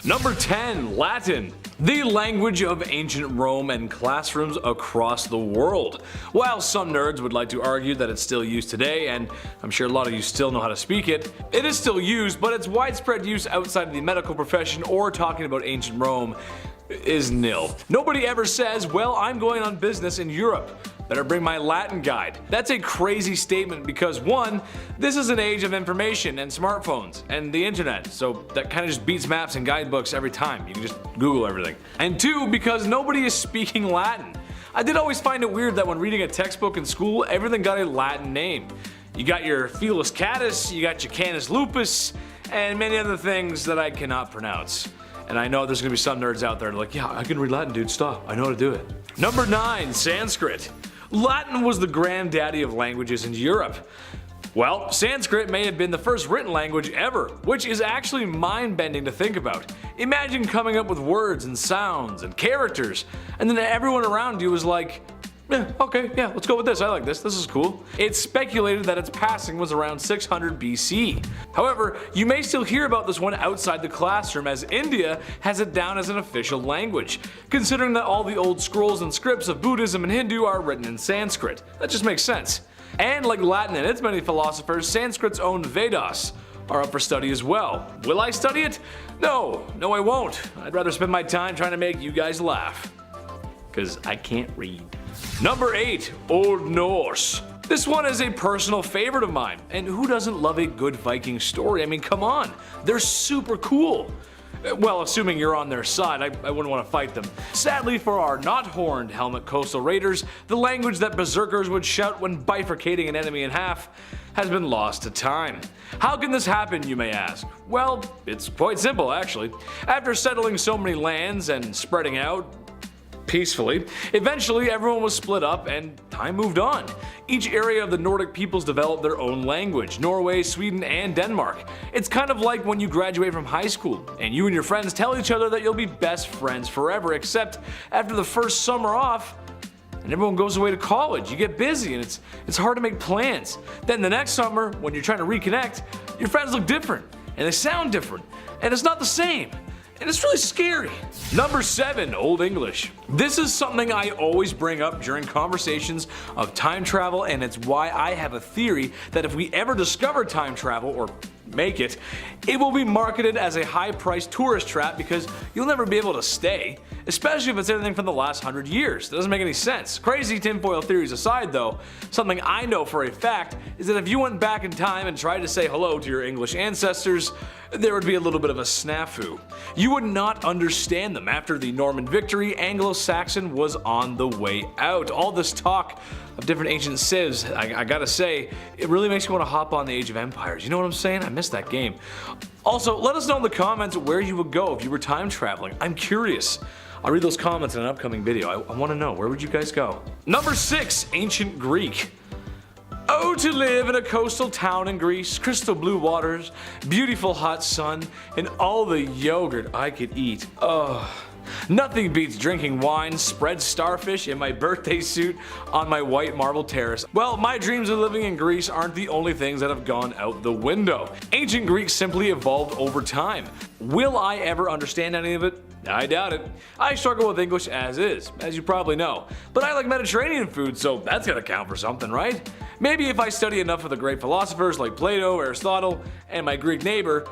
time. Number 10. Latin. The language of ancient Rome and classrooms across the world. While some nerds would like to argue that it's still used today, and I'm sure a lot of you still know how to speak it, it is still used, but its widespread use outside of the medical profession or talking about ancient Rome is nil. Nobody ever says, well, I'm going on business in Europe. Better bring my Latin guide. That's a crazy statement because 1, this is an age of information and smartphones and the internet, so that kind of just beats maps and guidebooks every time. You can just Google everything. And 2, because nobody is speaking Latin. I did always find it weird that when reading a textbook in school, everything got a Latin name. You got your Felis Catus, you got your Canis Lupus, and many other things that I cannot pronounce. And I know there's gonna be some nerds out there like, yeah, I can read Latin, dude, stop, I know how to do it. Number 9, Sanskrit. Latin was the granddaddy of languages in Europe. Well, Sanskrit may have been the first written language ever, which is actually mind-bending to think about. Imagine coming up with words and sounds and characters, and then everyone around you is like, yeah, okay, yeah, let's go with this, I like this is cool. It's speculated that its passing was around 600 BC. However, you may still hear about this one outside the classroom as India has it down as an official language, considering that all the old scrolls and scripts of Buddhism and Hindu are written in Sanskrit. That just makes sense. And like Latin and its many philosophers, Sanskrit's own Vedas are up for study as well. Will I study it? No, I won't. I'd rather spend my time trying to make you guys laugh. Cause I can't read. Number 8. Old Norse. This one is a personal favorite of mine, and who doesn't love a good Viking story? I mean, come on, they're super cool. Well, assuming you're on their side, I wouldn't want to fight them. Sadly for our not horned helmet coastal raiders, the language that berserkers would shout when bifurcating an enemy in half has been lost to time. How can this happen, you may ask? Well, it's quite simple actually. After settling so many lands and spreading out peacefully, eventually everyone was split up and time moved on. Each area of the Nordic peoples developed their own language, Norway, Sweden, and Denmark. It's kind of like when you graduate from high school and you and your friends tell each other that you'll be best friends forever, except after the first summer off and everyone goes away to college, you get busy and it's hard to make plans. Then the next summer, when you're trying to reconnect, your friends look different and they sound different and it's not the same. And it's really scary. Number 7. Old English. This is something I always bring up during conversations of time travel, and it's why I have a theory that if we ever discover time travel, or make it, it will be marketed as a high-priced tourist trap because you'll never be able to stay, especially if it's anything from the last 100 years. That doesn't make any sense. Crazy tinfoil theories aside though, something I know for a fact is that if you went back in time and tried to say hello to your English ancestors, there would be a little bit of a snafu. You would not understand them. After the Norman victory, Anglo-Saxon was on the way out. All this talk of different ancient civs, I gotta say, it really makes me want to hop on the Age of Empires. You know what I'm saying? I missed that game. Also, let us know in the comments where you would go if you were time traveling. I'm curious. I'll read those comments in an upcoming video. I want to know, where would you guys go? Number 6. Ancient Greek. Oh, to live in a coastal town in Greece, crystal blue waters, beautiful hot sun, and all the yogurt I could eat. Oh. Nothing beats drinking wine, spread starfish in my birthday suit on my white marble terrace. Well, my dreams of living in Greece aren't the only things that have gone out the window. Ancient Greek simply evolved over time. Will I ever understand any of it? I doubt it. I struggle with English as is, as you probably know. But I like Mediterranean food, so that's gotta count for something, right? Maybe if I study enough of the great philosophers like Plato, Aristotle, and my Greek neighbor,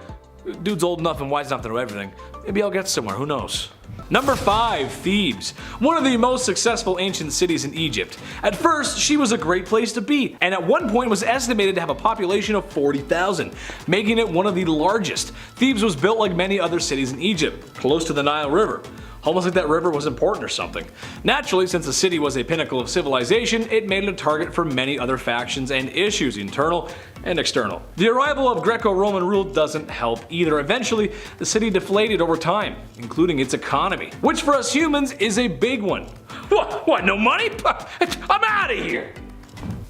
dude's old enough and wise enough to know everything, maybe I'll get somewhere, who knows? Number 5. Thebes. One of the most successful ancient cities in Egypt. At first, she was a great place to be, and at one point was estimated to have a population of 40,000, making it one of the largest. Thebes was built like many other cities in Egypt, close to the Nile River. Almost like that river was important or something. Naturally, since the city was a pinnacle of civilization, it made it a target for many other factions and issues, internal and external. The arrival of Greco-Roman rule doesn't help either. Eventually, the city deflated over time, including its economy, which for us humans is a big one. What, no money? I'm out of here!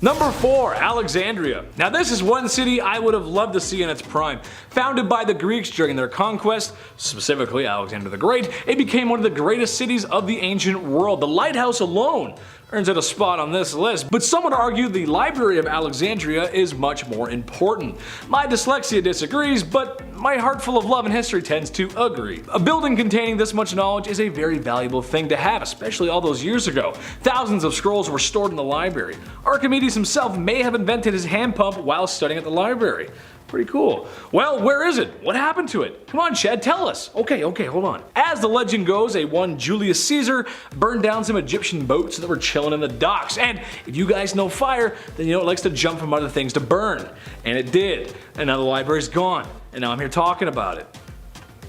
Number 4. Alexandria. Now this is one city I would have loved to see in its prime. Founded by the Greeks during their conquest, specifically Alexander the Great, it became one of the greatest cities of the ancient world. The lighthouse alone earns it a spot on this list, but some would argue the Library of Alexandria is much more important. My dyslexia disagrees, but my heart full of love and history tends to agree. A building containing this much knowledge is a very valuable thing to have, especially all those years ago. Thousands of scrolls were stored in the library. Archimedes himself may have invented his hand pump while studying at the library. Pretty cool. Well, where is it? What happened to it? Come on, Chad, tell us. Okay, hold on. As the legend goes, one Julius Caesar burned down some Egyptian boats that were chilling in the docks. And if you guys know fire, then you know it likes to jump from other things to burn. And it did. And now the library's gone. And now I'm here talking about it.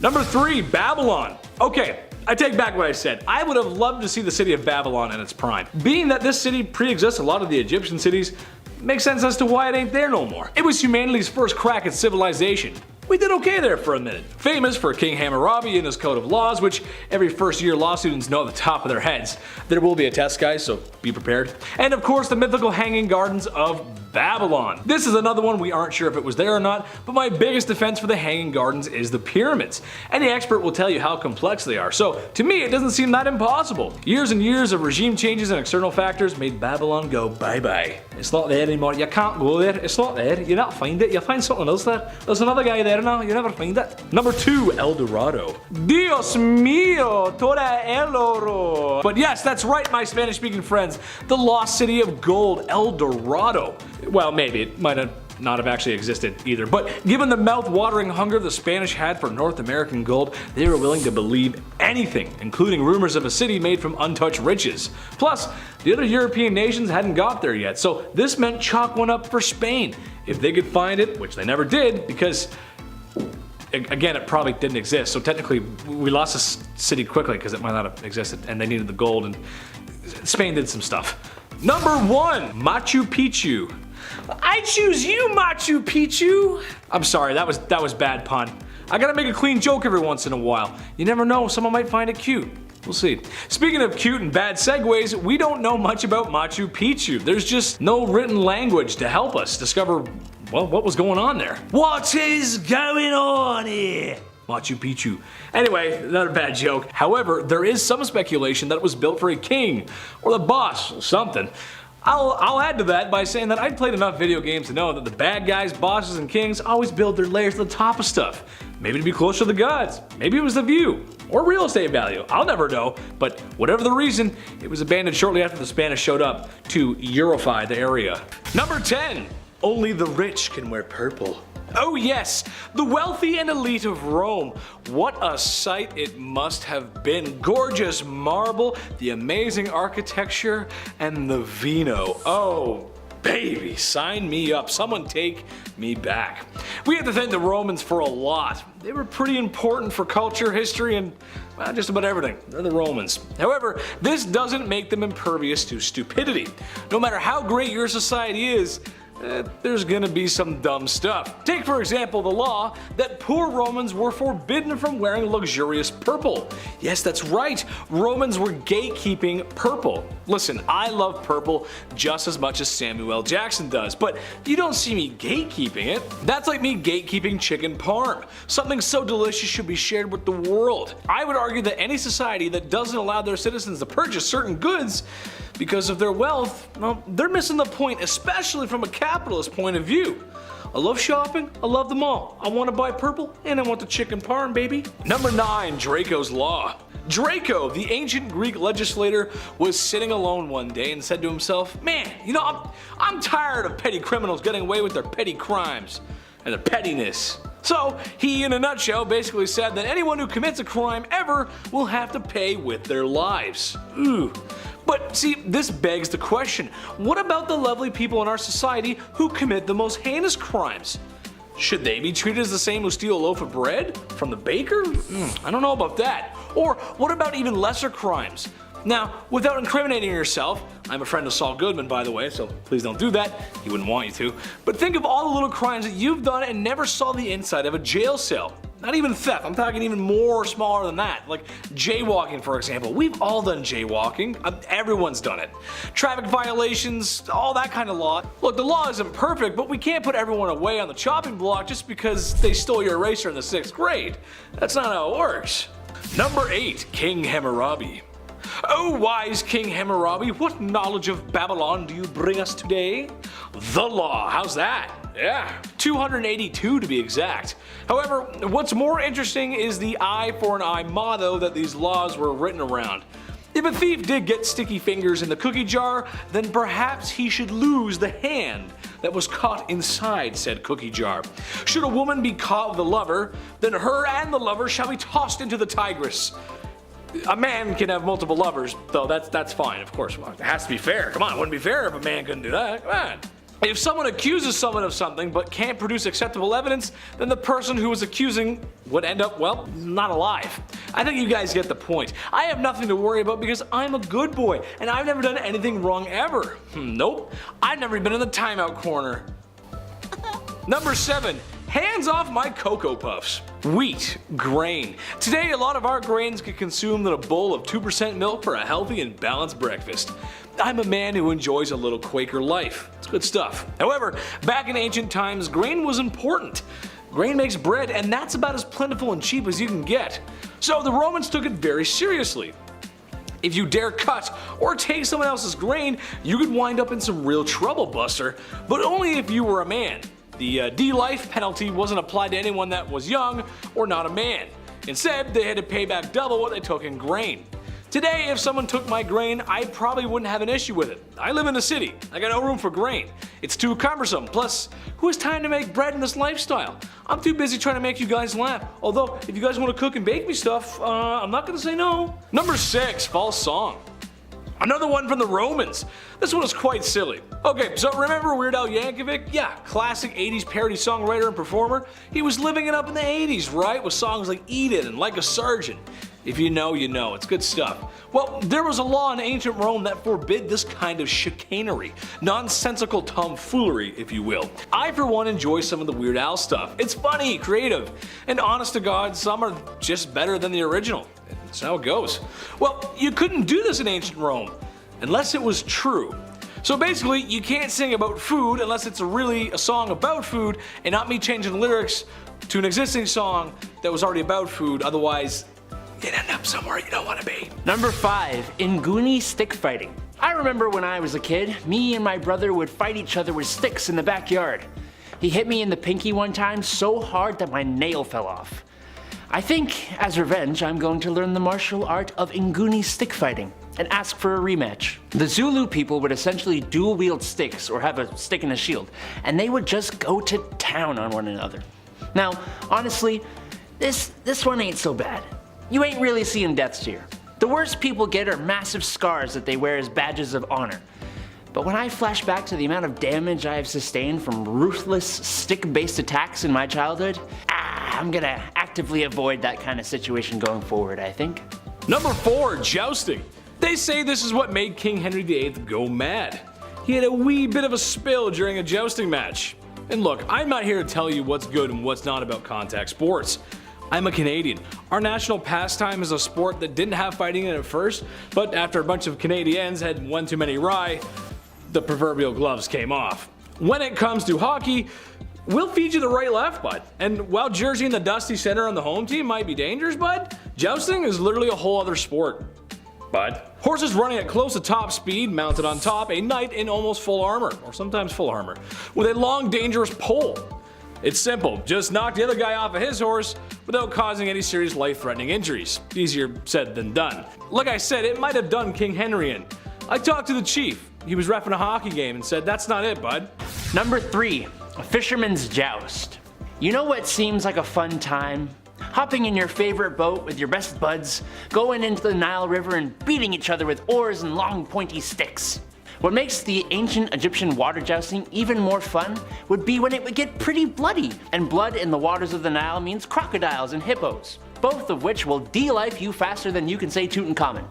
Number 3, Babylon. Okay, I take back what I said. I would have loved to see the city of Babylon in its prime. Being that this city pre-exists a lot of the Egyptian cities, makes sense as to why it ain't there no more. It was humanity's first crack at civilization. We did okay there for a minute. Famous for King Hammurabi and his code of laws, which every first year law students know at the top of their heads. There will be a test, guys, so be prepared. And of course the mythical Hanging Gardens of Babylon. This is another one we aren't sure if it was there or not, but my biggest defense for the Hanging Gardens is the pyramids. Any expert will tell you how complex they are, so to me it doesn't seem that impossible. Years and years of regime changes and external factors made Babylon go bye-bye. It's not there anymore, you can't go there, it's not there, you not find it, you find something else there. There's another guy there now, you never find it. Number 2, El Dorado. Dios mío, toda el oro. But yes, that's right, my Spanish-speaking friends, the lost city of gold, El Dorado. Well, maybe, it might not have actually existed either, but given the mouth-watering hunger the Spanish had for North American gold, they were willing to believe anything, including rumors of a city made from untouched riches. Plus, the other European nations hadn't got there yet, so this meant chalk one up for Spain. If they could find it, which they never did, because again, it probably didn't exist, so technically we lost this city quickly because it might not have existed, and they needed the gold, and Spain did some stuff. Number 1, Machu Picchu. I choose you, Machu Picchu! I'm sorry, that was bad pun. I gotta make a clean joke every once in a while. You never know, someone might find it cute. We'll see. Speaking of cute and bad segues, we don't know much about Machu Picchu. There's just no written language to help us discover, well, what was going on there. What is going on here? Machu Picchu. Anyway, another bad joke. However, there is some speculation that it was built for a king, or the boss, or something. I'll add to that by saying that I've played enough video games to know that the bad guys, bosses, and kings always build their lairs to the top of stuff. Maybe to be closer to the gods. Maybe it was the view. Or real estate value. I'll never know. But whatever the reason, it was abandoned shortly after the Spanish showed up to Eurify the area. Number 10. Only the rich can wear purple. Oh yes, the wealthy and elite of Rome. What a sight it must have been. Gorgeous marble, the amazing architecture, and the vino. Oh baby, sign me up. Someone take me back. We have to thank the Romans for a lot. They were pretty important for culture, history, and well, just about everything. They're the Romans. However, this doesn't make them impervious to stupidity. No matter how great your society is, there's gonna be some dumb stuff. Take for example the law that poor Romans were forbidden from wearing luxurious purple. Yes, that's right, Romans were gatekeeping purple. Listen, I love purple just as much as Samuel L. Jackson does, but you don't see me gatekeeping it. That's like me gatekeeping chicken parm. Something so delicious should be shared with the world. I would argue that any society that doesn't allow their citizens to purchase certain goods because of their wealth, well, they're missing the point, especially from a capitalist point of view. I love shopping, I love them all. I want to buy purple, and I want the chicken parm, baby. Number 9, Draco's Law. Draco, the ancient Greek legislator, was sitting alone one day and said to himself, man, you know, I'm tired of petty criminals getting away with their petty crimes and their pettiness. So he, in a nutshell, basically said that anyone who commits a crime ever will have to pay with their lives. Ooh. But see, this begs the question, what about the lovely people in our society who commit the most heinous crimes? Should they be treated as the same who steal a loaf of bread from the baker? I don't know about that. Or what about even lesser crimes? Now, without incriminating yourself, I'm a friend of Saul Goodman, by the way, so please don't do that. He wouldn't want you to. But think of all the little crimes that you've done and never saw the inside of a jail cell. Not even theft, I'm talking even more smaller than that. Like jaywalking, for example. We've all done jaywalking. Everyone's done it. Traffic violations, all that kind of law. Look, the law isn't perfect, but we can't put everyone away on the chopping block just because they stole your eraser in the 6th grade. That's not how it works. Number 8, King Hammurabi. "O wise King Hammurabi, what knowledge of Babylon do you bring us today?" "The law." How's that? Yeah, 282 to be exact. However, what's more interesting is the eye for an eye motto that these laws were written around. If a thief did get sticky fingers in the cookie jar, then perhaps he should lose the hand that was caught inside said cookie jar. Should a woman be caught with a lover, then her and the lover shall be tossed into the Tigris. A man can have multiple lovers, though that's fine, of course. It has to be fair. Come on, it wouldn't be fair if a man couldn't do that. Come on. If someone accuses someone of something but can't produce acceptable evidence, then the person who was accusing would end up, well, not alive. I think you guys get the point. I have nothing to worry about because I'm a good boy and I've never done anything wrong ever. Nope, I've never been in the timeout corner. Number 7. Hands off my Cocoa Puffs. Wheat, grain. Today a lot of our grains get consumed in a bowl of 2% milk for a healthy and balanced breakfast. I'm a man who enjoys a little Quaker life. It's good stuff. However, back in ancient times, grain was important. Grain makes bread, and that's about as plentiful and cheap as you can get. So the Romans took it very seriously. If you dare cut or take someone else's grain, you could wind up in some real trouble, Buster, but only if you were a man. The D-life penalty wasn't applied to anyone that was young or not a man. Instead, they had to pay back double what they took in grain. Today, if someone took my grain, I probably wouldn't have an issue with it. I live in a city. I got no room for grain. It's too cumbersome. Plus, who has time to make bread in this lifestyle? I'm too busy trying to make you guys laugh. Although, if you guys want to cook and bake me stuff, I'm not going to say no. Number 6, false song. Another one from the Romans. This one is quite silly. Okay, so remember Weird Al Yankovic? Yeah, classic 80s parody songwriter and performer. He was living it up in the 80s, right? With songs like Eat It and Like a Surgeon. If you know, you know. It's good stuff. Well, there was a law in ancient Rome that forbid this kind of chicanery. Nonsensical tomfoolery, if you will. I, for one, enjoy some of the Weird Al stuff. It's funny, creative, and honest to God, some are just better than the original. That's how it goes. Well, you couldn't do this in ancient Rome, unless it was true. So basically, you can't sing about food unless it's really a song about food and not me changing the lyrics to an existing song that was already about food, otherwise you'd end up somewhere you don't want to be. Number 5. Inguni stick fighting. I remember when I was a kid, me and my brother would fight each other with sticks in the backyard. He hit me in the pinky one time so hard that my nail fell off. I think, as revenge, I'm going to learn the martial art of Inguni stick fighting and ask for a rematch. The Zulu people would essentially dual wield sticks or have a stick and a shield, and they would just go to town on one another. Now, honestly, this one ain't so bad. You ain't really seeing deaths here. The worst people get are massive scars that they wear as badges of honor. But when I flash back to the amount of damage I have sustained from ruthless stick-based attacks in my childhood, I'm gonna actively avoid that kind of situation going forward, I think. Number 4, jousting. They say this is what made King Henry VIII go mad. He had a wee bit of a spill during a jousting match. And look, I'm not here to tell you what's good and what's not about contact sports. I'm a Canadian. Our national pastime is a sport that didn't have fighting in it first, but after a bunch of Canadians had one too many rye, the proverbial gloves came off. When it comes to hockey, we'll feed you the right left, bud. And while jerseying the dusty center on the home team might be dangerous, bud, jousting is literally a whole other sport, bud. Horses running at close to top speed, mounted on top, a knight in almost full armor, or sometimes full armor, with a long dangerous pole. It's simple, just knock the other guy off of his horse without causing any serious life-threatening injuries. Easier said than done. Like I said, it might have done King Henry in. I talked to the chief. He was reffing a hockey game and said, "That's not it, bud." Number 3. A fisherman's joust. You know what seems like a fun time? Hopping in your favorite boat with your best buds, going into the Nile River and beating each other with oars and long pointy sticks. What makes the ancient Egyptian water jousting even more fun would be when it would get pretty bloody, and blood in the waters of the Nile means crocodiles and hippos, both of which will de-life you faster than you can say Tutankhamun.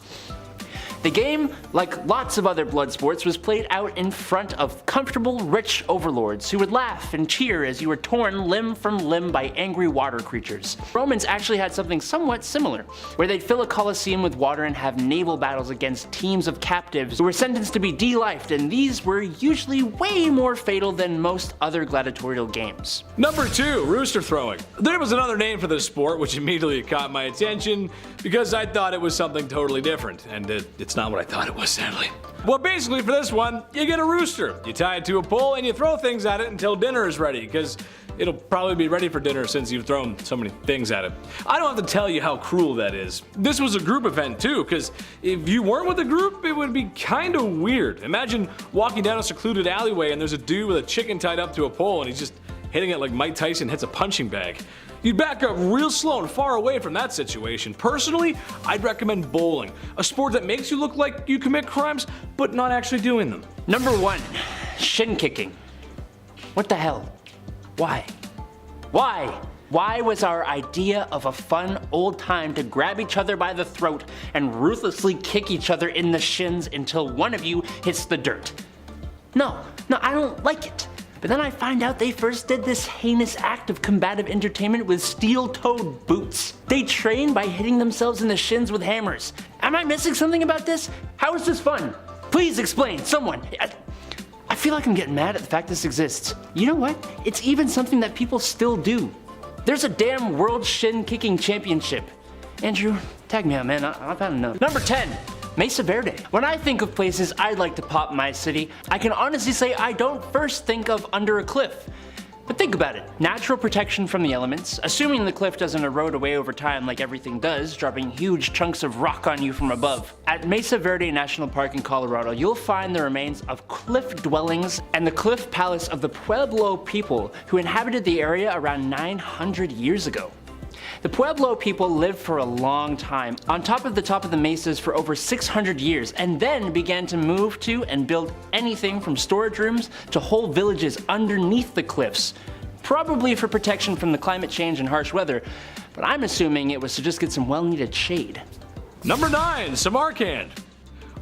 The game, like lots of other blood sports, was played out in front of comfortable, rich overlords who would laugh and cheer as you were torn limb from limb by angry water creatures. Romans actually had something somewhat similar, where they'd fill a coliseum with water and have naval battles against teams of captives who were sentenced to be de-lifed, and these were usually way more fatal than most other gladiatorial games. Number 2, rooster throwing. There was another name for this sport which immediately caught my attention because I thought it was something totally different, and it's not what I thought it was, sadly. Well, basically for this one, you get a rooster, you tie it to a pole, and you throw things at it until dinner is ready, because it'll probably be ready for dinner since you've thrown so many things at it. I don't have to tell you how cruel that is. This was a group event too, because if you weren't with a group, it would be kinda weird. Imagine walking down a secluded alleyway and there's a dude with a chicken tied up to a pole and he's just hitting it like Mike Tyson hits a punching bag. You'd back up real slow and far away from that situation. Personally, I'd recommend bowling, a sport that makes you look like you commit crimes, but not actually doing them. Number 1, shin kicking. What the hell? Why? Why? Why was our idea of a fun old time to grab each other by the throat and ruthlessly kick each other in the shins until one of you hits the dirt? No, I don't like it. But then I find out they first did this heinous act of combative entertainment with steel-toed boots. They train by hitting themselves in the shins with hammers. Am I missing something about this? How is this fun? Please explain, someone. I feel like I'm getting mad at the fact this exists. You know what? It's even something that people still do. There's a damn World Shin Kicking Championship. Andrew, tag me out, man. I've had enough. Number 10. Mesa Verde. When I think of places I'd like to pop my city, I can honestly say I don't first think of under a cliff. But think about it. Natural protection from the elements, assuming the cliff doesn't erode away over time like everything does, dropping huge chunks of rock on you from above. At Mesa Verde National Park in Colorado, you'll find the remains of cliff dwellings and the cliff palace of the Pueblo people who inhabited the area around 900 years ago. The Pueblo people lived for a long time, on top of the mesas for over 600 years, and then began to move to and build anything from storage rooms to whole villages underneath the cliffs, probably for protection from the climate change and harsh weather, but I'm assuming it was to just get some well-needed shade. Number 9, Samarkand.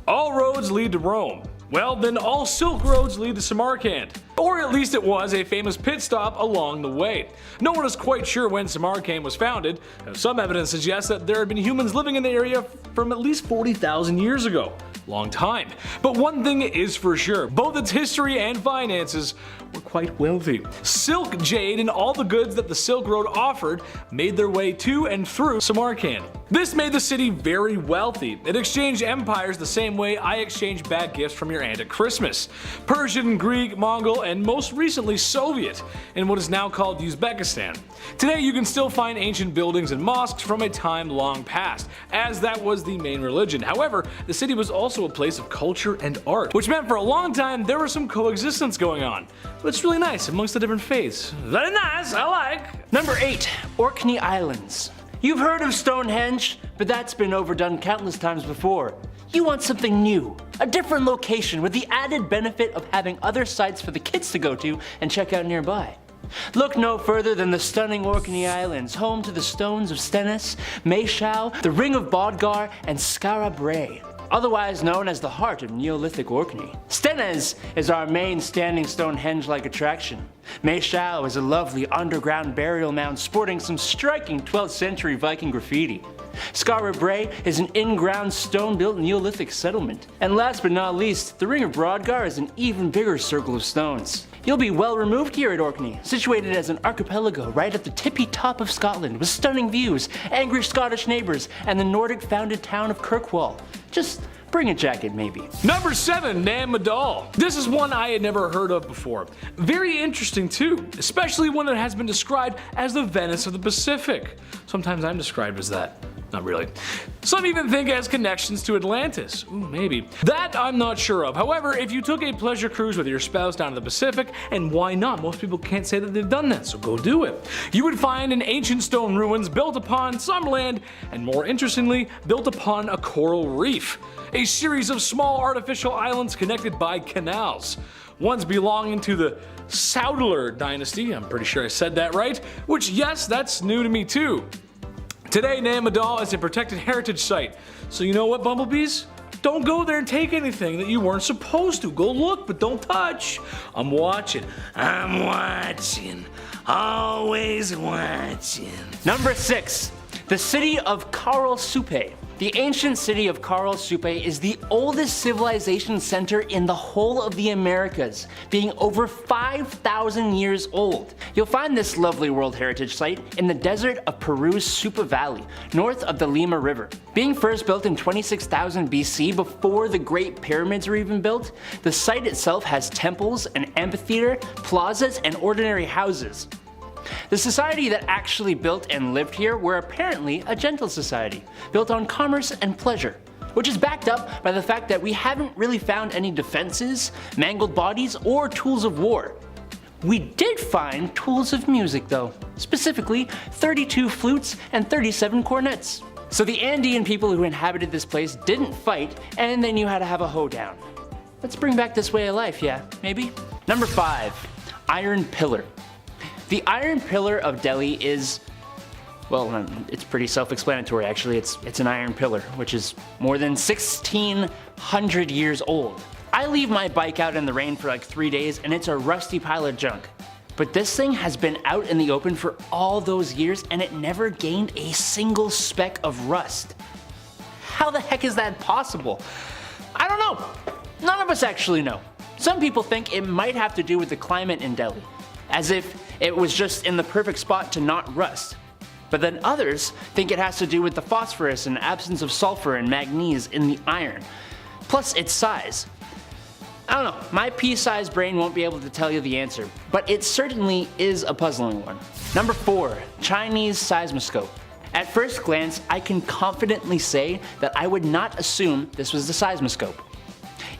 All roads lead to Rome. Well, then all Silk Roads lead to Samarkand. Or at least it was a famous pit stop along the way. No one is quite sure when Samarkand was founded. Some evidence suggests that there had been humans living in the area from at least 40,000 years ago. Long time. But one thing is for sure, both its history and finances were quite wealthy. Silk, jade, and all the goods that the Silk Road offered made their way to and through Samarkand. This made the city very wealthy. It exchanged empires the same way I exchange bad gifts from your aunt at Christmas. Persian, Greek, Mongol, and most recently Soviet, in what is now called Uzbekistan. Today you can still find ancient buildings and mosques from a time long past, as that was the main religion. However, the city was also a place of culture and art, which meant for a long time there was some coexistence going on. But it's really nice amongst the different faiths. Very nice, I like. Number 8, Orkney Islands. You've heard of Stonehenge, but that's been overdone countless times before. You want something new, a different location with the added benefit of having other sites for the kids to go to and check out nearby. Look no further than the stunning Orkney Islands, home to the stones of Stennis, Mayshao, the Ring of Bodgar, and Skara Brae, otherwise known as the heart of Neolithic Orkney. Stennis is our main standing Stonehenge-like attraction. Mayshao is a lovely underground burial mound sporting some striking 12th century Viking graffiti. Skara Brae is an in-ground stone-built Neolithic settlement. And last but not least, the Ring of Brodgar is an even bigger circle of stones. You'll be well removed here at Orkney, situated as an archipelago right at the tippy top of Scotland with stunning views, angry Scottish neighbours, and the Nordic-founded town of Kirkwall. Just bring a jacket, maybe. Number 7, Nam Madal. This is one I had never heard of before. Very interesting too, especially when it has been described as the Venice of the Pacific. Sometimes I'm described as that. Not really. Some even think it has connections to Atlantis. Ooh, maybe. That I'm not sure of. However, if you took a pleasure cruise with your spouse down to the Pacific, and why not? Most people can't say that they've done that, so go do it. You would find an ancient stone ruins built upon some land, and more interestingly, built upon a coral reef. A series of small artificial islands connected by canals. Once belonging to the Soudler dynasty, I'm pretty sure I said that right, which yes, that's new to me too. Today, Namdal is a protected heritage site, so you know what, bumblebees? Don't go there and take anything that you weren't supposed to. Go look, but don't touch. I'm watching. I'm watching. Always watching. Number 6. The city of Karlsruhe. The ancient city of Karlsruhe is the oldest civilization center in the whole of the Americas, being over 5,000 years old. You'll find this lovely World Heritage Site in the desert of Peru's Supa Valley, north of the Lima River. Being first built in 26,000 BC before the Great Pyramids were even built, the site itself has temples, an amphitheater, plazas, and ordinary houses. The society that actually built and lived here were apparently a gentle society, built on commerce and pleasure, which is backed up by the fact that we haven't really found any defenses, mangled bodies, or tools of war. We did find tools of music though, specifically 32 flutes and 37 cornets. So the Andean people who inhabited this place didn't fight, and they knew how to have a hoedown. Let's bring back this way of life, yeah, maybe? Number 5. Iron Pillar. The Iron Pillar of Delhi is, well, it's pretty self-explanatory actually. It's an iron pillar, which is more than 1,600 years old. I leave my bike out in the rain for like 3 days and it's a rusty pile of junk. But this thing has been out in the open for all those years and it never gained a single speck of rust. How the heck is that possible? I don't know. None of us actually know. Some people think it might have to do with the climate in Delhi, as if it was just in the perfect spot to not rust. But then others think it has to do with the phosphorus and absence of sulfur and manganese in the iron, plus its size. I don't know, my pea-sized brain won't be able to tell you the answer, but it certainly is a puzzling one. Number 4. Chinese seismoscope. At first glance, I can confidently say that I would not assume this was the seismoscope.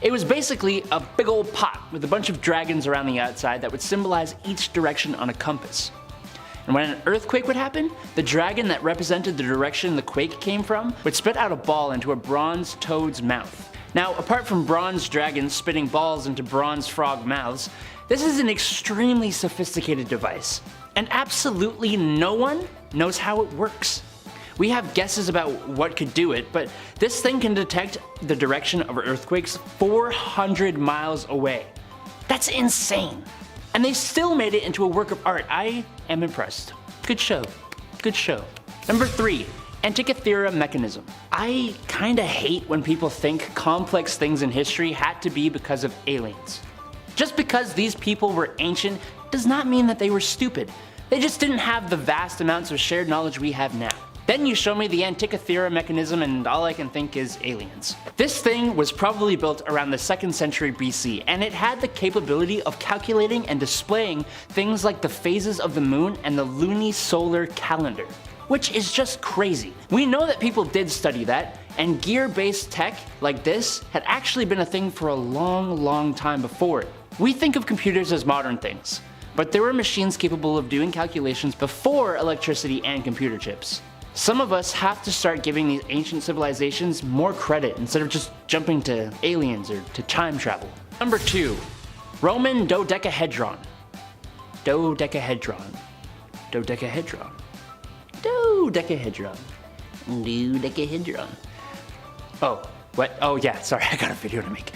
It was basically a big old pot with a bunch of dragons around the outside that would symbolize each direction on a compass. And when an earthquake would happen, the dragon that represented the direction the quake came from would spit out a ball into a bronze toad's mouth. Now, apart from bronze dragons spitting balls into bronze frog mouths, this is an extremely sophisticated device, and absolutely no one knows how it works. We have guesses about what could do it, but this thing can detect the direction of earthquakes 400 miles away. That's insane. And they still made it into a work of art. I am impressed. Good show. Good show. Number 3. Antikythera mechanism. I kinda hate when people think complex things in history had to be because of aliens. Just because these people were ancient does not mean that they were stupid. They just didn't have the vast amounts of shared knowledge we have now. Then you show me the Antikythera mechanism and all I can think is aliens. This thing was probably built around the 2nd century BC, and it had the capability of calculating and displaying things like the phases of the moon and the lunisolar calendar, which is just crazy. We know that people did study that, and gear-based tech like this had actually been a thing for a long time before it. We think of computers as modern things, but there were machines capable of doing calculations before electricity and computer chips. Some of us have to start giving these ancient civilizations more credit instead of just jumping to aliens or to time travel. Number 2. Roman dodecahedron. Dodecahedron. Dodecahedron. Dodecahedron. Dodecahedron. Oh, what? Oh yeah, sorry, I got a video to make.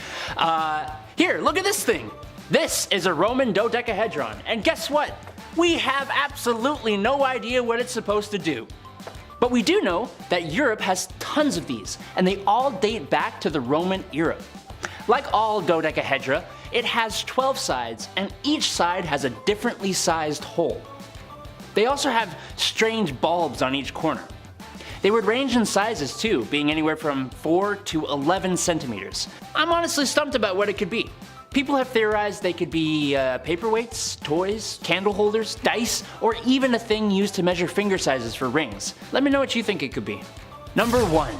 Here, look at this thing. This is a Roman dodecahedron, and guess what? We have absolutely no idea what it's supposed to do. But we do know that Europe has tons of these, and they all date back to the Roman era. Like all dodecahedra, it has 12 sides, and each side has a differently sized hole. They also have strange bulbs on each corner. They would range in sizes too, being anywhere from 4 to 11 centimeters. I'm honestly stumped about what it could be. People have theorized they could be paperweights, toys, candle holders, dice, or even a thing used to measure finger sizes for rings. Let me know what you think it could be. Number 1.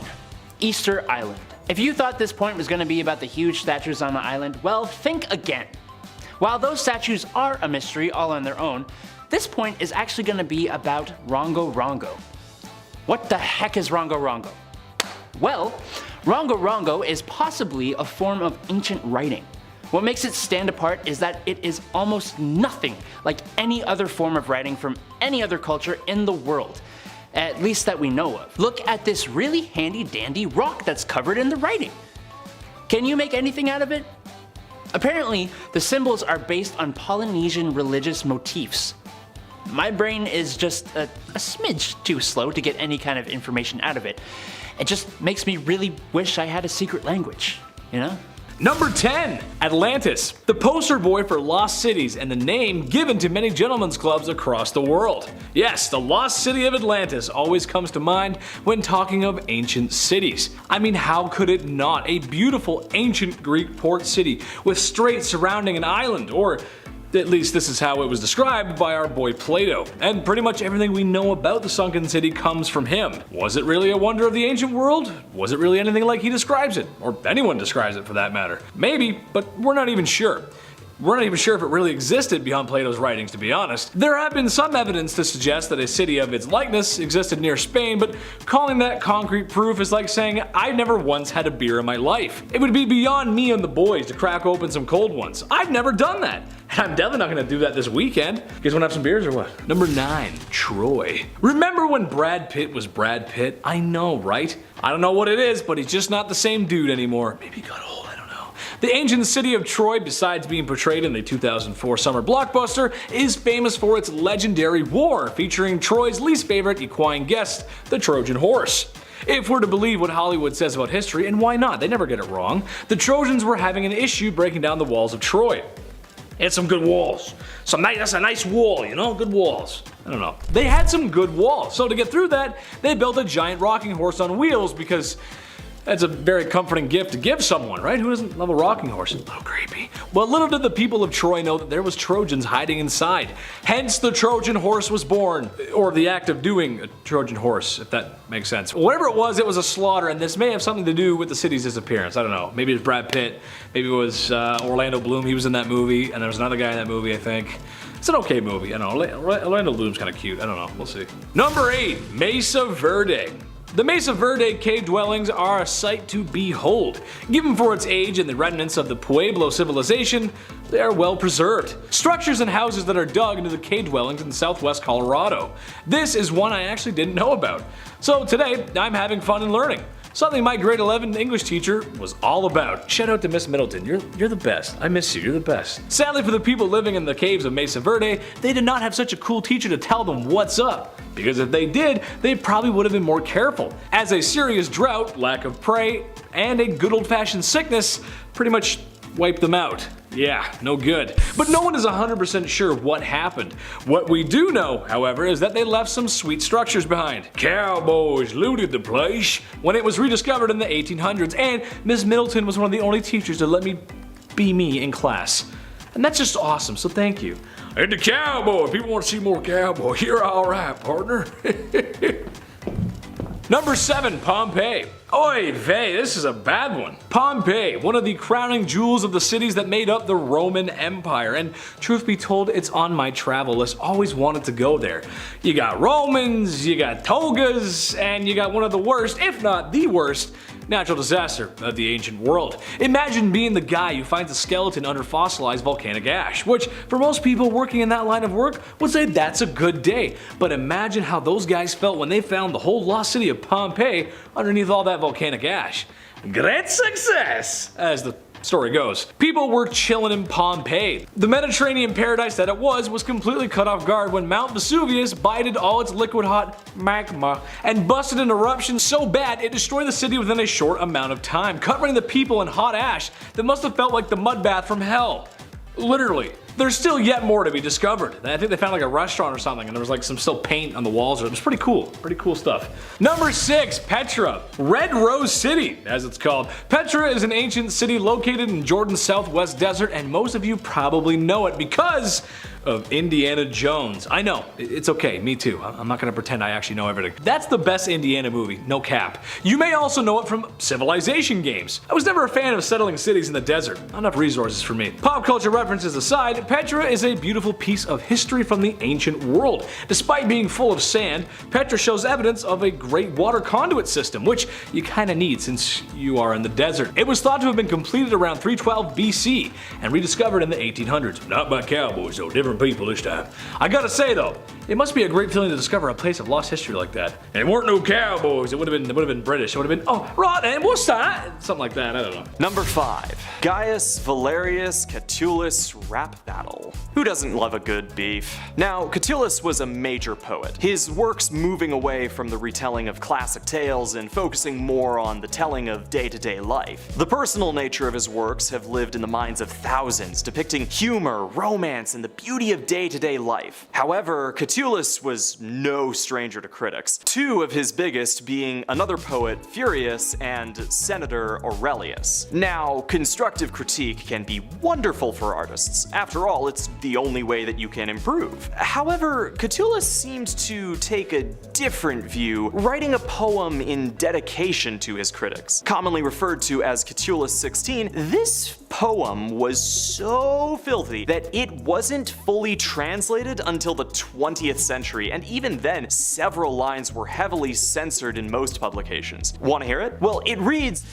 Easter Island. If you thought this point was going to be about the huge statues on the island, well, think again. While those statues are a mystery all on their own, this point is actually going to be about Rongo Rongo. What the heck is Rongo Rongo? Well, Rongo Rongo is possibly a form of ancient writing. What makes it stand apart is that it is almost nothing like any other form of writing from any other culture in the world. at least that we know of. Look at this really handy dandy rock that's covered in the writing. Can you make anything out of it? Apparently, the symbols are based on Polynesian religious motifs. My brain is just a smidge too slow to get any kind of information out of it. It just makes me really wish I had a secret language, you know? Number 10, Atlantis, the poster boy for lost cities and the name given to many gentlemen's clubs across the world. Yes, the lost city of Atlantis always comes to mind when talking of ancient cities. I mean, how could it not? A beautiful ancient Greek port city with straits surrounding an island, or at least this is how it was described by our boy Plato, and pretty much everything we know about the sunken city comes from him. Was it really a wonder of the ancient world? Was it really anything like he describes it? Or anyone describes it for that matter? Maybe, but we're not even sure. We're not even sure if it really existed beyond Plato's writings, to be honest. There have been some evidence to suggest that a city of its likeness existed near Spain, but calling that concrete proof is like saying I never once had a beer in my life. It would be beyond me and the boys to crack open some cold ones. I've never done that. And I'm definitely not gonna do that this weekend. You guys wanna have some beers or what? Number 9, Troy. Remember when Brad Pitt was Brad Pitt? I know, right? I don't know what it is, but he's just not the same dude anymore. Maybe he got old. The ancient city of Troy, besides being portrayed in the 2004 summer blockbuster, is famous for its legendary war, featuring Troy's least favorite equine guest, the Trojan horse. If we're to believe what Hollywood says about history, and why not, they never get it wrong, the Trojans were having an issue breaking down the walls of Troy. It's some good walls. That's a nice wall, you know, good walls. I don't know. They had some good walls, so to get through that, they built a giant rocking horse on wheels because that's a very comforting gift to give someone, right? Who doesn't love a rocking horse? It's a little creepy. But little did the people of Troy know that there was Trojans hiding inside. Hence the Trojan horse was born. Or the act of doing a Trojan horse, if that makes sense. Whatever it was a slaughter, and this may have something to do with the city's disappearance. I don't know. Maybe it was Brad Pitt. Maybe it was Orlando Bloom. He was in that movie, and there was another guy in that movie, I think. It's an okay movie. I don't know. Orlando Bloom's kind of cute. I don't know. We'll see. Number 8, Mesa Verde. The Mesa Verde cave dwellings are a sight to behold. Given for its age and the remnants of the Pueblo civilization, they are well preserved. Structures and houses that are dug into the cave dwellings in southwest Colorado. This is one I actually didn't know about. So today, I'm having fun and learning. Something my grade 11 English teacher was all about. Shout out to Miss Middleton, you're the best. I miss you, you're the best. Sadly for the people living in the caves of Mesa Verde, they did not have such a cool teacher to tell them what's up. Because if they did, they probably would have been more careful, as a serious drought, lack of prey, and a good old-fashioned sickness pretty much wiped them out. Yeah, no good. But no one is 100% sure what happened. What we do know, however, is that they left some sweet structures behind. Cowboys looted the place when it was rediscovered in the 1800s, and Miss Middleton was one of the only teachers to let me be me in class. And that's just awesome, so thank you. And the cowboy, people want to see more cowboy. You're alright, partner. Number 7, Pompeii. Oy vey, this is a bad one. Pompeii, one of the crowning jewels of the cities that made up the Roman Empire, and truth be told, it's on my travel list. Always wanted to go there. You got Romans, you got togas, and you got one of the worst, if not the worst, natural disaster of the ancient world. Imagine being the guy who finds a skeleton under fossilized volcanic ash, which for most people working in that line of work would say that's a good day. But imagine how those guys felt when they found the whole lost city of Pompeii underneath all that volcanic ash. Great success, as the story goes. People were chilling in Pompeii. The Mediterranean paradise that it was completely caught off guard when Mount Vesuvius bited all its liquid hot magma and busted an eruption so bad it destroyed the city within a short amount of time, covering the people in hot ash that must have felt like the mud bath from hell. Literally. There's still yet more to be discovered. I think they found like a restaurant or something and there was like some still paint on the walls. It was pretty cool stuff. Number 6, Petra. Red Rose City, as it's called. Petra is an ancient city located in Jordan's southwest desert, and most of you probably know it because of Indiana Jones. I know, it's okay, me too. I'm not gonna pretend I actually know everything. That's the best Indiana movie, no cap. You may also know it from Civilization games. I was never a fan of settling cities in the desert. Not enough resources for me. Pop culture references aside, Petra is a beautiful piece of history from the ancient world. Despite being full of sand, Petra shows evidence of a great water conduit system, which you kinda need since you are in the desert. It was thought to have been completed around 312 BC and rediscovered in the 1800s. Not by cowboys though, different different people this time. I gotta say though, it must be a great feeling to discover a place of lost history like that. And it weren't no cowboys, it would have been British. It would have been, oh, right, and what's that? Something like that, I don't know. Number 5. Gaius Valerius Catullus rap battle. Who doesn't love a good beef? Now, Catullus was a major poet, his works moving away from the retelling of classic tales and focusing more on the telling of day-to-day life. The personal nature of his works have lived in the minds of thousands, depicting humor, romance, and the beauty of day-to-day life. However, Catullus was no stranger to critics, two of his biggest being another poet, Furius, and Senator Aurelius. Now, constructive critique can be wonderful for artists. After all, it's the only way that you can improve. However, Catullus seemed to take a different view, writing a poem in dedication to his critics. Commonly referred to as Catullus 16, this poem was so filthy that it wasn't fully translated until the 20th century, and even then, several lines were heavily censored in most publications. Want to hear it? Well, it reads...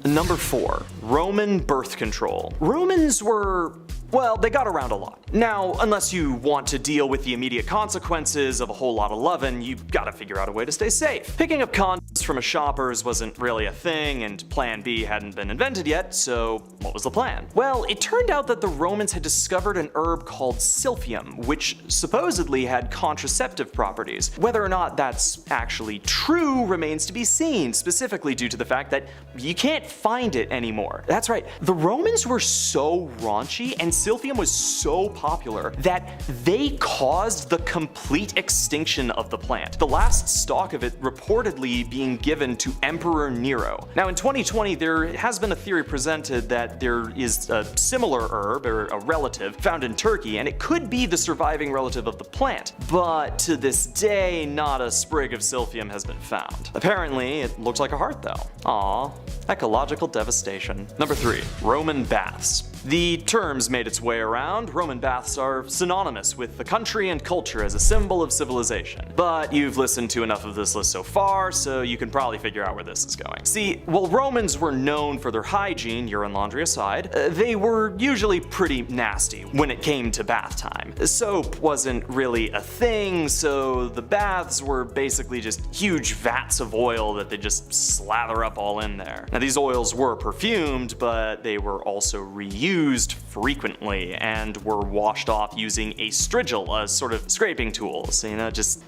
Number 4. Roman birth control. Romans were... well, they got around a lot. Now, unless you want to deal with the immediate consequences of a whole lot of lovin', you've gotta figure out a way to stay safe. Picking up condoms from a shopper's wasn't really a thing, and Plan B hadn't been invented yet, so what was the plan? Well, it turned out that the Romans had discovered an herb called silphium, which supposedly had contraceptive properties. Whether or not that's actually true remains to be seen, specifically due to the fact that you can't find it anymore. That's right, the Romans were so raunchy and silphium was so popular that they caused the complete extinction of the plant, the last stalk of it reportedly being given to Emperor Nero. Now in 2020 there has been a theory presented that there is a similar herb, or a relative, found in Turkey, and it could be the surviving relative of the plant, but to this day not a sprig of silphium has been found. Apparently it looks like a heart though. Aww, ecological devastation. Number 3. Roman baths. The terms made its way around. Roman baths are synonymous with the country and culture as a symbol of civilization. But you've listened to enough of this list so far, so you can probably figure out where this is going. See, while Romans were known for their hygiene, urine laundry aside, they were usually pretty nasty when it came to bath time. Soap wasn't really a thing, so the baths were basically just huge vats of oil that they just slather up all in there. Now these oils were perfumed, but they were also reused frequently and were washed off using a strigil, a sort of scraping tool, so you know, just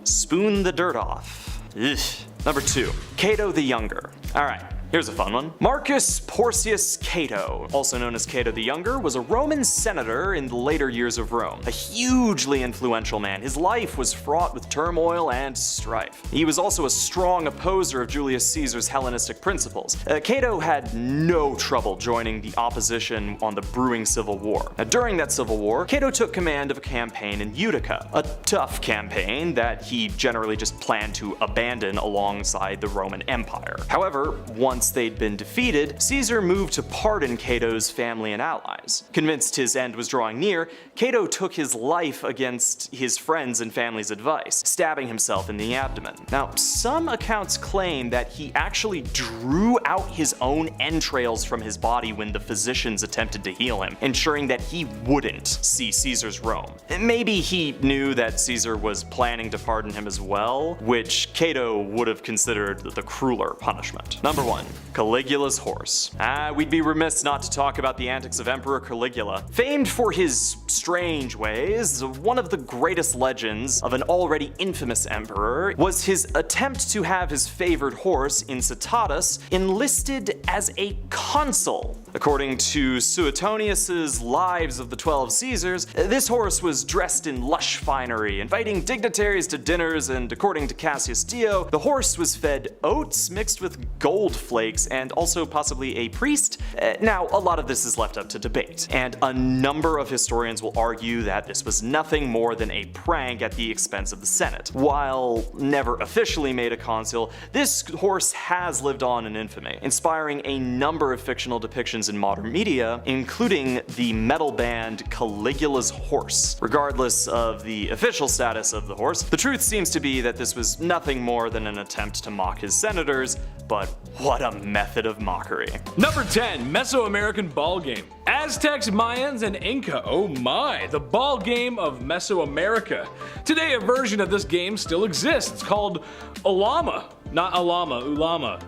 spoon the dirt off. Ugh. Number 2. Cato the Younger. Alright. Here's a fun one. Marcus Porcius Cato, also known as Cato the Younger, was a Roman senator in the later years of Rome. A hugely influential man, his life was fraught with turmoil and strife. He was also a strong opposer of Julius Caesar's Hellenistic principles. Cato had no trouble joining the opposition on the brewing civil war. Now, during that civil war, Cato took command of a campaign in Utica, a tough campaign that he generally just planned to abandon alongside the Roman Empire. However, once they'd been defeated, Caesar moved to pardon Cato's family and allies. Convinced his end was drawing near, Cato took his life against his friends' and family's advice, stabbing himself in the abdomen. Now, some accounts claim that he actually drew out his own entrails from his body when the physicians attempted to heal him, ensuring that he wouldn't see Caesar's Rome. Maybe he knew that Caesar was planning to pardon him as well, which Cato would have considered the crueler punishment. Number 1. Caligula's horse. We'd be remiss not to talk about the antics of Emperor Caligula. Famed for his strange ways, one of the greatest legends of an already infamous emperor was his attempt to have his favored horse, Incitatus, enlisted as a consul. According to Suetonius's Lives of the 12 Caesars, this horse was dressed in lush finery, inviting dignitaries to dinners, and according to Cassius Dio, the horse was fed oats mixed with gold flakes and also possibly a priest. Now, a lot of this is left up to debate, and a number of historians historians will argue that this was nothing more than a prank at the expense of the Senate. While never officially made a consul, this horse has lived on in infamy, inspiring a number of fictional depictions in modern media, including the metal band Caligula's horse. Regardless of the official status of the horse, the truth seems to be that this was nothing more than an attempt to mock his senators, but what a method of mockery. Number 10. Mesoamerican ball game. Aztecs, Mayans, and Inca. Oh my, the ball game of Mesoamerica. Today a version of this game still exists. It's called Ulama. Not Alama, Ulama.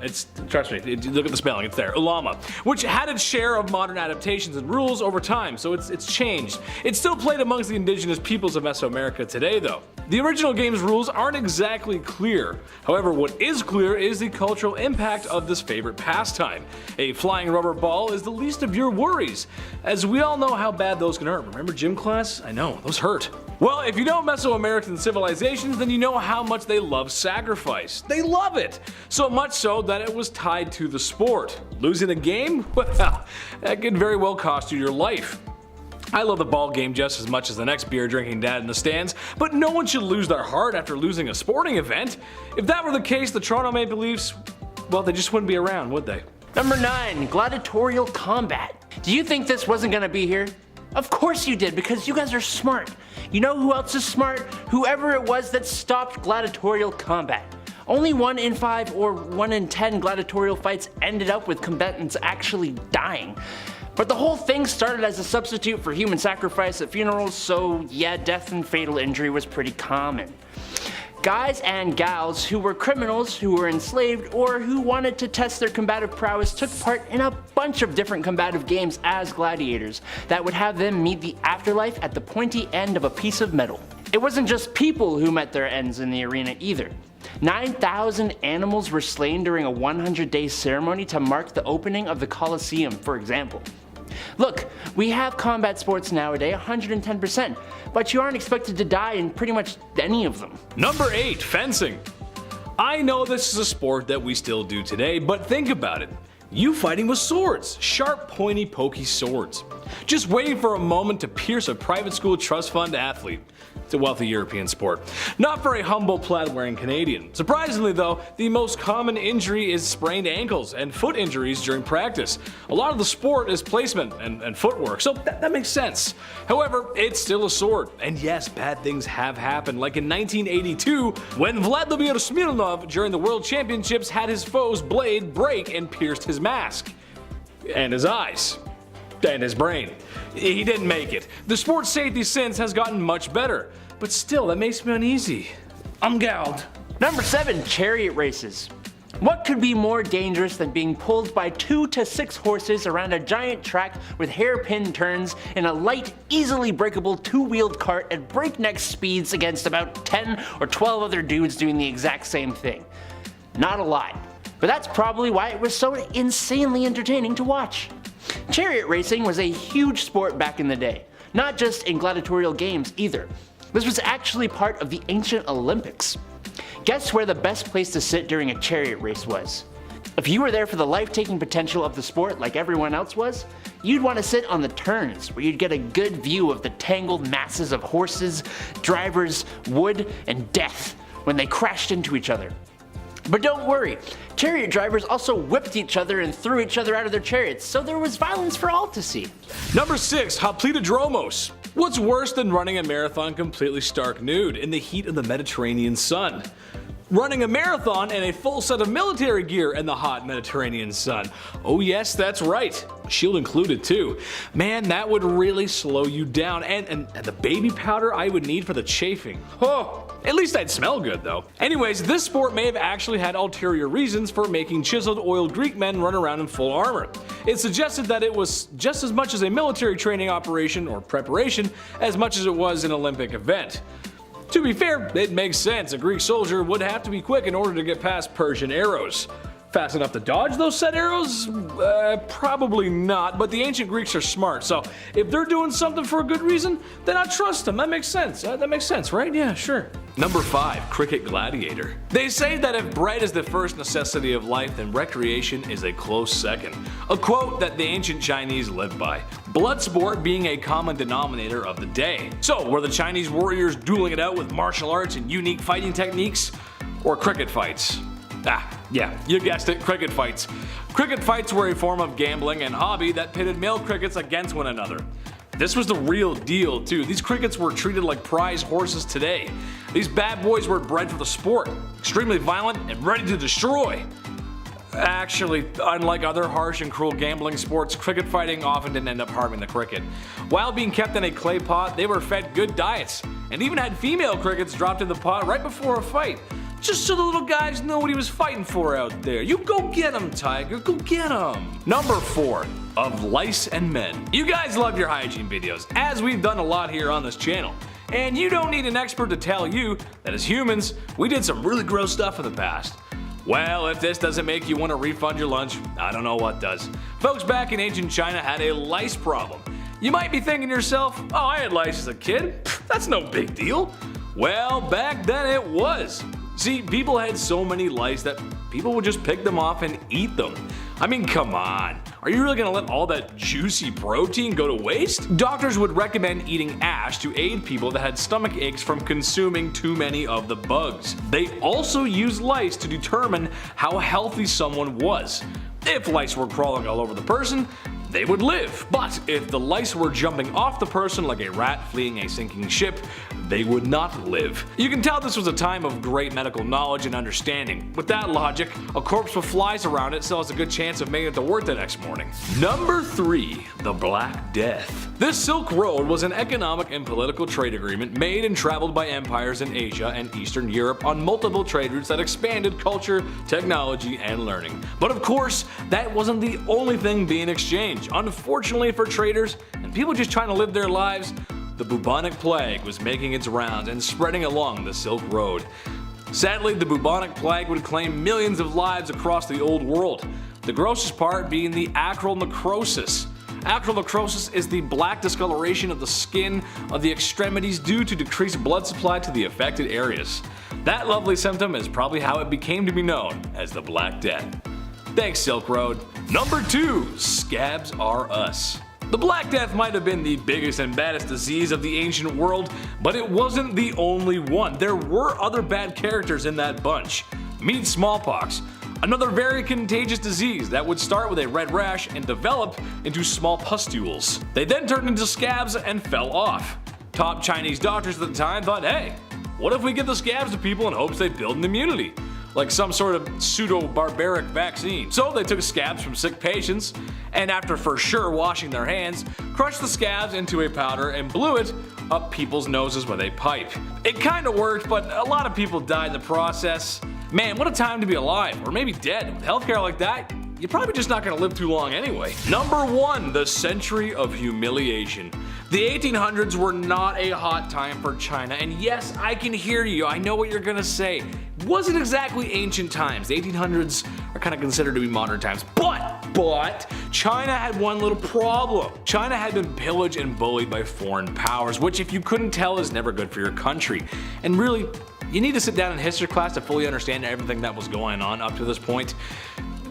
Trust me, look at the spelling, it's there. Ulama. Which had its share of modern adaptations and rules over time, so it's changed. It's still played amongst the indigenous peoples of Mesoamerica today though. The original game's rules aren't exactly clear. However, what is clear is the cultural impact of this favorite pastime. A flying rubber ball is the least of your worries, as we all know how bad those can hurt. Remember gym class? I know, those hurt. Well, if you know Mesoamerican civilizations, then you know how much they love sacrifice. They love it! So much so that it was tied to the sport. Losing a game? Well, that could very well cost you your life. I love the ball game just as much as the next beer drinking dad in the stands, but no one should lose their heart after losing a sporting event. If that were the case, the Toronto Maple Leafs, well, they just wouldn't be around, would they? Number 9. Gladiatorial combat. Do you think this wasn't gonna be here? Of course you did, because you guys are smart. You know who else is smart? Whoever it was that stopped gladiatorial combat. Only 1 in 5 or 1 in 10 gladiatorial fights ended up with combatants actually dying. But the whole thing started as a substitute for human sacrifice at funerals, so yeah, death and fatal injury was pretty common. Guys and gals who were criminals, who were enslaved, or who wanted to test their combative prowess took part in a bunch of different combative games as gladiators that would have them meet the afterlife at the pointy end of a piece of metal. It wasn't just people who met their ends in the arena either. 9,000 animals were slain during a 100-day ceremony to mark the opening of the Colosseum, for example. Look, we have combat sports nowadays 110%, but you aren't expected to die in pretty much any of them. Number 8. Fencing. I know this is a sport that we still do today, but think about it. You fighting with swords, sharp, pointy, pokey swords. Just waiting for a moment to pierce a private school trust fund athlete. It's a wealthy European sport. Not for a humble plaid-wearing Canadian. Surprisingly though, the most common injury is sprained ankles and foot injuries during practice. A lot of the sport is placement and footwork, so that makes sense. However, it's still a sword, and yes, bad things have happened, like in 1982 when Vladimir Smirnov during the World Championships had his foe's blade break and pierced his mask. And his eyes. And his brain. He didn't make it. The sports safety since has gotten much better, but still that makes me uneasy. I'm galled. Number 7. Chariot races. What could be more dangerous than being pulled by 2 to 6 horses around a giant track with hairpin turns in a light, easily breakable 2-wheeled cart at breakneck speeds against about 10 or 12 other dudes doing the exact same thing? Not a lot, but that's probably why it was so insanely entertaining to watch. Chariot racing was a huge sport back in the day, not just in gladiatorial games either. This was actually part of the ancient Olympics. Guess where the best place to sit during a chariot race was? If you were there for the life-taking potential of the sport like everyone else was, you'd want to sit on the turns where you'd get a good view of the tangled masses of horses, drivers, wood, and death when they crashed into each other. But don't worry, chariot drivers also whipped each other and threw each other out of their chariots, so there was violence for all to see. Number 6. Hoplitodromos. What's worse than running a marathon completely stark nude in the heat of the Mediterranean sun? Running a marathon in a full set of military gear in the hot Mediterranean sun. Oh yes, that's right. Shield included too. Man, that would really slow you down, and the baby powder I would need for the chafing. Oh, at least I'd smell good though. Anyways, this sport may have actually had ulterior reasons for making chiseled oiled Greek men run around in full armor. It suggested that it was just as much as a military training operation or preparation as much as it was an Olympic event. To be fair, it makes sense. A Greek soldier would have to be quick in order to get past Persian arrows. Fast enough to dodge those set arrows? Probably not, but the ancient Greeks are smart, so if they're doing something for a good reason, then I trust them. That makes sense. That makes sense, right? Yeah, sure. Number 5, cricket gladiator. They say that if bread is the first necessity of life, then recreation is a close second. A quote that the ancient Chinese lived by. Blood sport being a common denominator of the day. So, were the Chinese warriors dueling it out with martial arts and unique fighting techniques? Or cricket fights? Yeah, you guessed it, cricket fights. Cricket fights were a form of gambling and hobby that pitted male crickets against one another. This was the real deal too. These crickets were treated like prize horses today. These bad boys were bred for the sport, extremely violent and ready to destroy. Actually, unlike other harsh and cruel gambling sports, cricket fighting often didn't end up harming the cricket. While being kept in a clay pot, they were fed good diets, and even had female crickets dropped in the pot right before a fight. Just so the little guys know what he was fighting for out there. You go get him, Tiger, go get him. Number 4, of lice and men. You guys love your hygiene videos, as we've done a lot here on this channel. And you don't need an expert to tell you that as humans, we did some really gross stuff in the past. Well, if this doesn't make you want to refund your lunch, I don't know what does. Folks back in ancient China had a lice problem. You might be thinking to yourself, oh, I had lice as a kid. That's no big deal. Well, back then it was. See, people had so many lice that people would just pick them off and eat them. I mean, come on. Are you really gonna let all that juicy protein go to waste? Doctors would recommend eating ash to aid people that had stomach aches from consuming too many of the bugs. They also used lice to determine how healthy someone was. If lice were crawling all over the person, they would live. But if the lice were jumping off the person like a rat fleeing a sinking ship, they would not live. You can tell this was a time of great medical knowledge and understanding. With that logic, a corpse with flies around it still has a good chance of making it to work the next morning. Number 3, the Black Death. This Silk Road was an economic and political trade agreement made and traveled by empires in Asia and Eastern Europe on multiple trade routes that expanded culture, technology, and learning. But of course, that wasn't the only thing being exchanged. Unfortunately for traders and people just trying to live their lives, the bubonic plague was making its rounds and spreading along the Silk Road. Sadly, the bubonic plague would claim millions of lives across the old world, the grossest part being the acral necrosis. Acral necrosis is the black discoloration of the skin of the extremities due to decreased blood supply to the affected areas. That lovely symptom is probably how it became to be known as the Black Death. Thanks, Silk Road. Number 2, scabs are us. The Black Death might have been the biggest and baddest disease of the ancient world, but it wasn't the only one. There were other bad characters in that bunch. Meet smallpox, another very contagious disease that would start with a red rash and develop into small pustules. They then turned into scabs and fell off. Top Chinese doctors at the time thought, hey, what if we give the scabs to people in hopes they build an immunity? Like some sort of pseudo-barbaric vaccine. So they took scabs from sick patients, and after for sure washing their hands, crushed the scabs into a powder and blew it up people's noses with a pipe. It kinda worked, but a lot of people died in the process. Man, what a time to be alive, or maybe dead. With healthcare like that, you're probably just not gonna live too long anyway. Number 1, the century of humiliation. The 1800s were not a hot time for China, and yes, I can hear you, I know what you're gonna say. It wasn't exactly ancient times. The 1800s are kind of considered to be modern times, but China had one little problem. China had been pillaged and bullied by foreign powers, which if you couldn't tell is never good for your country. And really, you need to sit down in history class to fully understand everything that was going on up to this point.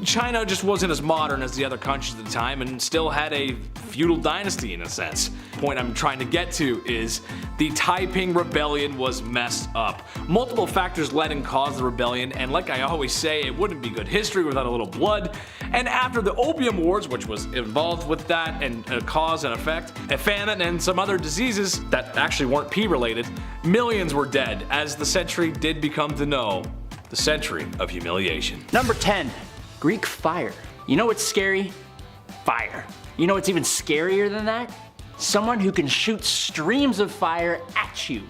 China just wasn't as modern as the other countries at the time and still had a feudal dynasty in a sense. The point I'm trying to get to is the Taiping Rebellion was messed up. Multiple factors led and caused the rebellion, and like I always say, it wouldn't be good history without a little blood. And after the Opium Wars, which was involved with that and cause and effect, a famine and some other diseases that actually weren't pea related, millions were dead as the century did become to know the century of humiliation. Number 10. Greek fire. You know what's scary? Fire. You know what's even scarier than that? Someone who can shoot streams of fire at you.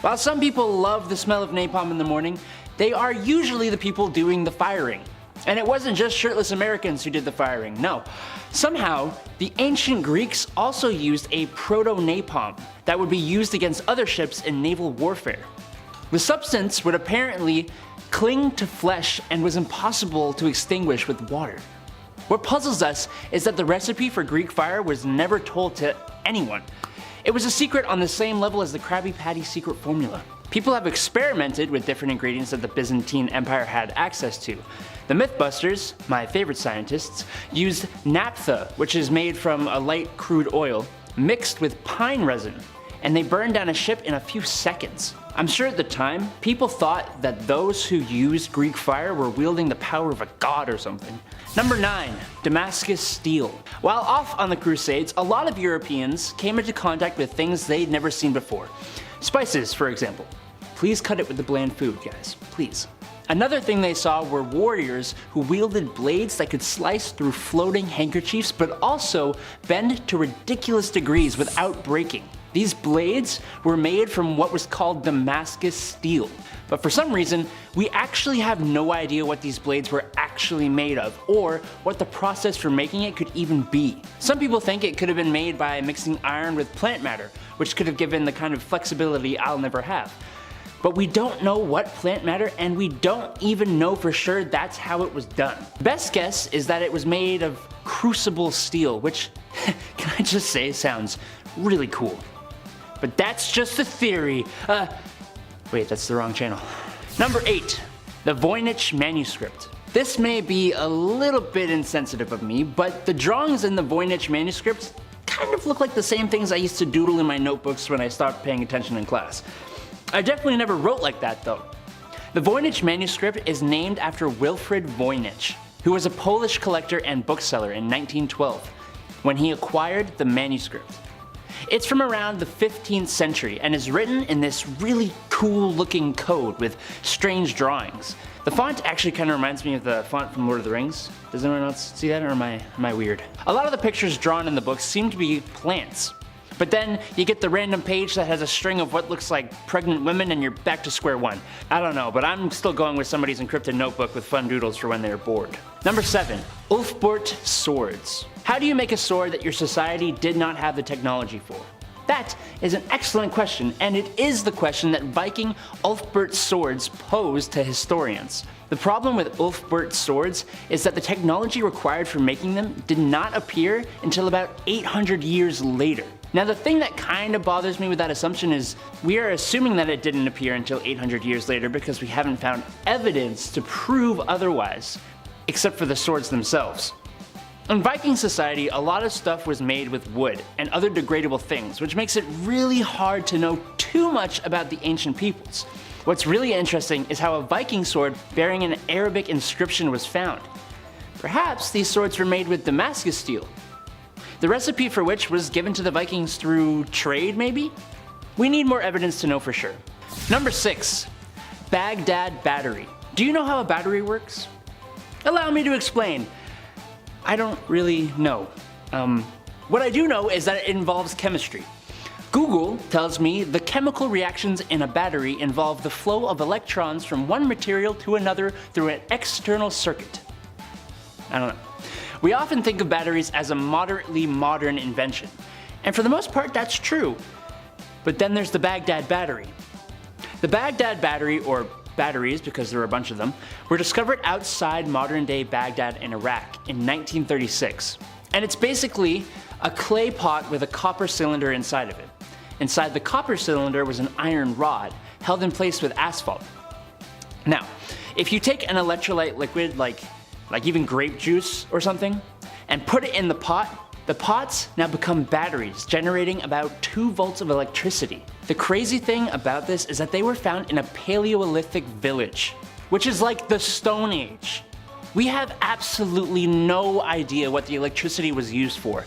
While some people love the smell of napalm in the morning, they are usually the people doing the firing. And it wasn't just shirtless Americans who did the firing, no. Somehow, the ancient Greeks also used a proto-napalm that would be used against other ships in naval warfare. The substance would apparently cling to flesh and was impossible to extinguish with water. What puzzles us is that the recipe for Greek fire was never told to anyone. It was a secret on the same level as the Krabby Patty secret formula. People have experimented with different ingredients that the Byzantine Empire had access to. The Mythbusters, my favorite scientists, used naphtha, which is made from a light crude oil, mixed with pine resin, and they burned down a ship in a few seconds. I'm sure at the time, people thought that those who used Greek fire were wielding the power of a god or something. Number 9. Damascus steel. While off on the Crusades, a lot of Europeans came into contact with things they'd never seen before. Spices, for example. Please cut it with the bland food, guys. Please. Another thing they saw were warriors who wielded blades that could slice through floating handkerchiefs but also bend to ridiculous degrees without breaking. These blades were made from what was called Damascus steel. But for some reason, we actually have no idea what these blades were actually made of, or what the process for making it could even be. Some people think it could have been made by mixing iron with plant matter, which could have given the kind of flexibility I'll never have. But we don't know what plant matter, and we don't even know for sure that's how it was done. Best guess is that it was made of crucible steel, which, can I just say, sounds really cool. But that's just a theory. Wait, that's the wrong channel. Number 8. The Voynich manuscript. This may be a little bit insensitive of me, but the drawings in the Voynich manuscript kind of look like the same things I used to doodle in my notebooks when I stopped paying attention in class. I definitely never wrote like that though. The Voynich manuscript is named after Wilfrid Voynich, who was a Polish collector and bookseller in 1912, when he acquired the manuscript. It's from around the 15th century and is written in this really cool looking code with strange drawings. The font actually kind of reminds me of the font from Lord of the Rings. Does anyone else see that, or am I weird? A lot of the pictures drawn in the book seem to be plants. But then you get the random page that has a string of what looks like pregnant women and you're back to square one. I don't know, but I'm still going with somebody's encrypted notebook with fun doodles for when they're bored. Number 7. Ulfbert swords. How do you make a sword that your society did not have the technology for? That is an excellent question, and it is the question that Viking Ulfbert swords pose to historians. The problem with Ulfbert swords is that the technology required for making them did not appear until about 800 years later. Now the thing that kind of bothers me with that assumption is we are assuming that it didn't appear until 800 years later because we haven't found evidence to prove otherwise, except for the swords themselves. In Viking society, a lot of stuff was made with wood and other degradable things, which makes it really hard to know too much about the ancient peoples. What's really interesting is how a Viking sword bearing an Arabic inscription was found. Perhaps these swords were made with Damascus steel, the recipe for which was given to the Vikings through trade, maybe? We need more evidence to know for sure. Number 6. Baghdad battery. Do you know how a battery works? Allow me to explain. I don't really know. What I do know is that it involves chemistry. Google tells me the chemical reactions in a battery involve the flow of electrons from one material to another through an external circuit. I don't know. We often think of batteries as a moderately modern invention, and for the most part that's true. But then there's the Baghdad battery. The Baghdad battery, or batteries because there were a bunch of them, were discovered outside modern-day Baghdad in Iraq in 1936. And it's basically a clay pot with a copper cylinder inside of it. Inside the copper cylinder was an iron rod held in place with asphalt. Now, if you take an electrolyte liquid like even grape juice or something, and put it in the pots now become batteries, generating about 2 volts of electricity. The crazy thing about this is that they were found in a Paleolithic village, which is like the Stone Age. We have absolutely no idea what the electricity was used for.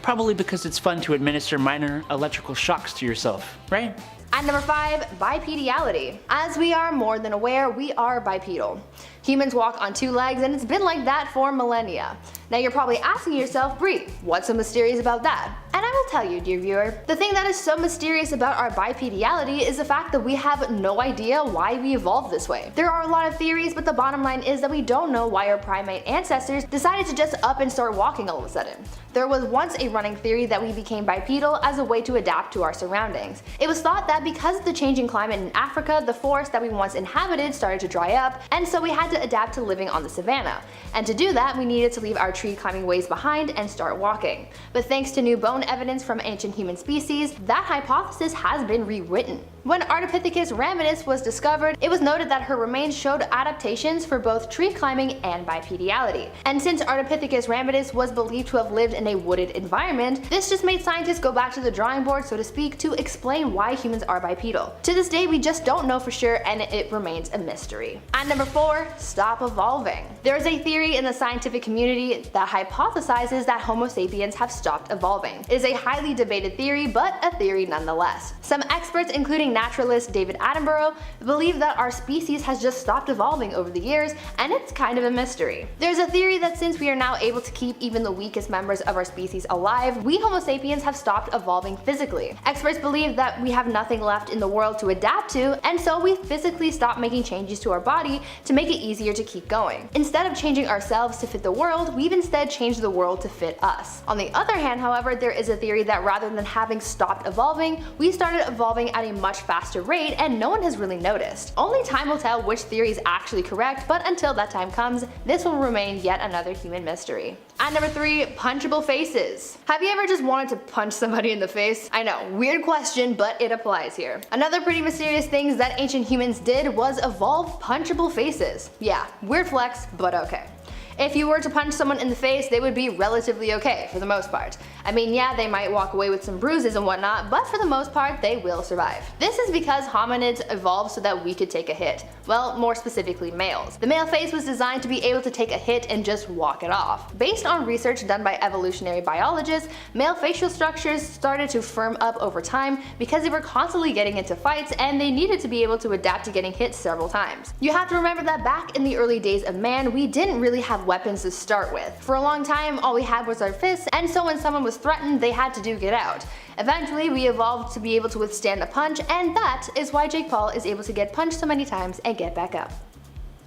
Probably because it's fun to administer minor electrical shocks to yourself, right? At number 5, bipedality. As we are more than aware, we are bipedal. Humans walk on two legs, and it's been like that for millennia. Now you're probably asking yourself, Bree, what's so mysterious about that? And I will tell you, dear viewer, the thing that is so mysterious about our bipedality is the fact that we have no idea why we evolved this way. There are a lot of theories, but the bottom line is that we don't know why our primate ancestors decided to just up and start walking all of a sudden. There was once a running theory that we became bipedal as a way to adapt to our surroundings. It was thought that because of the changing climate in Africa, the forest that we once inhabited started to dry up, and so we had to adapt to living on the savanna. And to do that, we needed to leave our tree climbing ways behind and start walking. But thanks to new bone evidence from ancient human species, that hypothesis has been rewritten. When Ardipithecus ramidus was discovered, it was noted that her remains showed adaptations for both tree climbing and bipedality. And since Ardipithecus ramidus was believed to have lived in a wooded environment, this just made scientists go back to the drawing board, so to speak, to explain why humans are bipedal. To this day, we just don't know for sure, and it remains a mystery. At number 4, stop evolving. There is a theory in the scientific community that hypothesizes that Homo sapiens have stopped evolving. It is a highly debated theory, but a theory nonetheless. Some experts, including naturalist David Attenborough, believe that our species has just stopped evolving over the years, and it's kind of a mystery. There's a theory that since we are now able to keep even the weakest members of our species alive, we Homo sapiens have stopped evolving physically. Experts believe that we have nothing left in the world to adapt to, and so we physically stop making changes to our body to make it easier to keep going. Instead of changing ourselves to fit the world, we've instead changed the world to fit us. On the other hand, however, there is a theory that rather than having stopped evolving, we started evolving at a much faster rate, and no one has really noticed. Only time will tell which theory is actually correct, but until that time comes, this will remain yet another human mystery. At number 3, punchable faces. Have you ever just wanted to punch somebody in the face? I know, weird question, but it applies here. Another pretty mysterious thing that ancient humans did was evolve punchable faces. Yeah, weird flex, but okay. If you were to punch someone in the face, they would be relatively okay for the most part. I mean, yeah, they might walk away with some bruises and whatnot, but for the most part, they will survive. This is because hominids evolved so that we could take a hit. Well, more specifically males. The male face was designed to be able to take a hit and just walk it off. Based on research done by evolutionary biologists, male facial structures started to firm up over time because they were constantly getting into fights and they needed to be able to adapt to getting hit several times. You have to remember that back in the early days of man, we didn't really have weapons to start with. For a long time, all we had was our fists, and so when someone was threatened, they had to duke it out. Eventually, we evolved to be able to withstand a punch, and that is why Jake Paul is able to get punched so many times and get back up.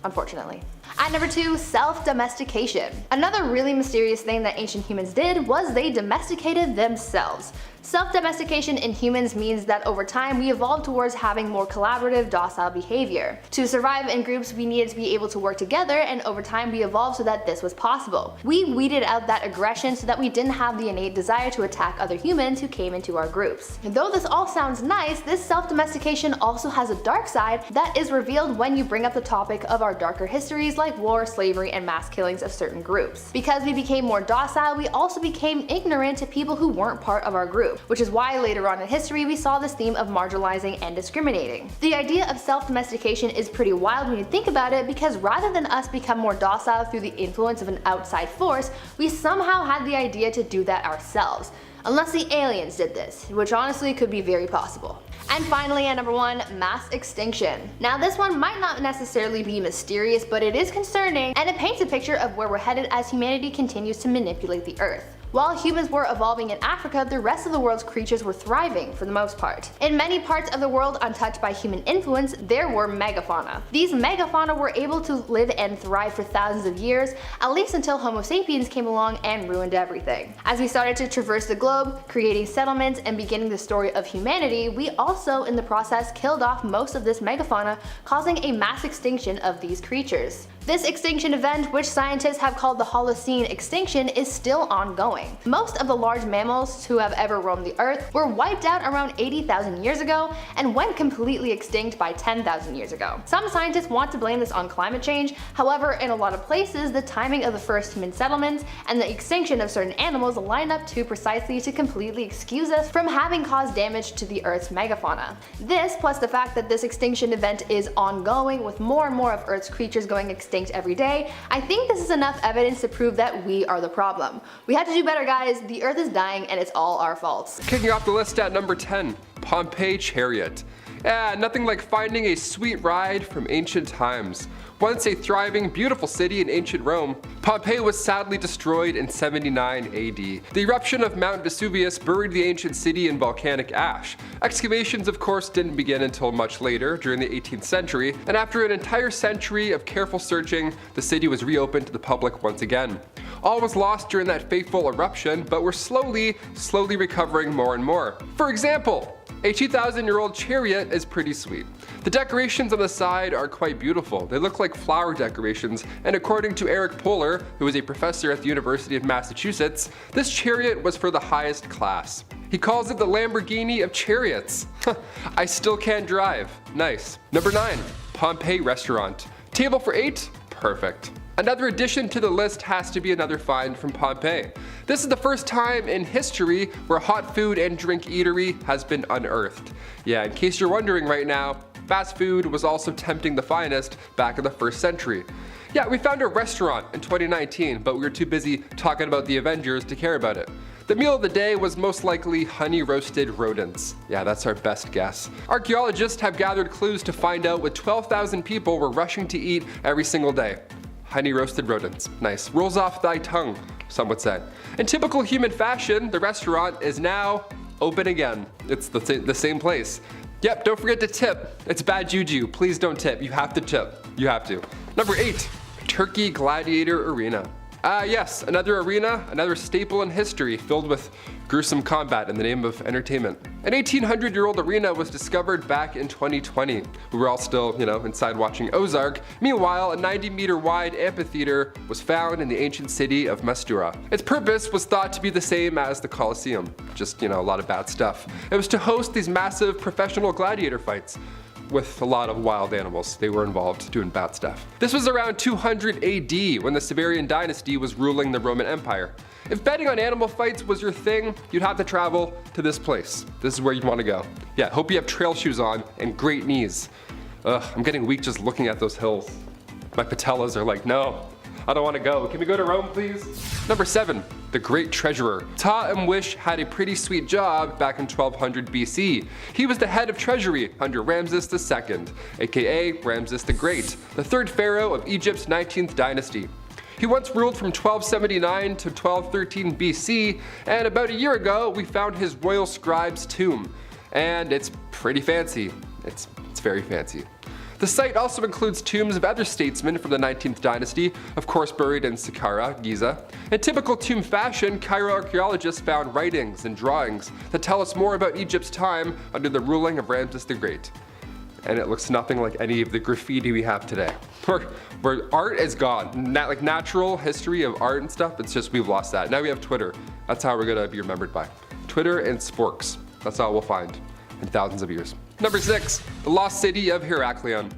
Unfortunately. At number 2, self-domestication. Another really mysterious thing that ancient humans did was they domesticated themselves. Self-domestication in humans means that over time we evolved towards having more collaborative, docile behavior. To survive in groups, we needed to be able to work together, and over time we evolved so that this was possible. We weeded out that aggression so that we didn't have the innate desire to attack other humans who came into our groups. And though this all sounds nice, this self-domestication also has a dark side that is revealed when you bring up the topic of our darker histories like war, slavery, and mass killings of certain groups. Because we became more docile, we also became ignorant to people who weren't part of our group, which is why later on in history we saw this theme of marginalizing and discriminating. The idea of self-domestication is pretty wild when you think about it, because rather than us become more docile through the influence of an outside force, we somehow had the idea to do that ourselves. Unless the aliens did this, which honestly could be very possible. And finally, at number 1, mass extinction. Now this one might not necessarily be mysterious, but it is concerning, and it paints a picture of where we're headed as humanity continues to manipulate the earth. While humans were evolving in Africa, the rest of the world's creatures were thriving for the most part. In many parts of the world untouched by human influence, there were megafauna. These megafauna were able to live and thrive for thousands of years, at least until Homo sapiens came along and ruined everything. As we started to traverse the globe, creating settlements and beginning the story of humanity, we also in the process killed off most of this megafauna, causing a mass extinction of these creatures. This extinction event, which scientists have called the Holocene extinction, is still ongoing. Most of the large mammals who have ever roamed the earth were wiped out around 80,000 years ago and went completely extinct by 10,000 years ago. Some scientists want to blame this on climate change, however in a lot of places the timing of the first human settlements and the extinction of certain animals line up too precisely to completely excuse us from having caused damage to the Earth's megafauna. This, plus the fact that this extinction event is ongoing with more and more of Earth's creatures going extinct every day, I think this is enough evidence to prove that we are the problem. We have to do better, guys. The Earth is dying and it's all our faults. Kicking off the list at number 10, Pompeii Chariot. Yeah, nothing like finding a sweet ride from ancient times. Once a thriving, beautiful city in ancient Rome, Pompeii was sadly destroyed in 79 AD. The eruption of Mount Vesuvius buried the ancient city in volcanic ash. Excavations, of course, didn't begin until much later, during the 18th century, and after an entire century of careful searching, the city was reopened to the public once again. All was lost during that fateful eruption, but we're slowly recovering more and more. For example, a 2,000-year-old chariot is pretty sweet. The decorations on the side are quite beautiful. They look like flower decorations, and according to Eric Poehler, who is a professor at the University of Massachusetts, this chariot was for the highest class. He calls it the Lamborghini of chariots. I still can't drive. Nice. Number 9. Pompeii Restaurant. Table for 8? Perfect. Another addition to the list has to be another find from Pompeii. This is the first time in history where hot food and drink eatery has been unearthed. Yeah, in case you're wondering right now, fast food was also tempting the finest back in the 1st century. Yeah, we found a restaurant in 2019, but we were too busy talking about the Avengers to care about it. The meal of the day was most likely honey roasted rodents. Yeah, that's our best guess. Archaeologists have gathered clues to find out what 12,000 people were rushing to eat every single day. Honey roasted rodents. Nice. Rolls off thy tongue, some would say. In typical human fashion, the restaurant is now open again. It's the same place. Yep, don't forget to tip. It's bad juju. Please don't tip. You have to tip. You have to. Number 8. Turkey Gladiator Arena. Yes, another arena, another staple in history filled with gruesome combat in the name of entertainment. An 1800-year-old arena was discovered back in 2020. We were all still, inside watching Ozark. Meanwhile, a 90-meter wide amphitheater was found in the ancient city of Mastura. Its purpose was thought to be the same as the Colosseum, just, a lot of bad stuff. It was to host these massive professional gladiator fights with a lot of wild animals. They were involved doing bad stuff. This was around 200 AD when the Severian dynasty was ruling the Roman Empire. If betting on animal fights was your thing, you'd have to travel to this place. This is where you'd want to go. Yeah, hope you have trail shoes on and great knees. Ugh, I'm getting weak just looking at those hills. My patellas are like, no, I don't want to go. Can we go to Rome, please? Number 7, the Great Treasurer. Ta-Mwish had a pretty sweet job back in 1200 BC. He was the head of treasury under Ramses II, aka Ramses the Great, the 3rd pharaoh of Egypt's 19th dynasty. He once ruled from 1279 to 1213 BC, and about a year ago we found his royal scribe's tomb. And it's pretty fancy. It's very fancy. The site also includes tombs of other statesmen from the 19th dynasty, of course buried in Saqqara, Giza. In typical tomb fashion, Cairo archaeologists found writings and drawings that tell us more about Egypt's time under the ruling of Ramses the Great. And it looks nothing like any of the graffiti we have today. Where art is gone. Like natural history of art and stuff, it's just we've lost that. Now we have Twitter. That's how we're gonna be remembered by. Twitter and sporks. That's all we'll find in thousands of years. Number 6, the lost city of Heraklion.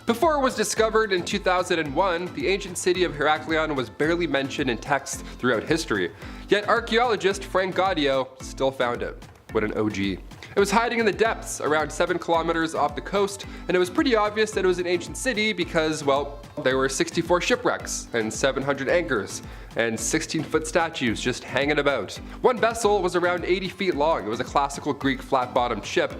Before it was discovered in 2001, the ancient city of Heraklion was barely mentioned in texts throughout history. Yet archaeologist Frank Gaudio still found it. What an OG. It was hiding in the depths around 7 kilometers off the coast, and it was pretty obvious that it was an ancient city because, well, there were 64 shipwrecks and 700 anchors and 16-foot statues just hanging about. One vessel was around 80 feet long. It was a classical Greek flat-bottomed ship,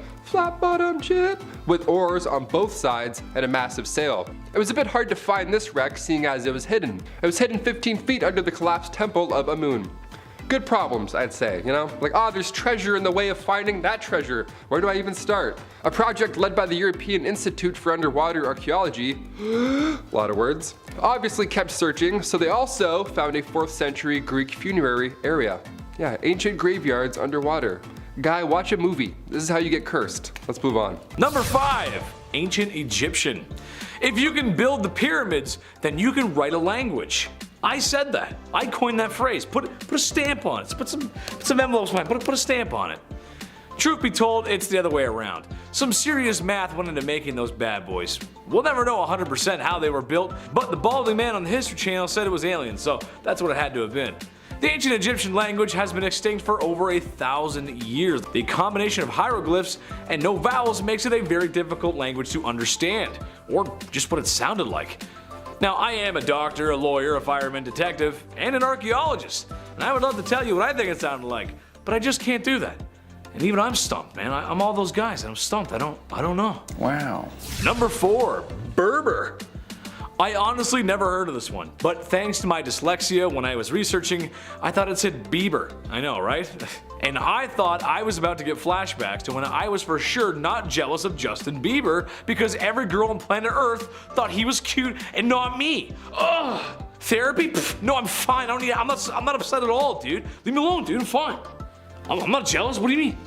with oars on both sides and a massive sail. It was a bit hard to find this wreck seeing as it was hidden. It was hidden 15 feet under the collapsed temple of Amun. Good problems, I'd say, Like, there's treasure in the way of finding that treasure. Where do I even start? A project led by the European Institute for Underwater Archaeology, a lot of words, obviously kept searching, so they also found a 4th century Greek funerary area. Yeah, ancient graveyards underwater. Guy, watch a movie. This is how you get cursed. Let's move on. Number 5, ancient Egyptian. If you can build the pyramids, then you can write a language. I said that. I coined that phrase. Put a stamp on it. Put some envelopes on it. Put a stamp on it. Truth be told, it's the other way around. Some serious math went into making those bad boys. We'll never know 100% how they were built, but the balding man on the History Channel said it was aliens, so that's what it had to have been. The ancient Egyptian language has been extinct for over 1,000 years. The combination of hieroglyphs and no vowels makes it a very difficult language to understand, or just what it sounded like. Now, I am a doctor, a lawyer, a fireman, detective, and an archaeologist, and I would love to tell you what I think it sounded like, but I just can't do that. And even I'm stumped, man. I'm all those guys, and I'm stumped. I don't know. Wow. Number 4, Berber. I honestly never heard of this one, but thanks to my dyslexia when I was researching, I thought it said Bieber. I know, right? And I thought I was about to get flashbacks to when I was for sure not jealous of Justin Bieber because every girl on planet Earth thought he was cute and not me. Ugh. Therapy? Pfft, no, I'm fine. I'm not upset at all, dude. Leave me alone, dude. I'm fine. I'm not jealous. What do you mean?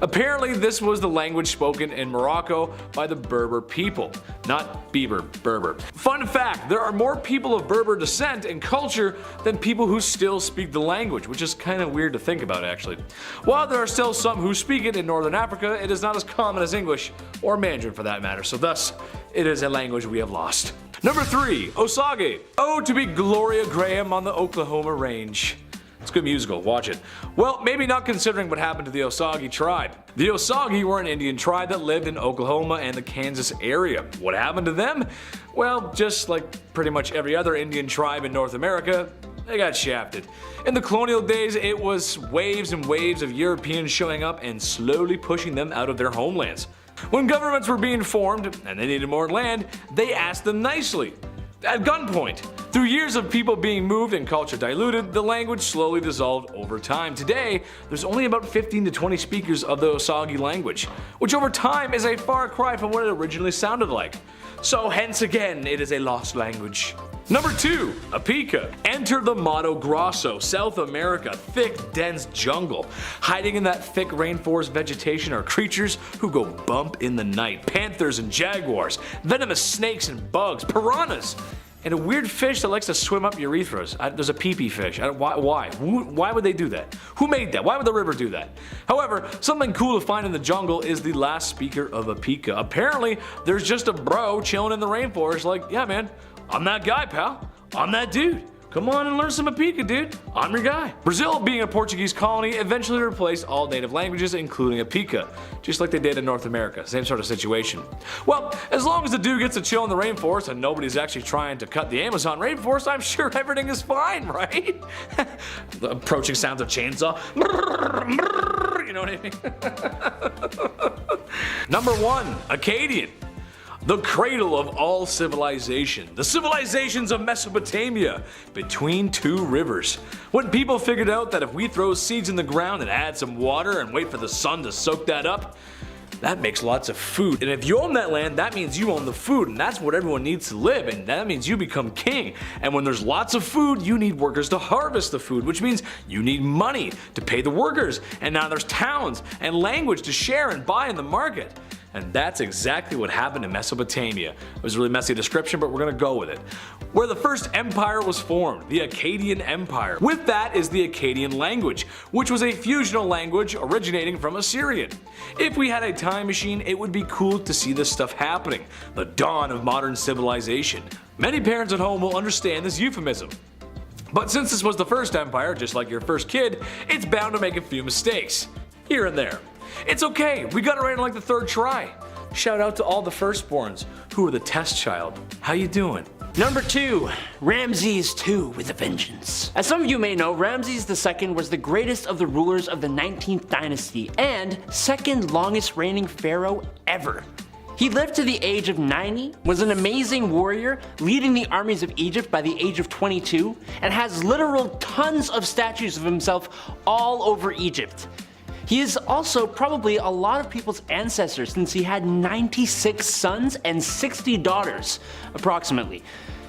Apparently, this was the language spoken in Morocco by the Berber people. Not Bieber, Berber. Fun fact, there are more people of Berber descent and culture than people who still speak the language, which is kind of weird to think about actually. While there are still some who speak it in Northern Africa, it is not as common as English, or Mandarin for that matter, so thus, it is a language we have lost. Number 3, Osage. Oh, to be Gloria Graham on the Oklahoma range. It's a good musical, watch it. Well, maybe not considering what happened to the Osage tribe. The Osage were an Indian tribe that lived in Oklahoma and the Kansas area. What happened to them? Well, just like pretty much every other Indian tribe in North America, they got shafted. In the colonial days, it was waves and waves of Europeans showing up and slowly pushing them out of their homelands. When governments were being formed and they needed more land, they asked them nicely. At gunpoint. Through years of people being moved and culture diluted, the language slowly dissolved over time. Today, there's only about 15 to 20 speakers of the Osage language, which over time is a far cry from what it originally sounded like. So hence again, it is a lost language. Number 2, Apica. Enter the Mato Grosso, South America, thick, dense jungle. Hiding in that thick rainforest vegetation are creatures who go bump in the night. Panthers and jaguars, venomous snakes and bugs, piranhas, and a weird fish that likes to swim up urethras. There's a pee-pee fish. Why? Why would they do that? Who made that? Why would the river do that? However, something cool to find in the jungle is the last speaker of Apica. Apparently, there's just a bro chilling in the rainforest like, yeah man, I'm that guy, pal. I'm that dude. Come on and learn some Apica, dude. I'm your guy. Brazil, being a Portuguese colony, eventually replaced all native languages, including Apica, just like they did in North America. Same sort of situation. Well, as long as the dude gets to chill in the rainforest and nobody's actually trying to cut the Amazon rainforest, I'm sure everything is fine, right? The approaching sounds of chainsaw. You know what I mean? Number 1, Akkadian. The cradle of all civilization, the civilizations of Mesopotamia, between 2 rivers. When people figured out that if we throw seeds in the ground and add some water and wait for the sun to soak that up, that makes lots of food. And if you own that land, that means you own the food, and that's what everyone needs to live, and that means you become king. And when there's lots of food, you need workers to harvest the food, which means you need money to pay the workers. And now there's towns and language to share and buy in the market. And that's exactly what happened in Mesopotamia. It was a really messy description, but we're gonna go with it. Where the first empire was formed, the Akkadian Empire. With that is the Akkadian language, which was a fusional language originating from Assyrian. If we had a time machine, it would be cool to see this stuff happening, the dawn of modern civilization. Many parents at home will understand this euphemism. But since this was the first empire, just like your first kid, it's bound to make a few mistakes, here and there. It's okay, we got it right on like the 3rd try. Shout out to all the firstborns who were the test child. How you doing? Number 2, Ramses II with a vengeance. As some of you may know, Ramses II was the greatest of the rulers of the 19th dynasty and 2nd longest reigning pharaoh ever. He lived to the age of 90, was an amazing warrior, leading the armies of Egypt by the age of 22, and has literal tons of statues of himself all over Egypt. He is also probably a lot of people's ancestor since he had 96 sons and 60 daughters, approximately.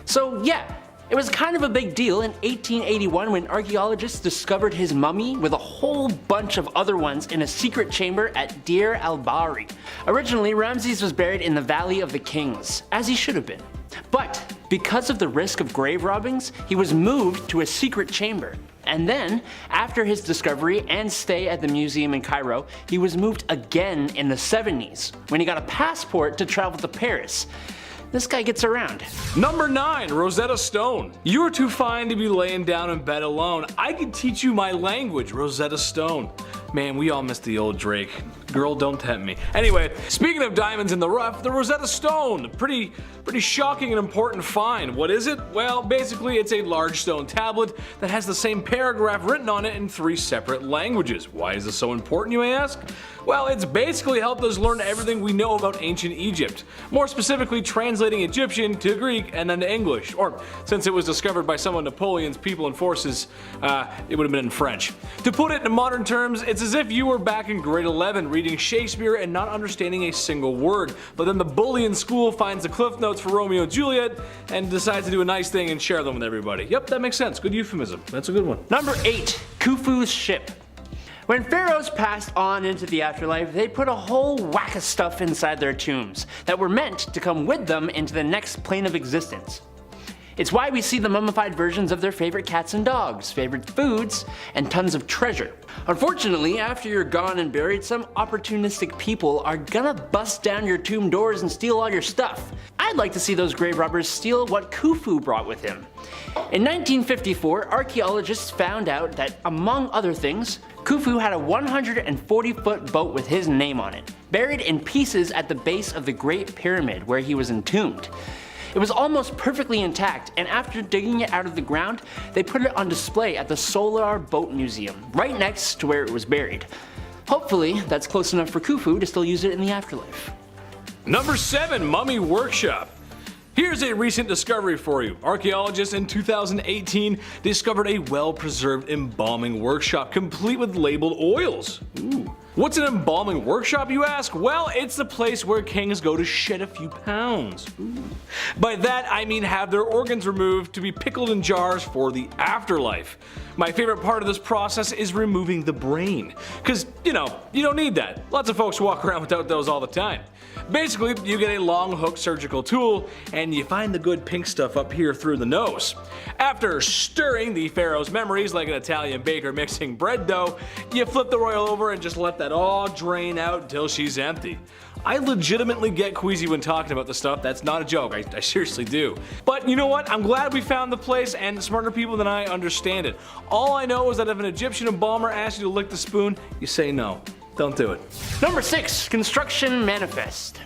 So yeah, it was kind of a big deal in 1881 when archaeologists discovered his mummy with a whole bunch of other ones in a secret chamber at Deir el-Bahari. Originally, Ramses was buried in the Valley of the Kings, as he should have been. But because of the risk of grave robbings, he was moved to a secret chamber. And then, after his discovery and stay at the museum in Cairo, he was moved again in the 70s, when he got a passport to travel to Paris. This guy gets around. Number 9, Rosetta Stone. You're too fine to be laying down in bed alone. I can teach you my language, Rosetta Stone. Man, we all miss the old Drake. Girl, don't tempt me. Anyway, speaking of diamonds in the rough, the Rosetta Stone. Pretty shocking and important find. What is it? Well, basically it's a large stone tablet that has the same paragraph written on it in 3 separate languages. Why is this so important, you may ask? Well, it's basically helped us learn everything we know about ancient Egypt. More specifically, translating Egyptian to Greek and then to English. Or, since it was discovered by some of Napoleon's people and forces, it would have been in French. To put it in modern terms, it's as if you were back in grade 11 reading Shakespeare and not understanding a single word, but then the bully in school finds the cliff notes for Romeo and Juliet and decides to do a nice thing and share them with everybody. Yep, that makes sense. Good euphemism. That's a good one. Number 8. Khufu's ship. When pharaohs passed on into the afterlife, they put a whole whack of stuff inside their tombs that were meant to come with them into the next plane of existence. It's why we see the mummified versions of their favorite cats and dogs, favorite foods, and tons of treasure. Unfortunately, after you're gone and buried, some opportunistic people are gonna bust down your tomb doors and steal all your stuff. I'd like to see those grave robbers steal what Khufu brought with him. In 1954, archaeologists found out that, among other things, Khufu had a 140-foot boat with his name on it, buried in pieces at the base of the Great Pyramid where he was entombed. It was almost perfectly intact, and after digging it out of the ground, they put it on display at the Solar Boat Museum, right next to where it was buried. Hopefully, that's close enough for Khufu to still use it in the afterlife. Number 7. Mummy Workshop. Here's a recent discovery for you. Archaeologists in 2018 discovered a well-preserved embalming workshop complete with labeled oils. Ooh. What's an embalming workshop, you ask? Well, it's the place where kings go to shed a few pounds. Ooh. By that, I mean have their organs removed to be pickled in jars for the afterlife. My favorite part of this process is removing the brain. Cause, you don't need that. Lots of folks walk around without those all the time. Basically, you get a long hook surgical tool and you find the good pink stuff up here through the nose. After stirring the pharaoh's memories like an Italian baker mixing bread dough, you flip the royal over and just let that all drain out until she's empty. I legitimately get queasy when talking about this stuff. That's not a joke. I seriously do. But you know what? I'm glad we found the place, and smarter people than I understand it. All I know is that if an Egyptian embalmer asks you to lick the spoon, you say no. Don't do it. Number 6. Construction Manifest.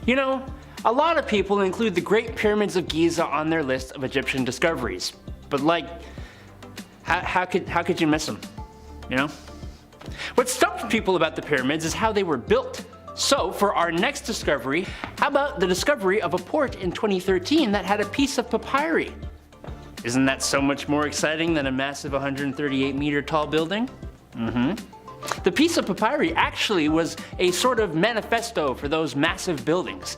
You know, a lot of people include the Great Pyramids of Giza on their list of Egyptian discoveries. But like, how could you miss them? You know? What stumped people about the pyramids is how they were built. So for our next discovery, how about the discovery of a port in 2013 that had a piece of papyri? Isn't that so much more exciting than a massive 138-meter tall building? The piece of papyri actually was a sort of manifesto for those massive buildings.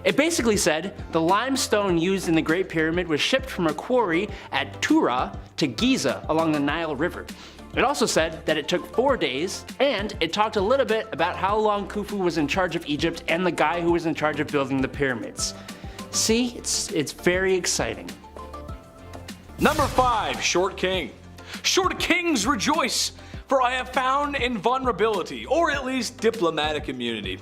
It basically said the limestone used in the Great Pyramid was shipped from a quarry at Tura to Giza along the Nile River. It also said that it took 4 days, and it talked a little bit about how long Khufu was in charge of Egypt and the guy who was in charge of building the pyramids. See, it's very exciting. Number 5. Short King. Short kings rejoice, for I have found invulnerability, or at least diplomatic immunity.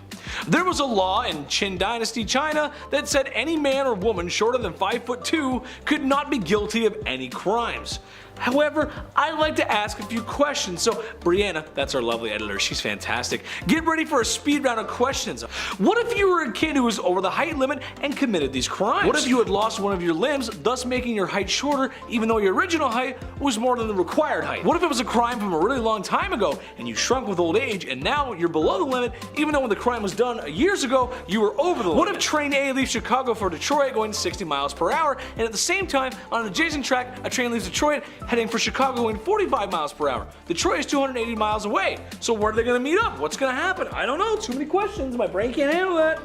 There was a law in Qin Dynasty China that said any man or woman shorter than 5'2" could not be guilty of any crimes. However, I'd like to ask a few questions, so Brianna, that's our lovely editor, she's fantastic, get ready for a speed round of questions. What if you were a kid who was over the height limit and committed these crimes? What if you had lost one of your limbs, thus making your height shorter even though your original height was more than the required height? What if it was a crime from a really long time ago and you shrunk with old age and now you're below the limit even though when the crime was done years ago you were over the limit? What if train A leaves Chicago for Detroit going 60 miles per hour and at the same time on an adjacent track a train leaves Detroit heading for Chicago going 45 miles per hour. Detroit is 280 miles away. So where are they going to meet up? What's going to happen? I don't know. Too many questions. My brain can't handle that.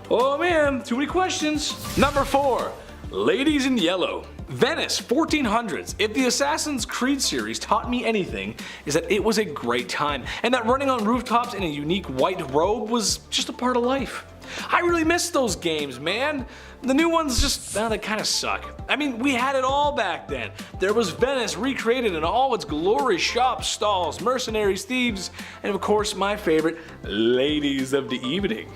Oh man, too many questions. Number 4. Ladies in Yellow. Venice, 1400s. If the Assassin's Creed series taught me anything, is that it was a great time, and that running on rooftops in a unique white robe was just a part of life. I really miss those games, man. The new ones just, they kind of suck. I mean, we had it all back then. There was Venice recreated in all its glory, shops, stalls, mercenaries, thieves, and of course my favorite, ladies of the evening.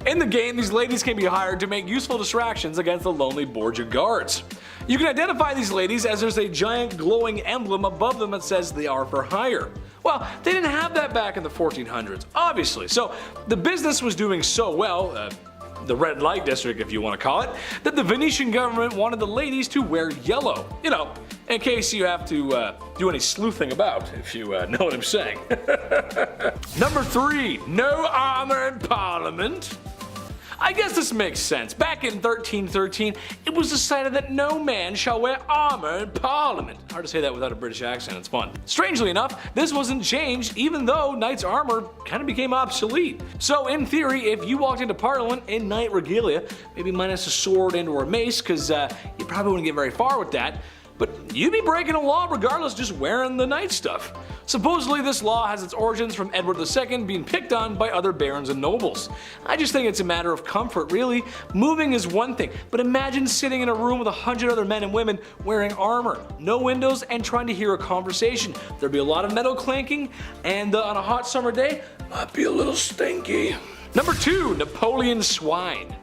In the game, these ladies can be hired to make useful distractions against the lonely Borgia guards. You can identify these ladies as there's a giant glowing emblem above them that says they are for hire. Well, they didn't have that back in the 1400s, obviously, so the business was doing so well, the red light district if you want to call it, that the Venetian government wanted the ladies to wear yellow. You know, in case you have to do any sleuthing about, if you know what I'm saying. Number 3, no armor in Parliament. I guess this makes sense. Back in 1313, it was decided that no man shall wear armor in Parliament. Hard to say that without a British accent, it's fun. Strangely enough, this wasn't changed even though knight's armor kind of became obsolete. So in theory, if you walked into Parliament in knight regalia, maybe minus a sword and or a mace, because you probably wouldn't get very far with that, but you'd be breaking a law regardless just wearing the knight stuff. Supposedly this law has its origins from Edward II being picked on by other barons and nobles. I just think it's a matter of comfort really. Moving is one thing, but imagine sitting in a room with 100 other men and women wearing armor, no windows, and trying to hear a conversation. There'd be a lot of metal clanking, and on a hot summer day, might be a little stinky. Number 2, Napoleon swine.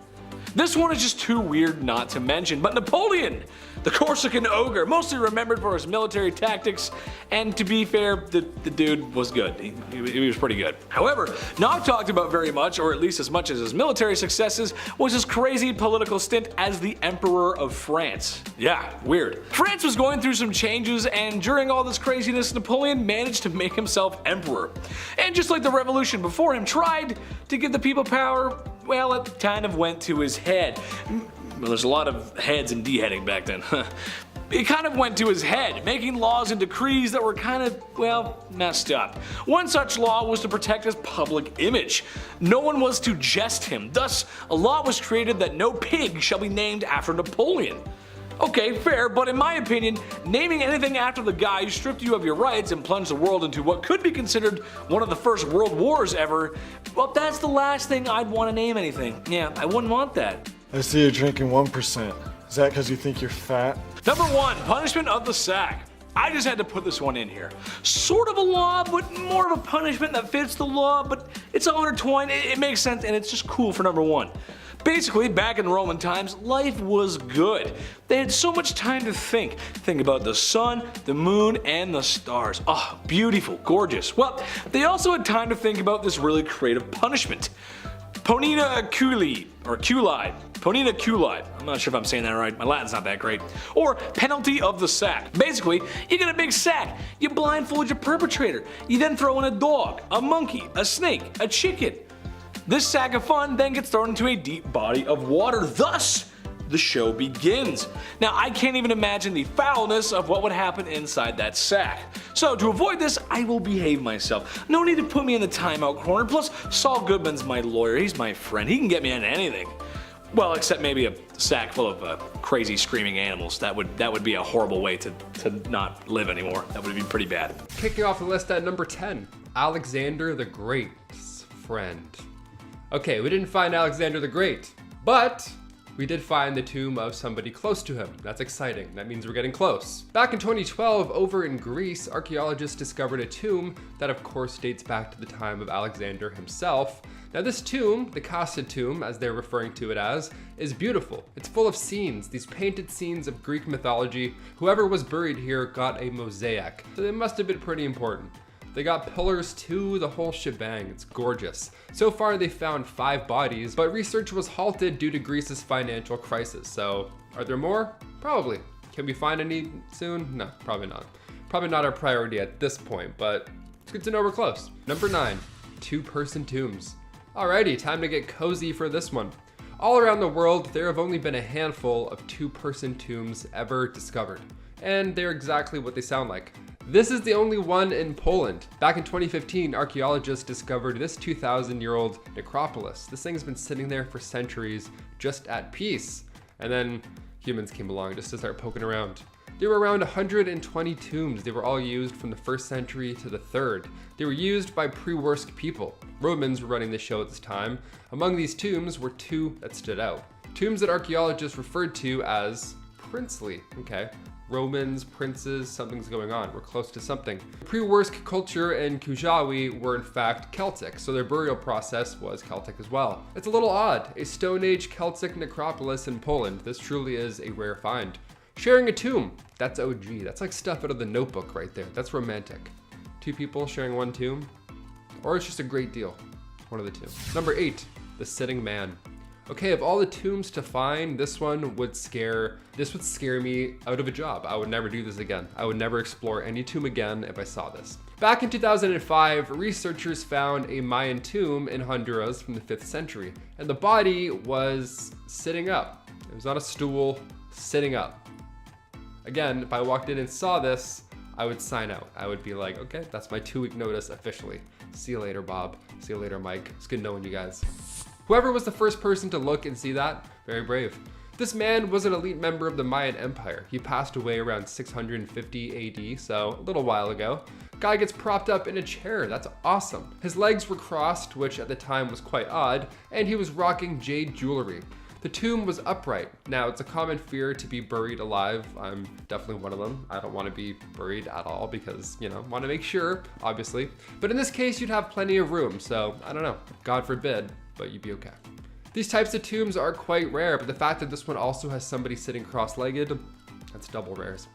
This one is just too weird not to mention, but Napoleon, the Corsican ogre, mostly remembered for his military tactics, and to be fair, the dude was good. He was pretty good. However, not talked about very much, or at least as much as his military successes, was his crazy political stint as the Emperor of France. Yeah, weird. France was going through some changes, and during all this craziness, Napoleon managed to make himself emperor. And just like the revolution before him tried to give the people power, well, it kind of went to his head. Well, there's a lot of heads and beheading back then. It kind of went to his head, making laws and decrees that were kind of, well, messed up. One such law was to protect his public image. No one was to jest him. Thus, a law was created that no pig shall be named after Napoleon. Okay, fair, but in my opinion, naming anything after the guy who stripped you of your rights and plunged the world into what could be considered one of the first world wars ever, well, that's the last thing I'd want to name anything. Yeah, I wouldn't want that. I see you're drinking 1%. Is that because you think you're fat? Number 1, punishment of the sack. I just had to put this one in here. Sort of a law, but more of a punishment that fits the law, but it's all intertwined, it makes sense, and it's just cool for number 1. Basically, back in Roman times, life was good. They had so much time to think. Think about the sun, the moon, and the stars. Oh, beautiful, gorgeous. Well, they also had time to think about this really creative punishment. Ponina culi, or culi. Ponina culi. I'm not sure if I'm saying that right. My Latin's not that great. Or penalty of the sack. Basically, you get a big sack. You blindfold your perpetrator. You then throw in a dog, a monkey, a snake, a chicken. This sack of fun then gets thrown into a deep body of water. Thus, the show begins. Now, I can't even imagine the foulness of what would happen inside that sack. So, to avoid this, I will behave myself. No need to put me in the timeout corner. Plus, Saul Goodman's my lawyer. He's my friend. He can get me on anything. Well, except maybe a sack full of crazy screaming animals. That would be a horrible way to not live anymore. That would be pretty bad. Kicking off the list at number 10, Alexander the Great's friend. Okay, we didn't find Alexander the Great, but we did find the tomb of somebody close to him. That's exciting. That means we're getting close. Back in 2012, over in Greece, archaeologists discovered a tomb that of course dates back to the time of Alexander himself. Now this tomb, the Casa tomb, as they're referring to it as, is beautiful. It's full of scenes, these painted scenes of Greek mythology. Whoever was buried here got a mosaic, so they must have been pretty important. They got pillars too, the whole shebang. It's gorgeous. So far they found 5 bodies, but research was halted due to Greece's financial crisis. So are there more? Probably. Can we find any soon? No, probably not. Probably not our priority at this point, but it's good to know we're close. Number 9, 2-person tombs. Alrighty, time to get cozy for this one. All around the world, there have only been a handful of 2-person tombs ever discovered. And they're exactly what they sound like. This is the only one in Poland. Back in 2015, archaeologists discovered this 2,000-year-old necropolis. This thing's been sitting there for centuries, just at peace. And then humans came along just to start poking around. There were around 120 tombs. They were all used from the 1st century to the 3rd. They were used by pre-Warsk people. Romans were running the show at this time. Among these tombs were 2 that stood out. Tombs that archaeologists referred to as princely. Okay. Romans, princes, something's going on. We're close to something. Pre-Worsk culture and Kujawi were in fact Celtic, so their burial process was Celtic as well. It's a little odd. A Stone Age Celtic necropolis in Poland. This truly is a rare find. Sharing a tomb. That's OG. That's like stuff out of The Notebook right there. That's romantic. Two people sharing one tomb. Or it's just a great deal. One of the two. Number 8, the Sitting Man. Okay, of all the tombs to find, this would scare me out of a job. I would never do this again. I would never explore any tomb again if I saw this. Back in 2005, researchers found a Mayan tomb in Honduras from the 5th century, and the body was sitting up. It was on a stool, sitting up. Again, if I walked in and saw this, I would sign out. I would be like, okay, that's my 2-week notice officially. See you later, Bob. See you later, Mike. It's good knowing you guys. Whoever was the first person to look and see that, very brave. This man was an elite member of the Mayan Empire. He passed away around 650 AD, so a little while ago. Guy gets propped up in a chair, that's awesome. His legs were crossed, which at the time was quite odd, and he was rocking jade jewelry. The tomb was upright. Now, it's a common fear to be buried alive. I'm definitely one of them. I don't want to be buried at all because, want to make sure, obviously. But in this case, you'd have plenty of room, so I don't know, God forbid, but you'd be okay. These types of tombs are quite rare, but the fact that this one also has somebody sitting cross-legged, that's double rares.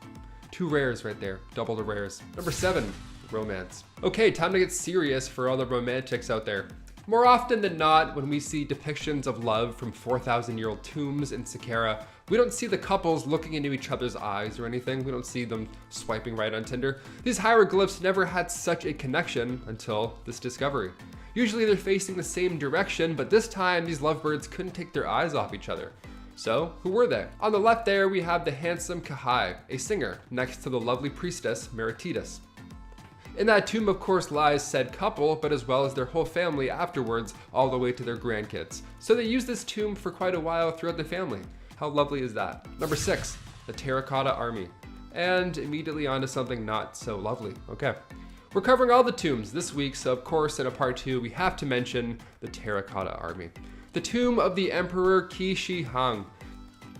2 rares right there, double the rares. Number 7, romance. Okay, time to get serious for all the romantics out there. More often than not, when we see depictions of love from 4,000-year-old tombs in Saqqara, we don't see the couples looking into each other's eyes or anything. We don't see them swiping right on Tinder. These hieroglyphs never had such a connection until this discovery. Usually they're facing the same direction, but this time these lovebirds couldn't take their eyes off each other. So, who were they? On the left there, we have the handsome Kahai, a singer, next to the lovely priestess, Merititas. In that tomb, of course, lies said couple, but as well as their whole family afterwards, all the way to their grandkids. So they used this tomb for quite a while throughout the family. How lovely is that? Number 6, the Terracotta Army. And immediately onto something not so lovely. Okay. We're covering all the tombs this week, so of course in a part 2 we have to mention the Terracotta Army. The tomb of the Emperor Qi Shi Huang,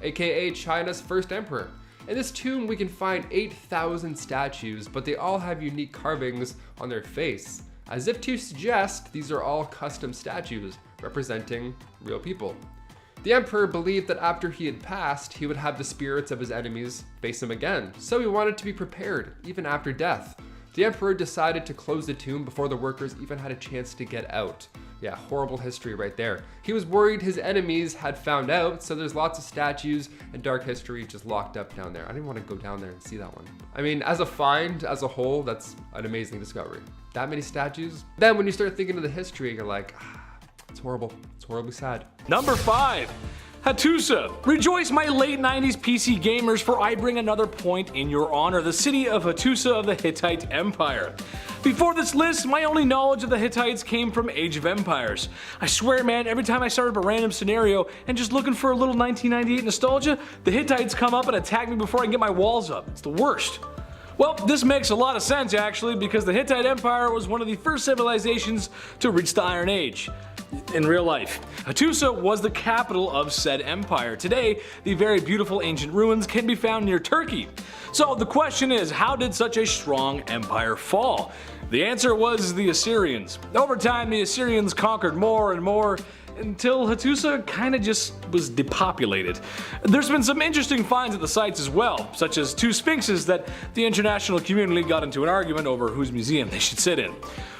aka China's first emperor. In this tomb we can find 8,000 statues, but they all have unique carvings on their face, as if to suggest these are all custom statues representing real people. The emperor believed that after he had passed, he would have the spirits of his enemies face him again, so he wanted to be prepared, even after death. The emperor decided to close the tomb before the workers even had a chance to get out. Yeah, horrible history right there. He was worried his enemies had found out, so there's lots of statues and dark history just locked up down there. I didn't want to go down there and see that one. I mean, as a find, as a whole, that's an amazing discovery. That many statues? Then when you start thinking of the history, you're like, it's horrible. It's horribly sad. Number 5. Hattusa. Rejoice, my late 90s PC gamers, for I bring another point in your honor, the city of Hattusa of the Hittite Empire. Before this list, my only knowledge of the Hittites came from Age of Empires. I swear, man, every time I start up a random scenario and just looking for a little 1998 nostalgia, the Hittites come up and attack me before I can get my walls up. It's the worst. Well, this makes a lot of sense actually, because the Hittite Empire was one of the first civilizations to reach the Iron Age. In real life, Hattusa was the capital of said empire. Today, the very beautiful ancient ruins can be found near Turkey. So the question is, how did such a strong empire fall? The answer was the Assyrians. Over time, the Assyrians conquered more and more, until Hattusa kinda just was depopulated. There's been some interesting finds at the sites as well, such as 2 sphinxes that the international community got into an argument over whose museum they should sit in.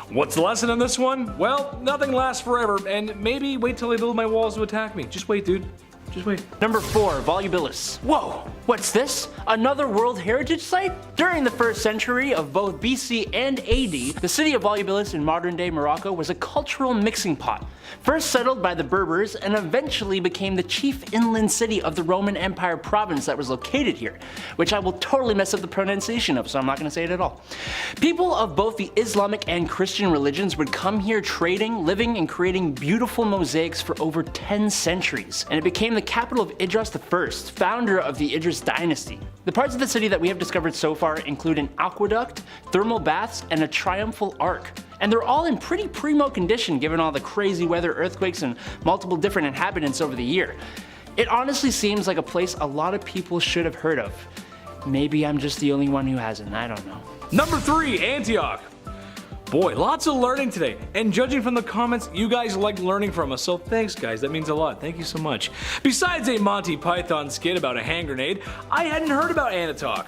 What's the lesson in this one? Well, nothing lasts forever, and maybe wait till I build my walls to attack me. Just wait, dude. Just wait. Number 4, Volubilis. Whoa, what's this? Another World Heritage Site? During the 1st century of both BC and AD, the city of Volubilis in modern-day Morocco was a cultural mixing pot. First settled by the Berbers and eventually became the chief inland city of the Roman Empire province that was located here, which I will totally mess up the pronunciation of, so I'm not going to say it at all. People of both the Islamic and Christian religions would come here trading, living, and creating beautiful mosaics for over 10 centuries, and it became the capital of Idris I, founder of the Idris dynasty. The parts of the city that we have discovered so far include an aqueduct, thermal baths, and a triumphal arch. And they're all in pretty primo condition given all the crazy weather, earthquakes, and multiple different inhabitants over the year. It honestly seems like a place a lot of people should have heard of. Maybe I'm just the only one who hasn't, I don't know. Number 3, Antioch. Boy, lots of learning today, and judging from the comments, you guys like learning from us, so thanks guys, that means a lot, thank you so much. Besides a Monty Python skit about a hand grenade, I hadn't heard about Antioch.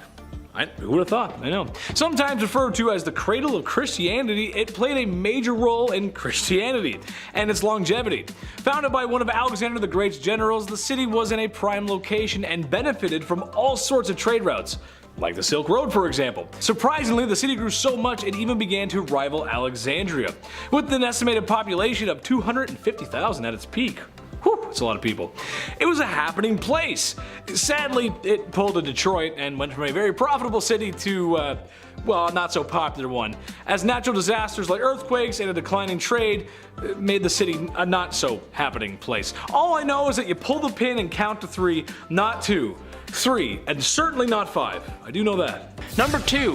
Who would have thought? I know. Sometimes referred to as the cradle of Christianity, it played a major role in Christianity and its longevity. Founded by one of Alexander the Great's generals, the city was in a prime location and benefited from all sorts of trade routes, like the Silk Road for example. Surprisingly, the city grew so much it even began to rival Alexandria, with an estimated population of 250,000 at its peak. Whew, that's a lot of people. It was a happening place. Sadly, it pulled a Detroit and went from a very profitable city to, well, not so popular one, as natural disasters like earthquakes and a declining trade made the city a not so happening place. All I know is that you pull the pin and count to 3, not 2, 3, and certainly not 5. I do know that. Number 2,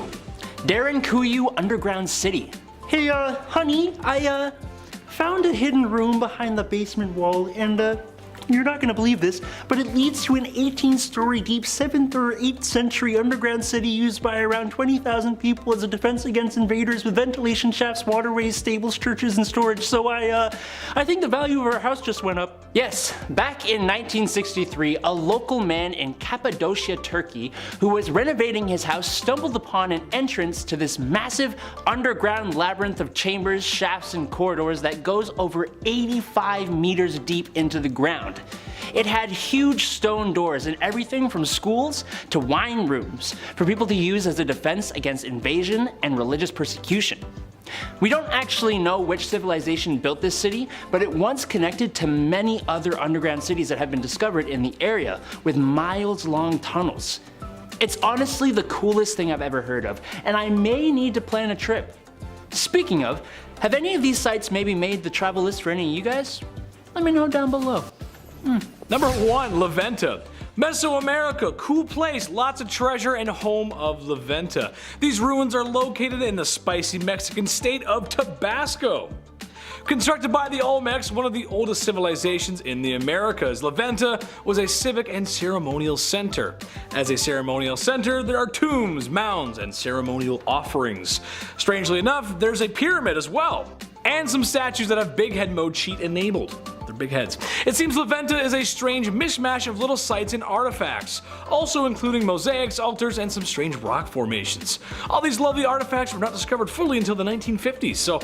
Darren Underground City. Hey, honey, I found a hidden room behind the basement wall, and you're not gonna believe this, but it leads to an 18-story deep 7th or 8th century underground city used by around 20,000 people as a defense against invaders, with ventilation shafts, waterways, stables, churches, and storage. So I think the value of our house just went up. Yes, back in 1963, a local man in Cappadocia, Turkey, who was renovating his house stumbled upon an entrance to this massive underground labyrinth of chambers, shafts, and corridors that goes over 85 meters deep into the ground. It had huge stone doors and everything from schools to wine rooms for people to use as a defense against invasion and religious persecution. We don't actually know which civilization built this city, but it once connected to many other underground cities that have been discovered in the area, with miles-long tunnels. It's honestly the coolest thing I've ever heard of, and I may need to plan a trip. Speaking of, have any of these sites maybe made the travel list for any of you guys? Let me know down below. Number 1, La Venta. Mesoamerica, cool place, lots of treasure, and home of La Venta. These ruins are located in the spicy Mexican state of Tabasco. Constructed by the Olmecs, one of the oldest civilizations in the Americas, La Venta was a civic and ceremonial center. As a ceremonial center, there are tombs, mounds, and ceremonial offerings. Strangely enough, there's a pyramid as well, and some statues that have big head mode cheat enabled. They're big heads. It seems La Venta is a strange mishmash of little sites and artifacts, also including mosaics, altars, and some strange rock formations. All these lovely artifacts were not discovered fully until the 1950s, so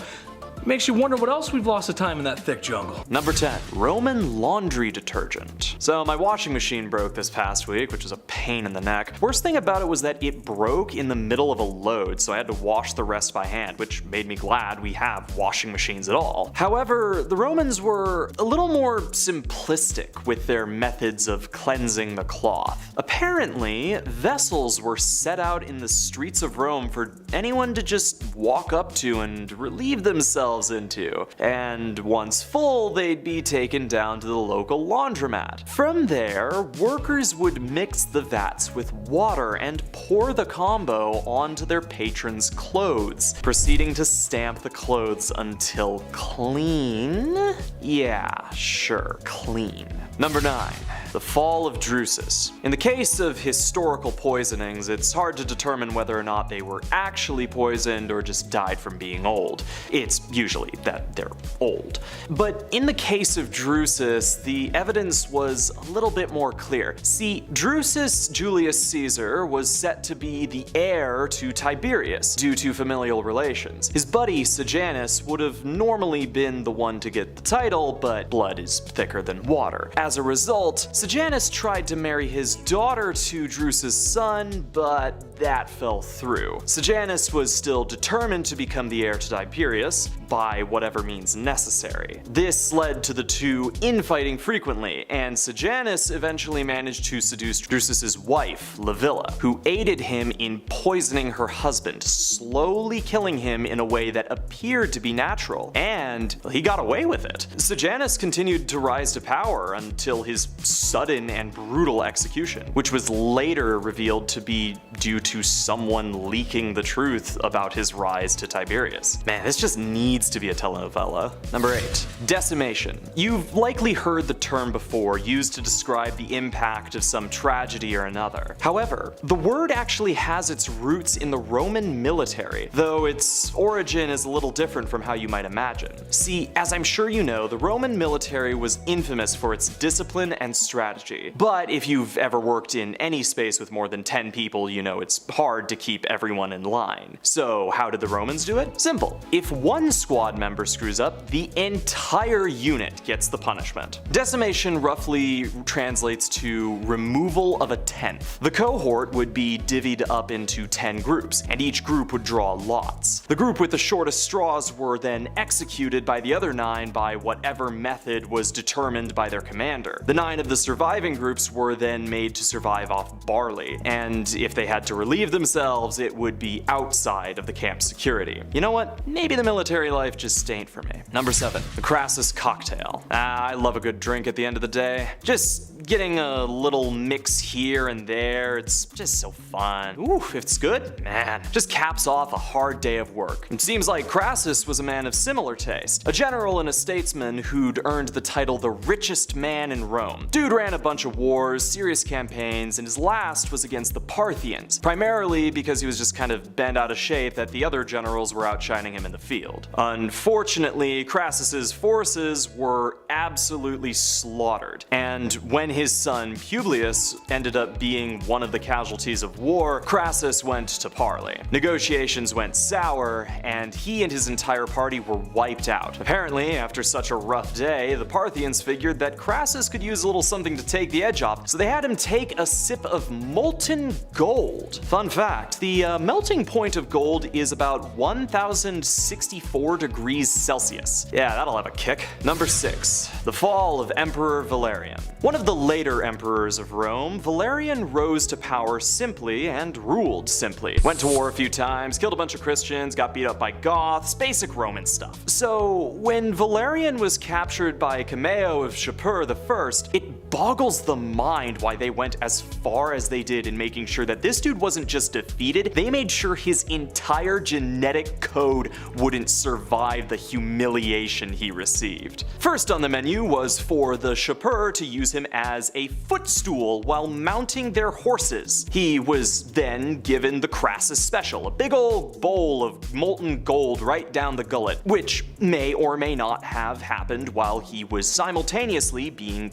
makes you wonder what else we've lost of time in that thick jungle. Number 10, Roman laundry detergent. So my washing machine broke this past week, which was a pain in the neck. Worst thing about it was that it broke in the middle of a load, so I had to wash the rest by hand, which made me glad we have washing machines at all. However, the Romans were a little more simplistic with their methods of cleansing the cloth. Apparently, vessels were set out in the streets of Rome for anyone to just walk up to and relieve themselves into, and once full, they'd be taken down to the local laundromat. From there, workers would mix the vats with water and pour the combo onto their patrons' clothes, proceeding to stamp the clothes until clean? Yeah, sure, clean. Number 9. The fall of Drusus. In the case of historical poisonings, it's hard to determine whether or not they were actually poisoned or just died from being old. It's usually that they're old. But in the case of Drusus, the evidence was a little bit more clear. See, Drusus Julius Caesar was set to be the heir to Tiberius due to familial relations. His buddy Sejanus would have normally been the one to get the title, but blood is thicker than water. As a result, Sejanus tried to marry his daughter to Drusus' son, but that fell through. Sejanus was still determined to become the heir to Tiberius by whatever means necessary. This led to the two infighting frequently, and Sejanus eventually managed to seduce Drusus' wife, Livilla, who aided him in poisoning her husband, slowly killing him in a way that appeared to be natural, and he got away with it. Sejanus continued to rise to power until his sudden and brutal execution, which was later revealed to be due to someone leaking the truth about his rise to Tiberius. Man, this just needs needs to be a telenovela. Number 8. Decimation. You've likely heard the term before, used to describe the impact of some tragedy or another. However, the word actually has its roots in the Roman military, though its origin is a little different from how you might imagine. See, as I'm sure you know, the Roman military was infamous for its discipline and strategy. But if you've ever worked in any space with more than 10 people, you know it's hard to keep everyone in line. So how did the Romans do it? Simple. If one squad member screws up, the entire unit gets the punishment. Decimation roughly translates to removal of a tenth. The cohort would be divvied up into 10 groups, and each group would draw lots. The group with the shortest straws were then executed by the other 9 by whatever method was determined by their commander. The 9 of the surviving groups were then made to survive off barley, and if they had to relieve themselves, it would be outside of the camp's security. You know what? Maybe the military life just ain't for me. Number 7. The Crassus cocktail. I love a good drink at the end of the day. Just getting a little mix here and there, it's just so fun. Ooh, if it's good, man, just caps off a hard day of work. It seems like Crassus was a man of similar taste, a general and a statesman who'd earned the title the richest man in Rome. Dude ran a bunch of wars, serious campaigns, and his last was against the Parthians, primarily because he was just kind of bent out of shape that the other generals were outshining him in the field. Unfortunately, Crassus's forces were absolutely slaughtered, and when his son Publius ended up being one of the casualties of war, Crassus went to parley. Negotiations went sour, and he and his entire party were wiped out. Apparently, after such a rough day, the Parthians figured that Crassus could use a little something to take the edge off, so they had him take a sip of molten gold. Fun fact, the melting point of gold is about 1064 degrees Celsius. Yeah, that'll have a kick. Number 6. The fall of Emperor Valerian. One of the later emperors of Rome, Valerian rose to power simply and ruled simply. Went to war a few times, killed a bunch of Christians, got beat up by Goths, basic Roman stuff. So when Valerian was captured by Cameo of Shapur I, it boggles the mind why they went as far as they did in making sure that this dude wasn't just defeated, they made sure his entire genetic code wouldn't survive the humiliation he received. First on the menu was for the Shapur to use him as a footstool while mounting their horses. He was then given the Crassus special, a big old bowl of molten gold right down the gullet, which may or may not have happened while he was simultaneously being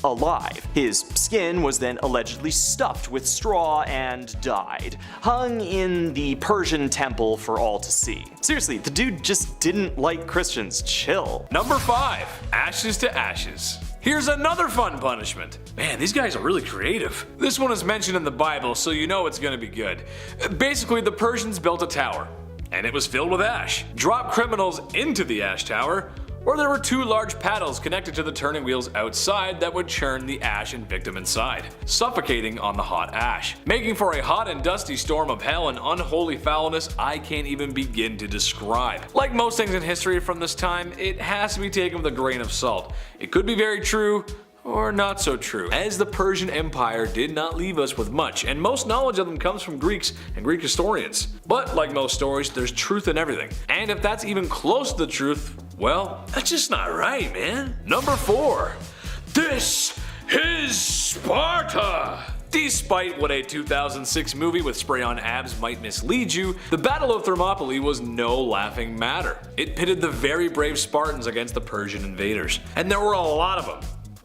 alive. His skin was then allegedly stuffed with straw and dyed, hung in the Persian temple for all to see. Seriously, the dude just didn't like Christians. Chill. Number 5. Ashes to ashes. Here's another fun punishment. Man, these guys are really creative. This one is mentioned in the Bible, so you know it's gonna be good. Basically, the Persians built a tower, and it was filled with ash. Drop criminals into the ash tower, or there were 2 large paddles connected to the turning wheels outside that would churn the ash and victim inside, suffocating on the hot ash, making for a hot and dusty storm of hell and unholy foulness I can't even begin to describe. Like most things in history from this time, it has to be taken with a grain of salt. It could be very true, or not so true, as the Persian Empire did not leave us with much, and most knowledge of them comes from Greeks and Greek historians. But like most stories, there's truth in everything, and if that's even close to the truth, well, that's just not right, man. Number 4. This is Sparta! Despite what a 2006 movie with spray-on abs might mislead you, the Battle of Thermopylae was no laughing matter. It pitted the very brave Spartans against the Persian invaders, and there were a lot of them.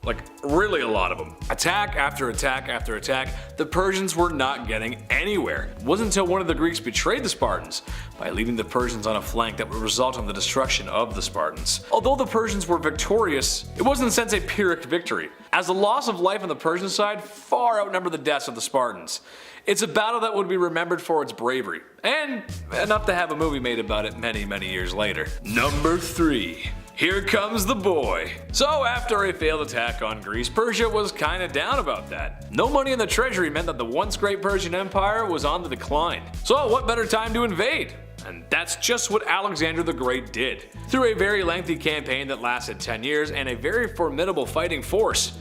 Like, really a lot of them. Attack after attack after attack, the Persians were not getting anywhere. It wasn't until one of the Greeks betrayed the Spartans by leaving the Persians on a flank that would result in the destruction of the Spartans. Although the Persians were victorious, it was in a sense a Pyrrhic victory, as the loss of life on the Persian side far outnumbered the deaths of the Spartans. It's a battle that would be remembered for its bravery, and enough to have a movie made about it many, many years later. Number 3. Here comes the boy. So after a failed attack on Greece, Persia was kinda down about that. No money in the treasury meant that the once great Persian Empire was on the decline. So what better time to invade? And that's just what Alexander the Great did. Through a very lengthy campaign that lasted 10 years and a very formidable fighting force,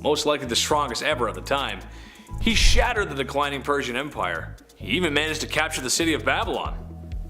most likely the strongest ever at the time, he shattered the declining Persian Empire. He even managed to capture the city of Babylon.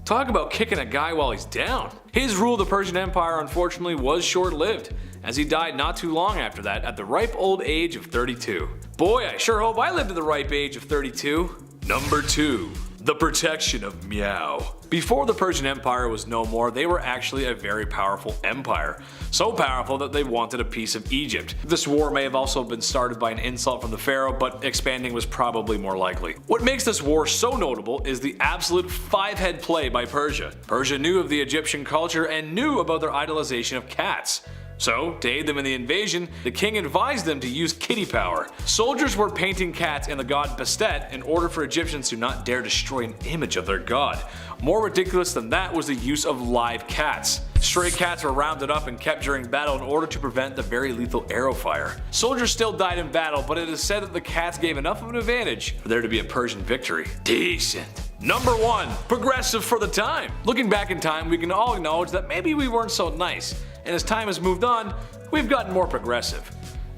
Talk about kicking a guy while he's down. His rule of the Persian Empire unfortunately was short-lived, as he died not too long after that at the ripe old age of 32. Boy, I sure hope I lived at the ripe age of 32. Number 2. The protection of Meow. Before the Persian Empire was no more, they were actually a very powerful empire. So powerful that they wanted a piece of Egypt. This war may have also been started by an insult from the pharaoh, but expanding was probably more likely. What makes this war so notable is the absolute five-head play by Persia. Persia knew of the Egyptian culture and knew about their idolization of cats. So, to aid them in the invasion, the king advised them to use kitty power. Soldiers were painting cats in the god Bastet in order for Egyptians to not dare destroy an image of their god. More ridiculous than that was the use of live cats. Stray cats were rounded up and kept during battle in order to prevent the very lethal arrow fire. Soldiers still died in battle, but it is said that the cats gave enough of an advantage for there to be a Persian victory. Decent. Number 1. Progressive for the time. Looking back in time, we can all acknowledge that maybe we weren't so nice, and as time has moved on, we've gotten more progressive.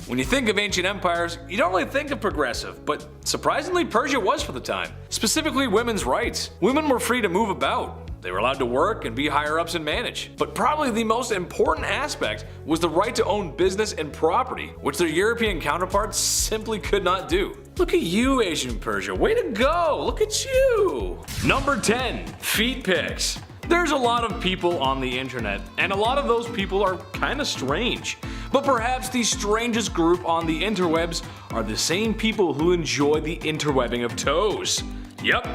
When you think of ancient empires, you don't really think of progressive, but surprisingly Persia was for the time. Specifically women's rights. Women were free to move about. They were allowed to work and be higher ups and manage. But probably the most important aspect was the right to own business and property, which their European counterparts simply could not do. Look at you, Asian Persia, way to go, look at you! Number 10. Feet pics. There's a lot of people on the internet, and a lot of those people are kinda strange. But perhaps the strangest group on the interwebs are the same people who enjoy the interwebbing of toes. Yep,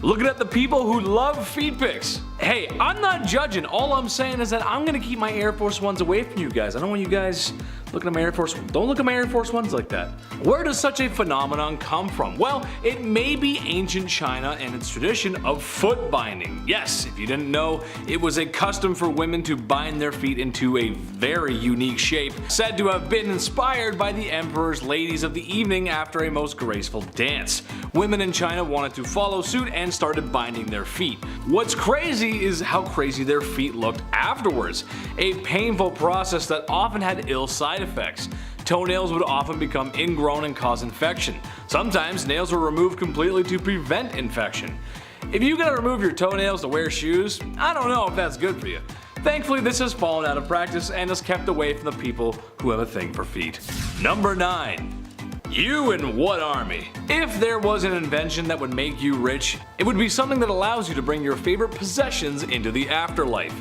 looking at the people who love feet pics. Hey, I'm not judging, all I'm saying is that I'm gonna keep my Air Force Ones away from you guys. I don't want you guys looking at my Air Force Ones. Don't look at my Air Force Ones like that. Where does such a phenomenon come from? Well, it may be ancient China and its tradition of foot binding. Yes, if you didn't know, it was a custom for women to bind their feet into a very unique shape, said to have been inspired by the emperor's ladies of the evening after a most graceful dance. Women in China wanted to follow suit and started binding their feet. What's crazy is how crazy their feet looked afterwards. A painful process that often had ill side effects. Toenails would often become ingrown and cause infection. Sometimes nails were removed completely to prevent infection. If you gotta remove your toenails to wear shoes, I don't know if that's good for you. Thankfully, this has fallen out of practice and is kept away from the people who have a thing for feet. Number 9. You in what army? If there was an invention that would make you rich, it would be something that allows you to bring your favorite possessions into the afterlife.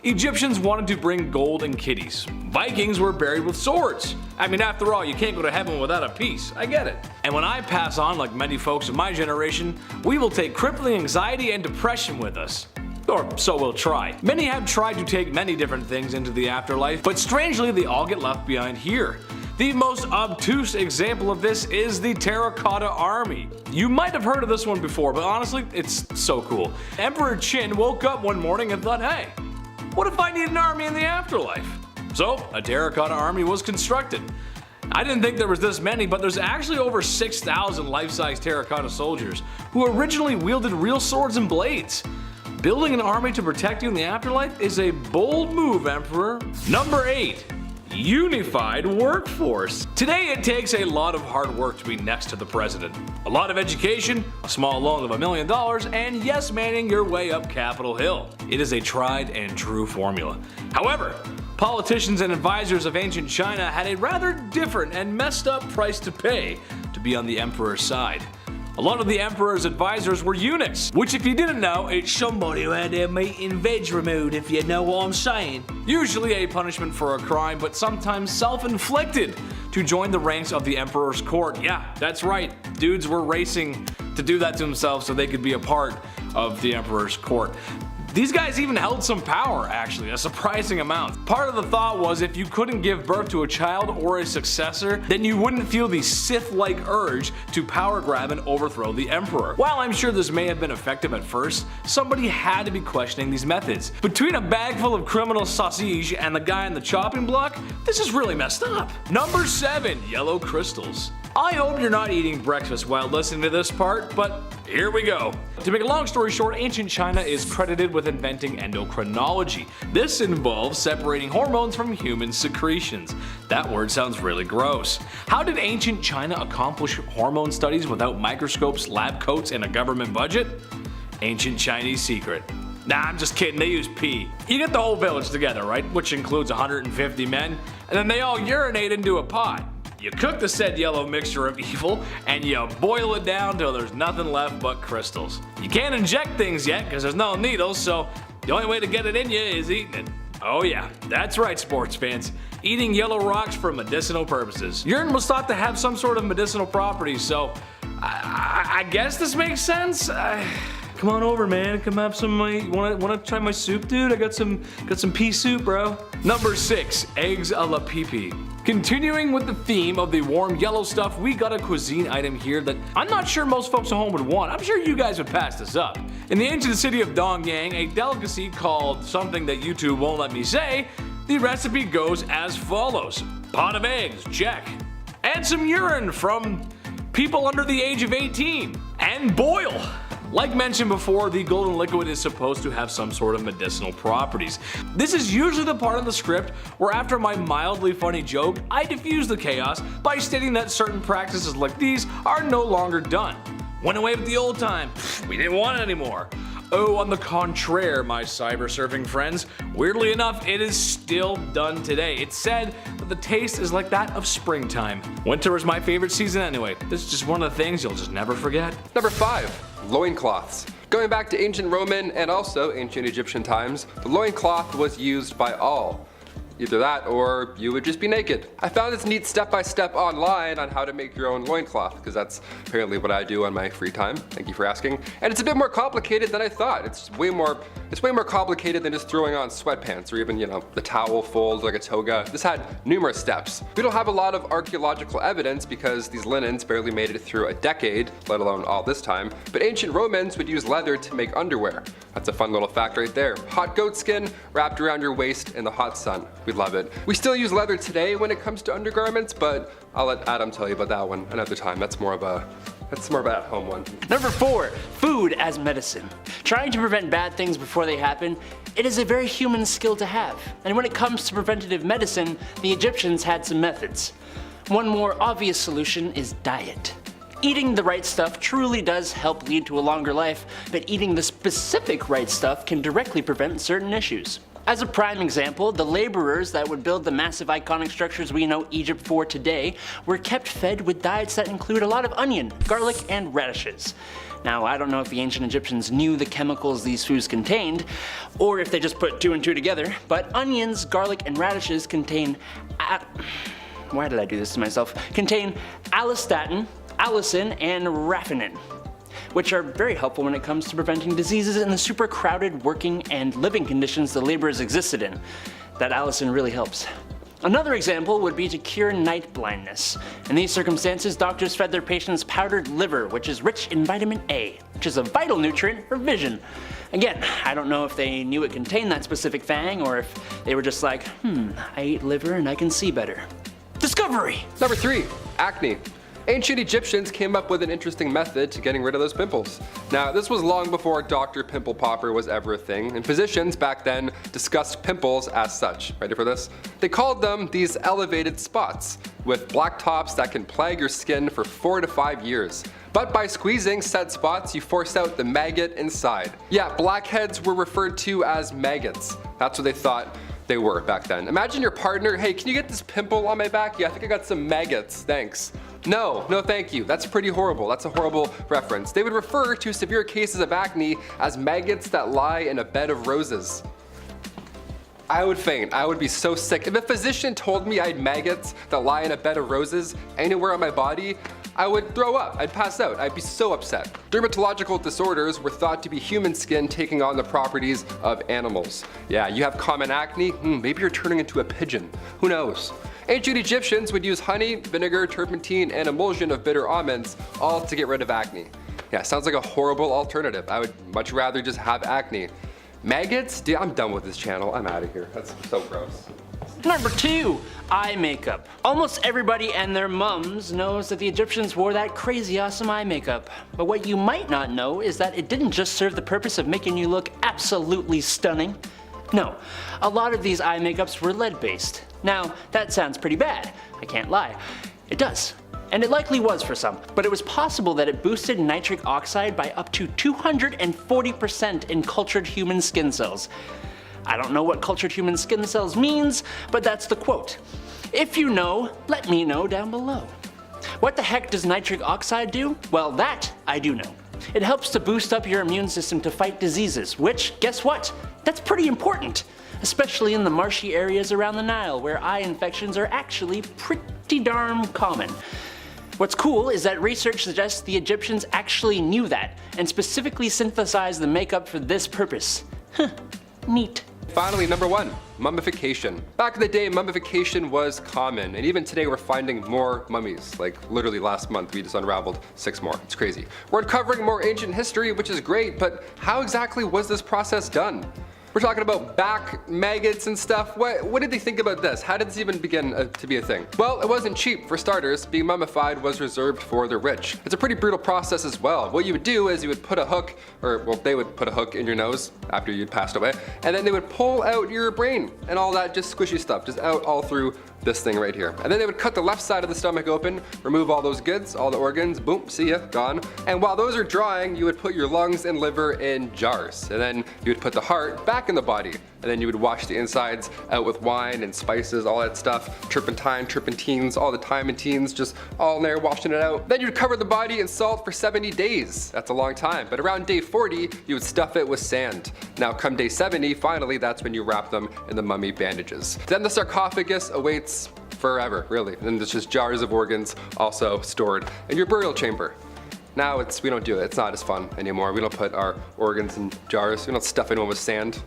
Egyptians wanted to bring gold and kitties. Vikings were buried with swords. I mean, after all, you can't go to heaven without a piece. I get it. And when I pass on, like many folks of my generation, we will take crippling anxiety and depression with us. Or so we'll try. Many have tried to take many different things into the afterlife, but strangely they all get left behind here. The most obtuse example of this is the Terracotta Army. You might have heard of this one before, but honestly, it's so cool. Emperor Qin woke up one morning and thought, hey, what if I need an army in the afterlife? So, a terracotta army was constructed. I didn't think there was this many, but there's actually over 6,000 life-size terracotta soldiers who originally wielded real swords and blades. Building an army to protect you in the afterlife is a bold move, Emperor. Number 8. Unified workforce. Today it takes a lot of hard work to be next to the president. A lot of education, a small loan of $1 million, and yes manning your way up Capitol Hill. It is a tried and true formula. However, politicians and advisors of ancient China had a rather different and messed up price to pay to be on the emperor's side. A lot of the emperor's advisors were eunuchs, which if you didn't know, it's somebody who had their meat and veg removed, if you know what I'm saying. Usually a punishment for a crime, but sometimes self-inflicted, to join the ranks of the emperor's court. Yeah, that's right, dudes were racing to do that to themselves so they could be a part of the emperor's court. These guys even held some power, actually, a surprising amount. Part of the thought was if you couldn't give birth to a child or a successor, then you wouldn't feel the Sith-like urge to power grab and overthrow the emperor. While I'm sure this may have been effective at first, somebody had to be questioning these methods. Between a bag full of criminal sausage and the guy on the chopping block, this is really messed up. Number 7. Yellow crystals. I hope you're not eating breakfast while listening to this part, but here we go. To make a long story short, ancient China is credited with inventing endocrinology. This involves separating hormones from human secretions. That word sounds really gross. How did ancient China accomplish hormone studies without microscopes, lab coats, and a government budget? Ancient Chinese secret. Nah, I'm just kidding, they use pee. You get the whole village together, right? Which includes 150 men, and then they all urinate into a pot. You cook the said yellow mixture of evil, and you boil it down till there's nothing left but crystals. You can't inject things yet because there's no needles, so the only way to get it in you is eating it. Oh yeah, that's right, sports fans. Eating yellow rocks for medicinal purposes. Urine was thought to have some sort of medicinal properties, so I guess this makes sense. Come on over, man. Come have some. Wanna try my soup, dude? I got some pea soup, bro. Number 6, eggs a la pee-pee. Continuing with the theme of the warm yellow stuff, we got a cuisine item here that I'm not sure most folks at home would want. I'm sure you guys would pass this up. In the ancient city of Dongyang, a delicacy called something that YouTube won't let me say, the recipe goes as follows. Pot of eggs, check. Add some urine from people under the age of 18, and boil. Like mentioned before, the golden liquid is supposed to have some sort of medicinal properties. This is usually the part of the script where after my mildly funny joke, I diffuse the chaos by stating that certain practices like these are no longer done. Went away with the old time, we didn't want it anymore. Oh, on the contraire, my cyber surfing friends, weirdly enough, it is still done today. It's said that the taste is like that of springtime. Winter is my favorite season anyway. This is just one of the things you'll just never forget. Number 5, loincloths. Going back to ancient Roman and also ancient Egyptian times, the loincloth was used by all. Either that or you would just be naked. I found this neat step-by-step online on how to make your own loincloth, because that's apparently what I do on my free time. Thank you for asking. And it's a bit more complicated than I thought. It's way more complicated than just throwing on sweatpants or even, the towel folds like a toga. This had numerous steps. We don't have a lot of archaeological evidence because these linens barely made it through a decade, let alone all this time. But ancient Romans would use leather to make underwear. That's a fun little fact right there. Hot goat skin wrapped around your waist in the hot sun. We love it. We still use leather today when it comes to undergarments, but I'll let Adam tell you about that one another time. That's more of an at-home one. Number 4, food as medicine. Trying to prevent bad things before they happen, it is a very human skill to have. And when it comes to preventative medicine, the Egyptians had some methods. One more obvious solution is diet. Eating the right stuff truly does help lead to a longer life, but eating the specific right stuff can directly prevent certain issues. As a prime example, the laborers that would build the massive iconic structures we know Egypt for today were kept fed with diets that include a lot of onion, garlic, and radishes. Now, I don't know if the ancient Egyptians knew the chemicals these foods contained, or if they just put 2 and 2 together, but onions, garlic, and radishes contain why did I do this to myself? Contain allistatin, allicin, and raffinine, which are very helpful when it comes to preventing diseases in the super crowded working and living conditions the laborers existed in. That allicin really helps. Another example would be to cure night blindness. In these circumstances, doctors fed their patients powdered liver, which is rich in vitamin A, which is a vital nutrient for vision. Again, I don't know if they knew it contained that specific thing or if they were just like, I eat liver and I can see better. Discovery! Number 3, acne. Ancient Egyptians came up with an interesting method to getting rid of those pimples. Now, this was long before Dr. Pimple Popper was ever a thing, and physicians back then discussed pimples as such. Ready for this? They called them these elevated spots, with black tops that can plague your skin for 4 to 5 years. But by squeezing said spots, you force out the maggot inside. Yeah, blackheads were referred to as maggots. That's what they thought they were back then. Imagine your partner, hey, can you get this pimple on my back? Yeah, I think I got some maggots, thanks. No thank you. That's pretty horrible. That's a horrible reference. They would refer to severe cases of acne as maggots that lie in a bed of roses. I would faint. I would be so sick. If a physician told me I had maggots that lie in a bed of roses anywhere on my body, I would throw up. I'd pass out. I'd be so upset. Dermatological disorders were thought to be human skin taking on the properties of animals. Yeah, you have common acne? Maybe you're turning into a pigeon. Who knows? Ancient Egyptians would use honey, vinegar, turpentine, and emulsion of bitter almonds, all to get rid of acne. Yeah, sounds like a horrible alternative. I would much rather just have acne. Maggots? Dude, I'm done with this channel. I'm out of here. That's so gross. Number 2, eye makeup. Almost everybody and their mums knows that the Egyptians wore that crazy awesome eye makeup. But what you might not know is that it didn't just serve the purpose of making you look absolutely stunning. No, a lot of these eye makeups were lead-based. Now, that sounds pretty bad. I can't lie. It does. and it likely was for some, but it was possible that it boosted nitric oxide by up to 240% in cultured human skin cells. I don't know what cultured human skin cells means, but that's the quote. If you know, let me know down below. What the heck does nitric oxide do? Well, that I do know. It helps to boost up your immune system to fight diseases, which, guess what? That's pretty important, especially in the marshy areas around the Nile where eye infections are actually pretty darn common. What's cool is that research suggests the Egyptians actually knew that and specifically synthesized the makeup for this purpose. Neat. Finally, number 1, mummification. Back in the day, mummification was common, and even today we're finding more mummies. Like literally last month we just unraveled 6 more. It's crazy. We're uncovering more ancient history, which is great, but how exactly was this process done? We're talking about back maggots and stuff. What did they think about this? How did this even begin to be a thing? Well, it wasn't cheap. For starters, being mummified was reserved for the rich. It's a pretty brutal process as well. What you would do is you would put a hook, they would put a hook in your nose after you'd passed away, and then they would pull out your brain and all that just squishy stuff, just out all through this thing right here. And then they would cut the left side of the stomach open, remove all those goods, all the organs, boom, see ya, gone. And while those are drying, you would put your lungs and liver in jars. And then you would put the heart back in the body. And then you would wash the insides out with wine and spices, all that stuff, turpentine, turpentines, all the timantines, just all in there washing it out. Then you'd cover the body in salt for 70 days. That's a long time. But around day 40, you would stuff it with sand. Now come day 70, finally, that's when you wrap them in the mummy bandages. Then the sarcophagus awaits forever, really. And there's just jars of organs also stored in your burial chamber. Now we don't do it. It's not as fun anymore. We don't put our organs in jars. We don't stuff anyone with sand.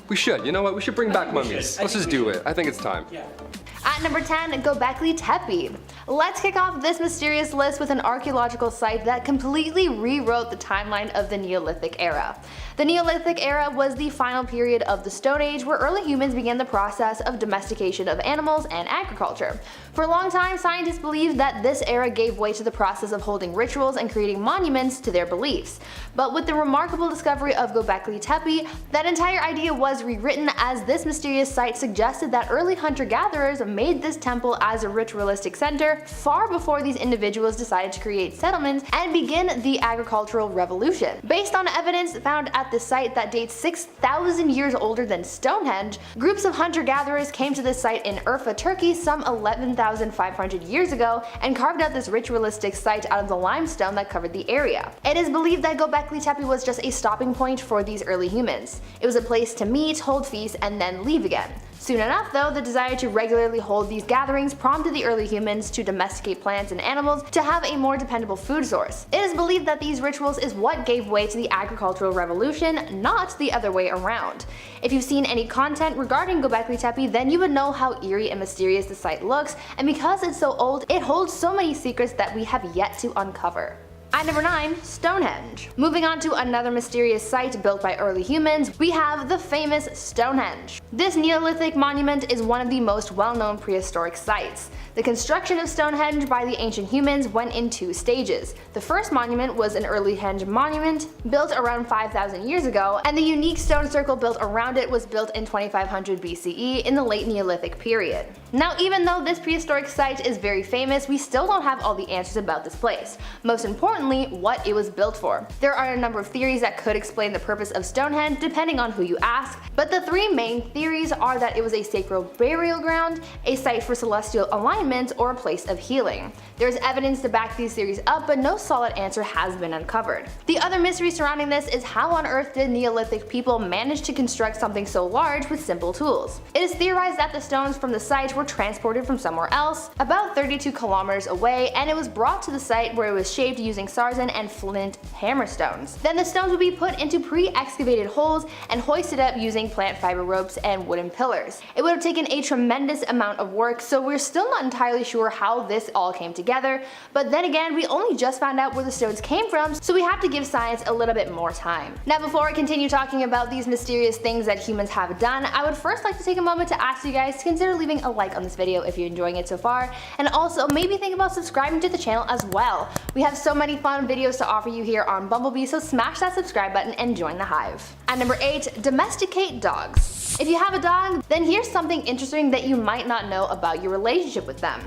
We should. You know what? We should bring back mummies. Let's just do it. I think it's time. Yeah. At number 10, Göbekli Tepe. Let's kick off this mysterious list with an archaeological site that completely rewrote the timeline of the Neolithic era. The Neolithic era was the final period of the Stone Age where early humans began the process of domestication of animals and agriculture. For a long time, scientists believed that this era gave way to the process of holding rituals and creating monuments to their beliefs. But with the remarkable discovery of Göbekli Tepe, that entire idea was rewritten, as this mysterious site suggested that early hunter-gatherers made this temple as a ritualistic center far before these individuals decided to create settlements and begin the agricultural revolution. Based on evidence found at the site that dates 6,000 years older than Stonehenge, groups of hunter-gatherers came to this site in Urfa, Turkey some 11,500 years ago and carved out this ritualistic site out of the limestone that covered the area. It is believed that Göbekli Tepe was just a stopping point for these early humans. It was a place to meet, hold feasts, and then leave again. Soon enough though, the desire to regularly hold these gatherings prompted the early humans to domesticate plants and animals to have a more dependable food source. It is believed that these rituals is what gave way to the agricultural revolution, not the other way around. If you've seen any content regarding Göbekli Tepe, then you would know how eerie and mysterious the site looks, and because it's so old, it holds so many secrets that we have yet to uncover. At number 9, Stonehenge. Moving on to another mysterious site built by early humans, we have the famous Stonehenge. This Neolithic monument is one of the most well-known prehistoric sites. The construction of Stonehenge by the ancient humans went in 2 stages. The first monument was an early henge monument built around 5,000 years ago, and the unique stone circle built around it was built in 2500 BCE in the late Neolithic period. Now, even though this prehistoric site is very famous, we still don't have all the answers about this place. Most importantly, what it was built for. There are a number of theories that could explain the purpose of Stonehenge depending on who you ask, but the 3 main theories are that it was a sacred burial ground, a site for celestial alignment, or a place of healing. There's evidence to back these theories up, but no solid answer has been uncovered. The other mystery surrounding this is how on earth did Neolithic people manage to construct something so large with simple tools? It is theorized that the stones from the site were transported from somewhere else, about 32 kilometers away, and it was brought to the site where it was shaped using sarsen and flint hammerstones. Then the stones would be put into pre-excavated holes and hoisted up using plant fiber ropes and wooden pillars. It would have taken a tremendous amount of work, so we're still not entirely sure how this all came together, but then again, we only just found out where the stones came from, so we have to give science a little bit more time. Now, before I continue talking about these mysterious things that humans have done, I would first like to take a moment to ask you guys to consider leaving a like on this video if you're enjoying it so far, and also maybe think about subscribing to the channel as well. We have so many fun videos to offer you here on Bumblebee, so smash that subscribe button and join the hive. At number 8, domesticate dogs. If you have a dog, then here's something interesting that you might not know about your relationship with them.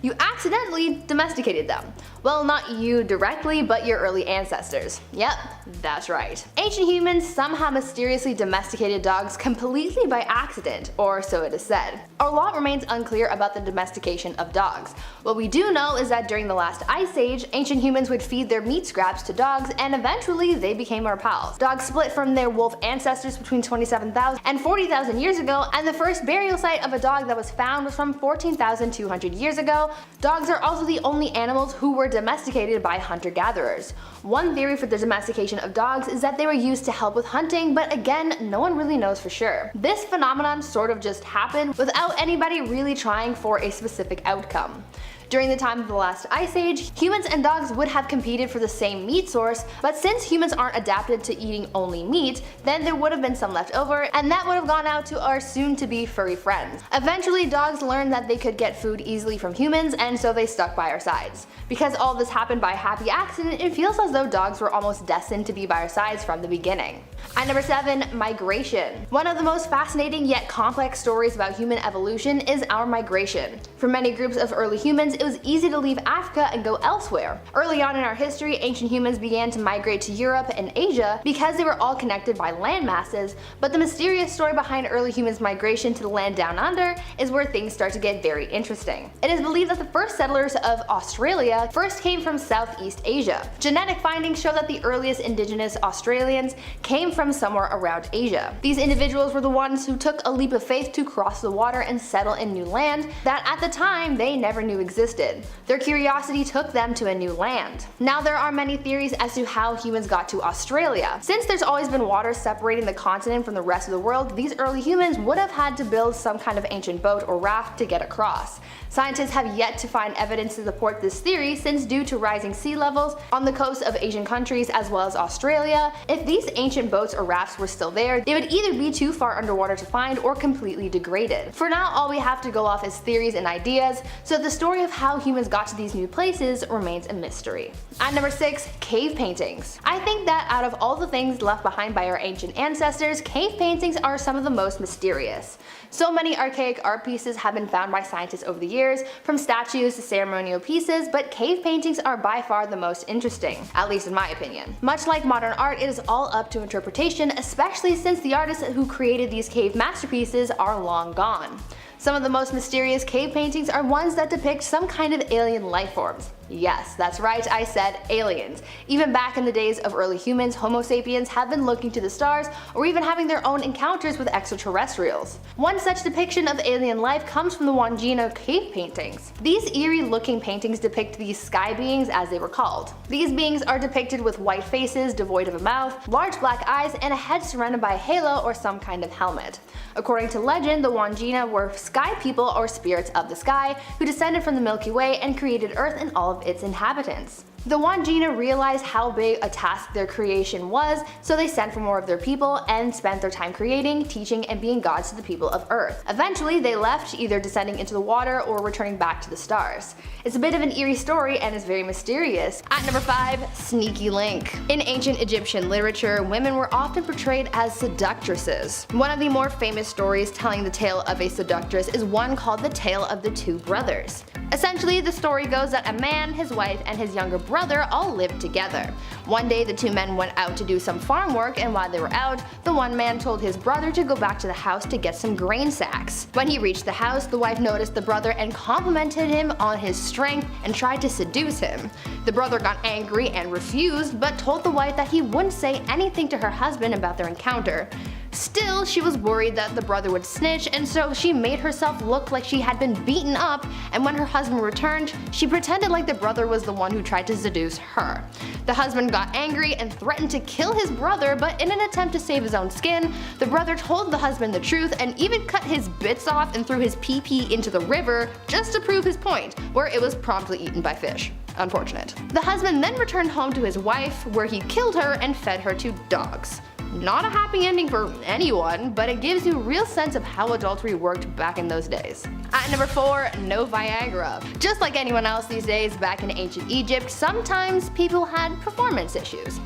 You accidentally domesticated them. Well, not you directly, but your early ancestors. Yep, that's right. Ancient humans somehow mysteriously domesticated dogs completely by accident, or so it is said. A lot remains unclear about the domestication of dogs. What we do know is that during the last ice age, ancient humans would feed their meat scraps to dogs, and eventually they became our pals. Dogs split from their wolf ancestors between 27,000 and 40,000 years ago, and the first burial site of a dog that was found was from 14,200 years ago. Dogs are also the only animals who were domesticated by hunter-gatherers. One theory for the domestication of dogs is that they were used to help with hunting, but again, no one really knows for sure. This phenomenon sort of just happened without anybody really trying for a specific outcome. During the time of the last ice age, humans and dogs would have competed for the same meat source, but since humans aren't adapted to eating only meat, then there would have been some left over, and that would have gone out to our soon-to-be furry friends. Eventually, dogs learned that they could get food easily from humans, and so they stuck by our sides. Because all this happened by happy accident, it feels as though dogs were almost destined to be by our sides from the beginning. At number 7, migration. One of the most fascinating yet complex stories about human evolution is our migration. For many groups of early humans, it was easy to leave Africa and go elsewhere. Early on in our history, ancient humans began to migrate to Europe and Asia because they were all connected by land masses, but the mysterious story behind early humans' migration to the land down under is where things start to get very interesting. It is believed that the first settlers of Australia first came from Southeast Asia. Genetic findings show that the earliest indigenous Australians came from somewhere around Asia. These individuals were the ones who took a leap of faith to cross the water and settle in new land that at the time they never knew existed. Their curiosity took them to a new land. Now there are many theories as to how humans got to Australia. Since there's always been water separating the continent from the rest of the world, these early humans would have had to build some kind of ancient boat or raft to get across. Scientists have yet to find evidence to support this theory, since due to rising sea levels on the coast of Asian countries as well as Australia, if these ancient boats or rafts were still there, they would either be too far underwater to find or completely degraded. For now, all we have to go off is theories and ideas, so the story of how humans got to these new places remains a mystery. At number 6, cave paintings. I think that out of all the things left behind by our ancient ancestors, cave paintings are some of the most mysterious. So many archaic art pieces have been found by scientists over the years, from statues to ceremonial pieces, but cave paintings are by far the most interesting, at least in my opinion. Much like modern art, it is all up to interpretation, especially since the artists who created these cave masterpieces are long gone. Some of the most mysterious cave paintings are ones that depict some kind of alien life forms. Yes, that's right, I said aliens. Even back in the days of early humans, Homo sapiens have been looking to the stars or even having their own encounters with extraterrestrials. One such depiction of alien life comes from the Wandjina cave paintings. These eerie looking paintings depict these sky beings, as they were called. These beings are depicted with white faces devoid of a mouth, large black eyes, and a head surrounded by a halo or some kind of helmet. According to legend, the Wandjina were sky people or spirits of the sky who descended from the Milky Way and created Earth and all of its inhabitants. The Wandjina realized how big a task their creation was, so they sent for more of their people and spent their time creating, teaching, and being gods to the people of Earth. Eventually they left, either descending into the water or returning back to the stars. It's a bit of an eerie story and is very mysterious. At number 5, Sneaky Link. In ancient Egyptian literature, women were often portrayed as seductresses. One of the more famous stories telling the tale of a seductress is one called the Tale of the Two Brothers. Essentially, the story goes that a man, his wife, and his younger brother all lived together. One day the two men went out to do some farm work, and while they were out, the one man told his brother to go back to the house to get some grain sacks. When he reached the house, the wife noticed the brother and complimented him on his strength and tried to seduce him. The brother got angry and refused, but told the wife that he wouldn't say anything to her husband about their encounter. Still, she was worried that the brother would snitch, and so she made herself look like she had been beaten up, and when her husband returned, she pretended like the brother was the one who tried to seduce her. The husband got angry and threatened to kill his brother, but in an attempt to save his own skin, the brother told the husband the truth and even cut his bits off and threw his pee-pee into the river just to prove his point, where it was promptly eaten by fish. Unfortunate. The husband then returned home to his wife, where he killed her and fed her to dogs. Not a happy ending for anyone, but it gives you a real sense of how adultery worked back in those days. At number 4, no Viagra. Just like anyone else these days, back in ancient Egypt, sometimes people had performance issues.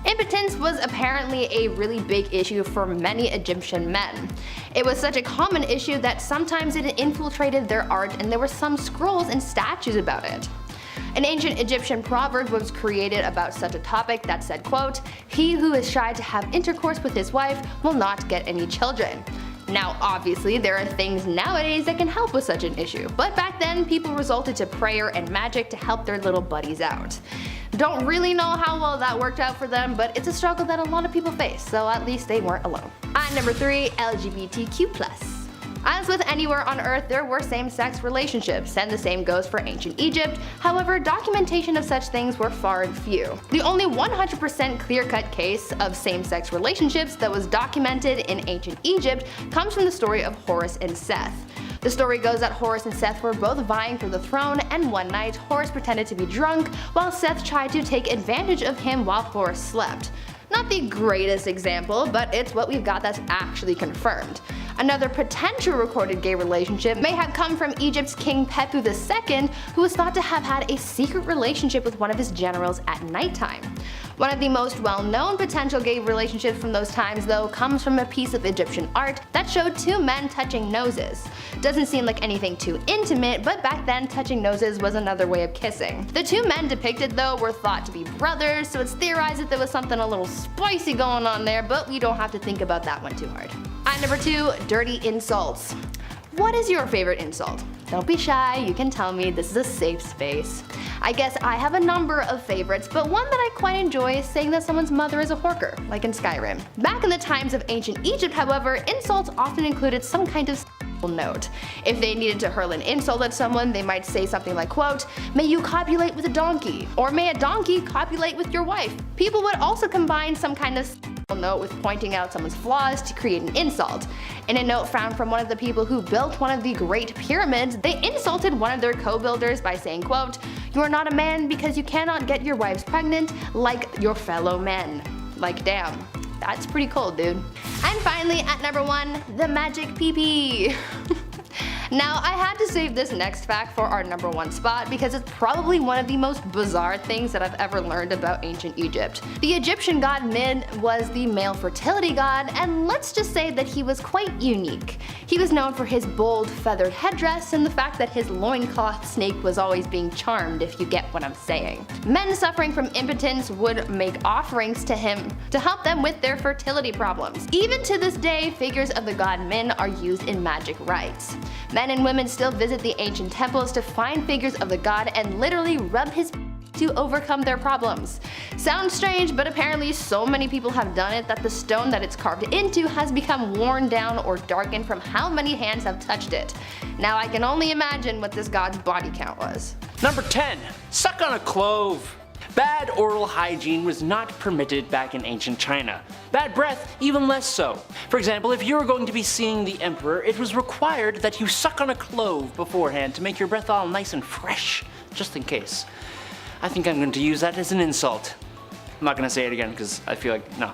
Impotence was apparently a really big issue for many Egyptian men. It was such a common issue that sometimes it infiltrated their art, and there were some scrolls and statues about it. An ancient Egyptian proverb was created about such a topic that said, quote, "He who is shy to have intercourse with his wife will not get any children." Now obviously there are things nowadays that can help with such an issue, but back then people resorted to prayer and magic to help their little buddies out. Don't really know how well that worked out for them, but it's a struggle that a lot of people face, so at least they weren't alone. At number 3, LGBTQ+. As with anywhere on Earth, there were same-sex relationships, and the same goes for ancient Egypt. However, documentation of such things were far and few. The only 100% clear-cut case of same-sex relationships that was documented in ancient Egypt comes from the story of Horus and Seth. The story goes that Horus and Seth were both vying for the throne, and one night Horus pretended to be drunk while Seth tried to take advantage of him while Horus slept. Not the greatest example, but it's what we've got that's actually confirmed. Another potential recorded gay relationship may have come from Egypt's King Pepu II, who was thought to have had a secret relationship with one of his generals at nighttime. One of the most well-known potential gay relationships from those times, though, comes from a piece of Egyptian art that showed two men touching noses. Doesn't seem like anything too intimate, but back then touching noses was another way of kissing. The two men depicted, though, were thought to be brothers, so it's theorized that there was something a little spicy going on there, but we don't have to think about that one too hard. At number 2, dirty insults. What is your favorite insult? Don't be shy, you can tell me, this is a safe space. I guess I have a number of favorites, but one that I quite enjoy is saying that someone's mother is a horker, like in Skyrim. Back in the times of ancient Egypt, however, insults often included some kind of note. If they needed to hurl an insult at someone, they might say something like, quote, "May you copulate with a donkey," or "May a donkey copulate with your wife." People would also combine some kind of note with pointing out someone's flaws to create an insult. In a note found from one of the people who built one of the Great Pyramids, they insulted one of their co-builders by saying, quote, "You are not a man because you cannot get your wives pregnant like your fellow men." Like, damn. That's pretty cold, dude. And finally, at number 1, the magic pee-pee. Now, I had to save this next fact for our number 1 spot because it's probably one of the most bizarre things that I've ever learned about ancient Egypt. The Egyptian god Min was the male fertility god, and let's just say that he was quite unique. He was known for his bold feathered headdress and the fact that his loincloth snake was always being charmed, if you get what I'm saying. Men suffering from impotence would make offerings to him to help them with their fertility problems. Even to this day, figures of the god Min are used in magic rites. Men and women still visit the ancient temples to find figures of the god and literally rub his to overcome their problems. Sounds strange, but apparently so many people have done it that the stone that it's carved into has become worn down or darkened from how many hands have touched it. Now I can only imagine what this god's body count was. Number 10. Suck on a clove. Bad oral hygiene was not permitted back in ancient China. Bad breath, even less so. For example, if you were going to be seeing the emperor, it was required that you suck on a clove beforehand to make your breath all nice and fresh, just in case. I think I'm going to use that as an insult. I'm not going to say it again because I feel like, no.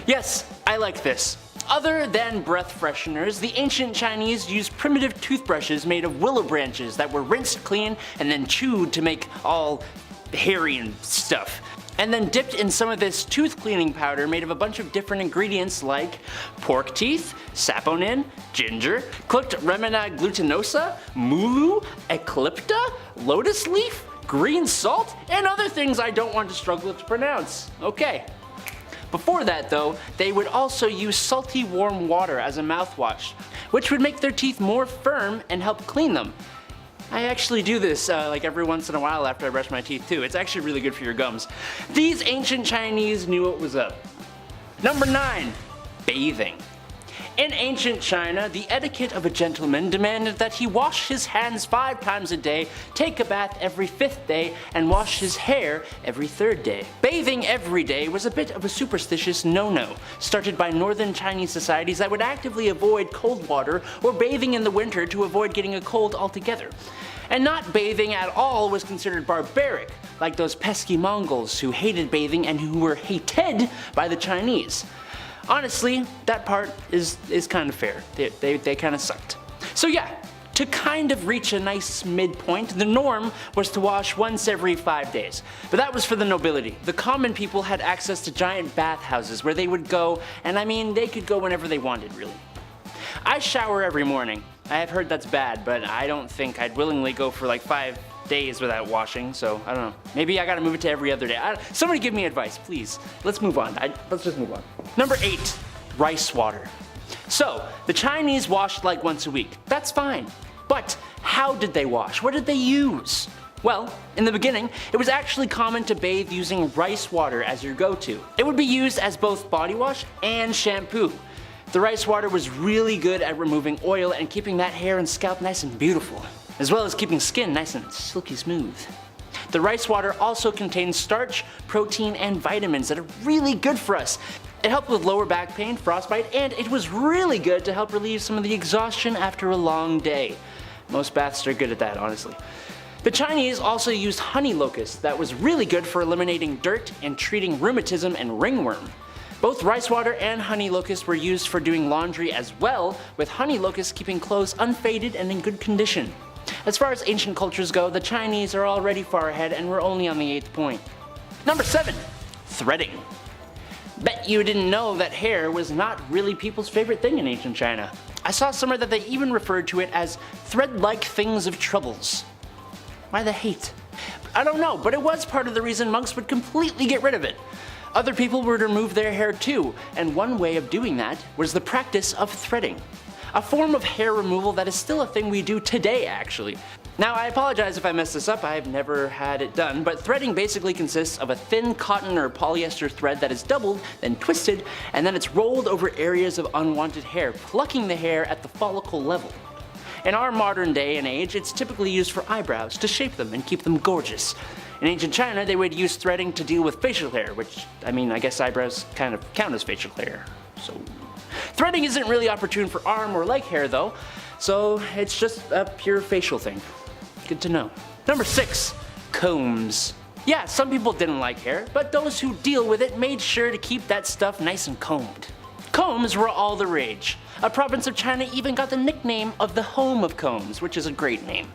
Yes, I like this. Other than breath fresheners, the ancient Chinese used primitive toothbrushes made of willow branches that were rinsed clean and then chewed to make all hairy and stuff. And then dipped in some of this tooth cleaning powder made of a bunch of different ingredients like pork teeth, saponin, ginger, cooked Remina glutinosa, mulu, eclipta, lotus leaf, green salt, and other things I don't want to struggle to pronounce. Okay. Before that though, they would also use salty warm water as a mouthwash, which would make their teeth more firm and help clean them. I actually do this like every once in a while after I brush my teeth too. It's actually really good for your gums. These ancient Chinese knew what was up. Number 9. Bathing. In ancient China, the etiquette of a gentleman demanded that he wash his hands 5 times a day, take a bath every 5th day, and wash his hair every 3rd day. Bathing every day was a bit of a superstitious no-no, started by northern Chinese societies that would actively avoid cold water or bathing in the winter to avoid getting a cold altogether. And not bathing at all was considered barbaric, like those pesky Mongols who hated bathing and who were hated by the Chinese. Honestly, that part is kind of fair. They kind of sucked. So yeah, To kind of reach a nice midpoint, the norm was to wash once every 5 days. But that was for the nobility. The common people had access to giant bathhouses where they would go, and I mean, they could go whenever they wanted, really. I shower every morning. I have heard that's bad, but I don't think I'd willingly go for like 5 days without washing, so I don't know. Maybe I gotta move it to every other day. Somebody give me advice, please. Let's move on. Let's just move on. Number 8, rice water. So, the Chinese washed like once a week. That's fine. But how did they wash? What did they use? Well, in the beginning, it was actually common to bathe using rice water as your go-to. It would be used as both body wash and shampoo. The rice water was really good at removing oil and keeping that hair and scalp nice and beautiful, as well as keeping skin nice and silky smooth. The rice water also contains starch, protein, and vitamins that are really good for us. It helped with lower back pain, frostbite, and it was really good to help relieve some of the exhaustion after a long day. Most baths are good at that, honestly. The Chinese also used honey locust that was really good for eliminating dirt and treating rheumatism and ringworm. Both rice water and honey locust were used for doing laundry as well, with honey locust keeping clothes unfaded and in good condition. As far as ancient cultures go, the Chinese are already far ahead and we're only on the 8th point. Number 7, threading. Bet you didn't know that hair was not really people's favorite thing in ancient China. I saw somewhere that they even referred to it as thread-like things of troubles. Why the hate? I don't know, but it was part of the reason monks would completely get rid of it. Other people would remove their hair too, and one way of doing that was the practice of threading. A form of hair removal that is still a thing we do today, actually. Now, I apologize if I messed this up, I've never had it done, but threading basically consists of a thin cotton or polyester thread that is doubled, then twisted, and then it's rolled over areas of unwanted hair, plucking the hair at the follicle level. In our modern day and age, it's typically used for eyebrows, to shape them and keep them gorgeous. In ancient China, they would use threading to deal with facial hair, which, I mean, I guess eyebrows kind of count as facial hair, so... Threading isn't really opportune for arm or leg hair though, so it's just a pure facial thing. Good to know. Number 6, combs. Yeah, some people didn't like hair, but those who deal with it made sure to keep that stuff nice and combed. Combs were all the rage. A province of China even got the nickname of the home of combs, which is a great name.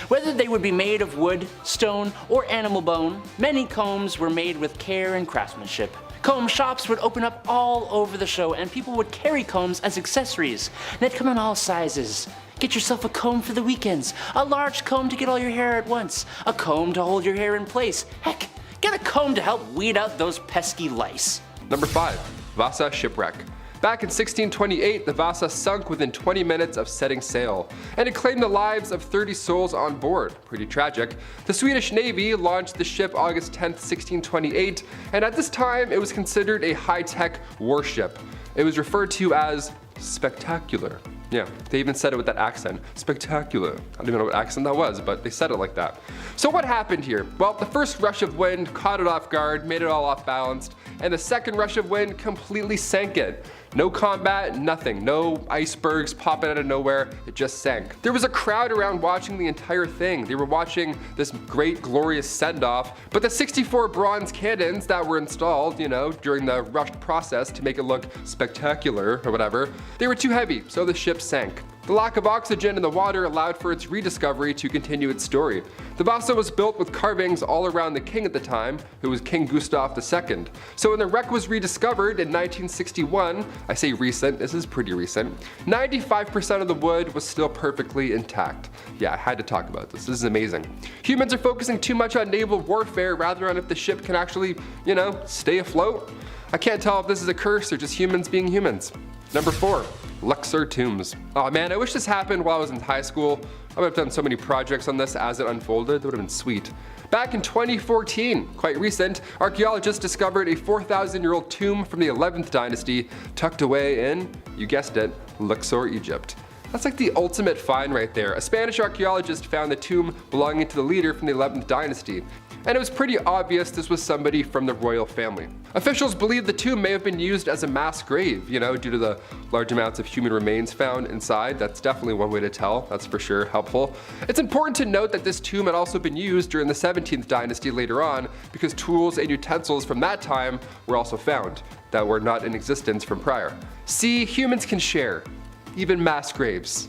Whether they would be made of wood, stone, or animal bone, many combs were made with care and craftsmanship. Comb shops would open up all over the show and people would carry combs as accessories. They'd come in all sizes. Get yourself a comb for the weekends, a large comb to get all your hair at once, a comb to hold your hair in place. Heck, get a comb to help weed out those pesky lice. Number 5, Vasa shipwreck. Back in 1628, the Vasa sunk within 20 minutes of setting sail, and it claimed the lives of 30 souls on board. Pretty tragic. The Swedish Navy launched the ship August 10, 1628, and at this time it was considered a high-tech warship. It was referred to as spectacular. Yeah, they even said it with that accent. Spectacular. I don't even know what accent that was, but they said it like that. So what happened here? Well, the first rush of wind caught it off guard, made it all off balanced, and the second rush of wind completely sank it. No combat, nothing. No icebergs popping out of nowhere. It just sank. There was a crowd around watching the entire thing. They were watching this great, glorious send-off, but the 64 bronze cannons that were installed, during the rushed process to make it look spectacular or whatever, they were too heavy, so the ship sank. The lack of oxygen in the water allowed for its rediscovery to continue its story. The Vasa was built with carvings all around the king at the time, who was King Gustav II. So when the wreck was rediscovered in 1961, I say recent, this is pretty recent, 95% of the wood was still perfectly intact. Yeah, I had to talk about this. This is amazing. Humans are focusing too much on naval warfare rather than if the ship can actually, stay afloat. I can't tell if this is a curse or just humans being humans. Number 4, Luxor tombs. Oh man, I wish this happened while I was in high school. I would have done so many projects on this as it unfolded. That would have been sweet. Back in 2014, quite recent, archaeologists discovered a 4,000-year-old tomb from the 11th dynasty tucked away in, you guessed it, Luxor, Egypt. That's like the ultimate find right there. A Spanish archaeologist found the tomb belonging to the leader from the 11th dynasty. And it was pretty obvious this was somebody from the royal family. Officials believe the tomb may have been used as a mass grave, due to the large amounts of human remains found inside. That's definitely one way to tell, that's for sure helpful. It's important to note that this tomb had also been used during the 17th dynasty later on, because tools and utensils from that time were also found, that were not in existence from prior. See, humans can share, even mass graves.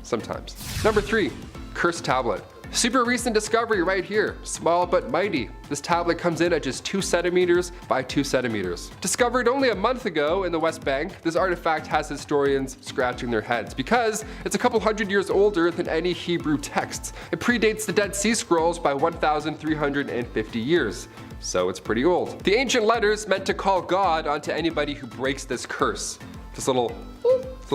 sometimes. Number 3, cursed tablet. Super recent discovery right here, small but mighty. This tablet comes in at just 2 centimeters by 2 centimeters. Discovered only a month ago in the West Bank, this artifact has historians scratching their heads because it's a couple hundred years older than any Hebrew texts. It predates the Dead Sea Scrolls by 1,350 years. So it's pretty old. The ancient letters meant to call God onto anybody who breaks this curse. This little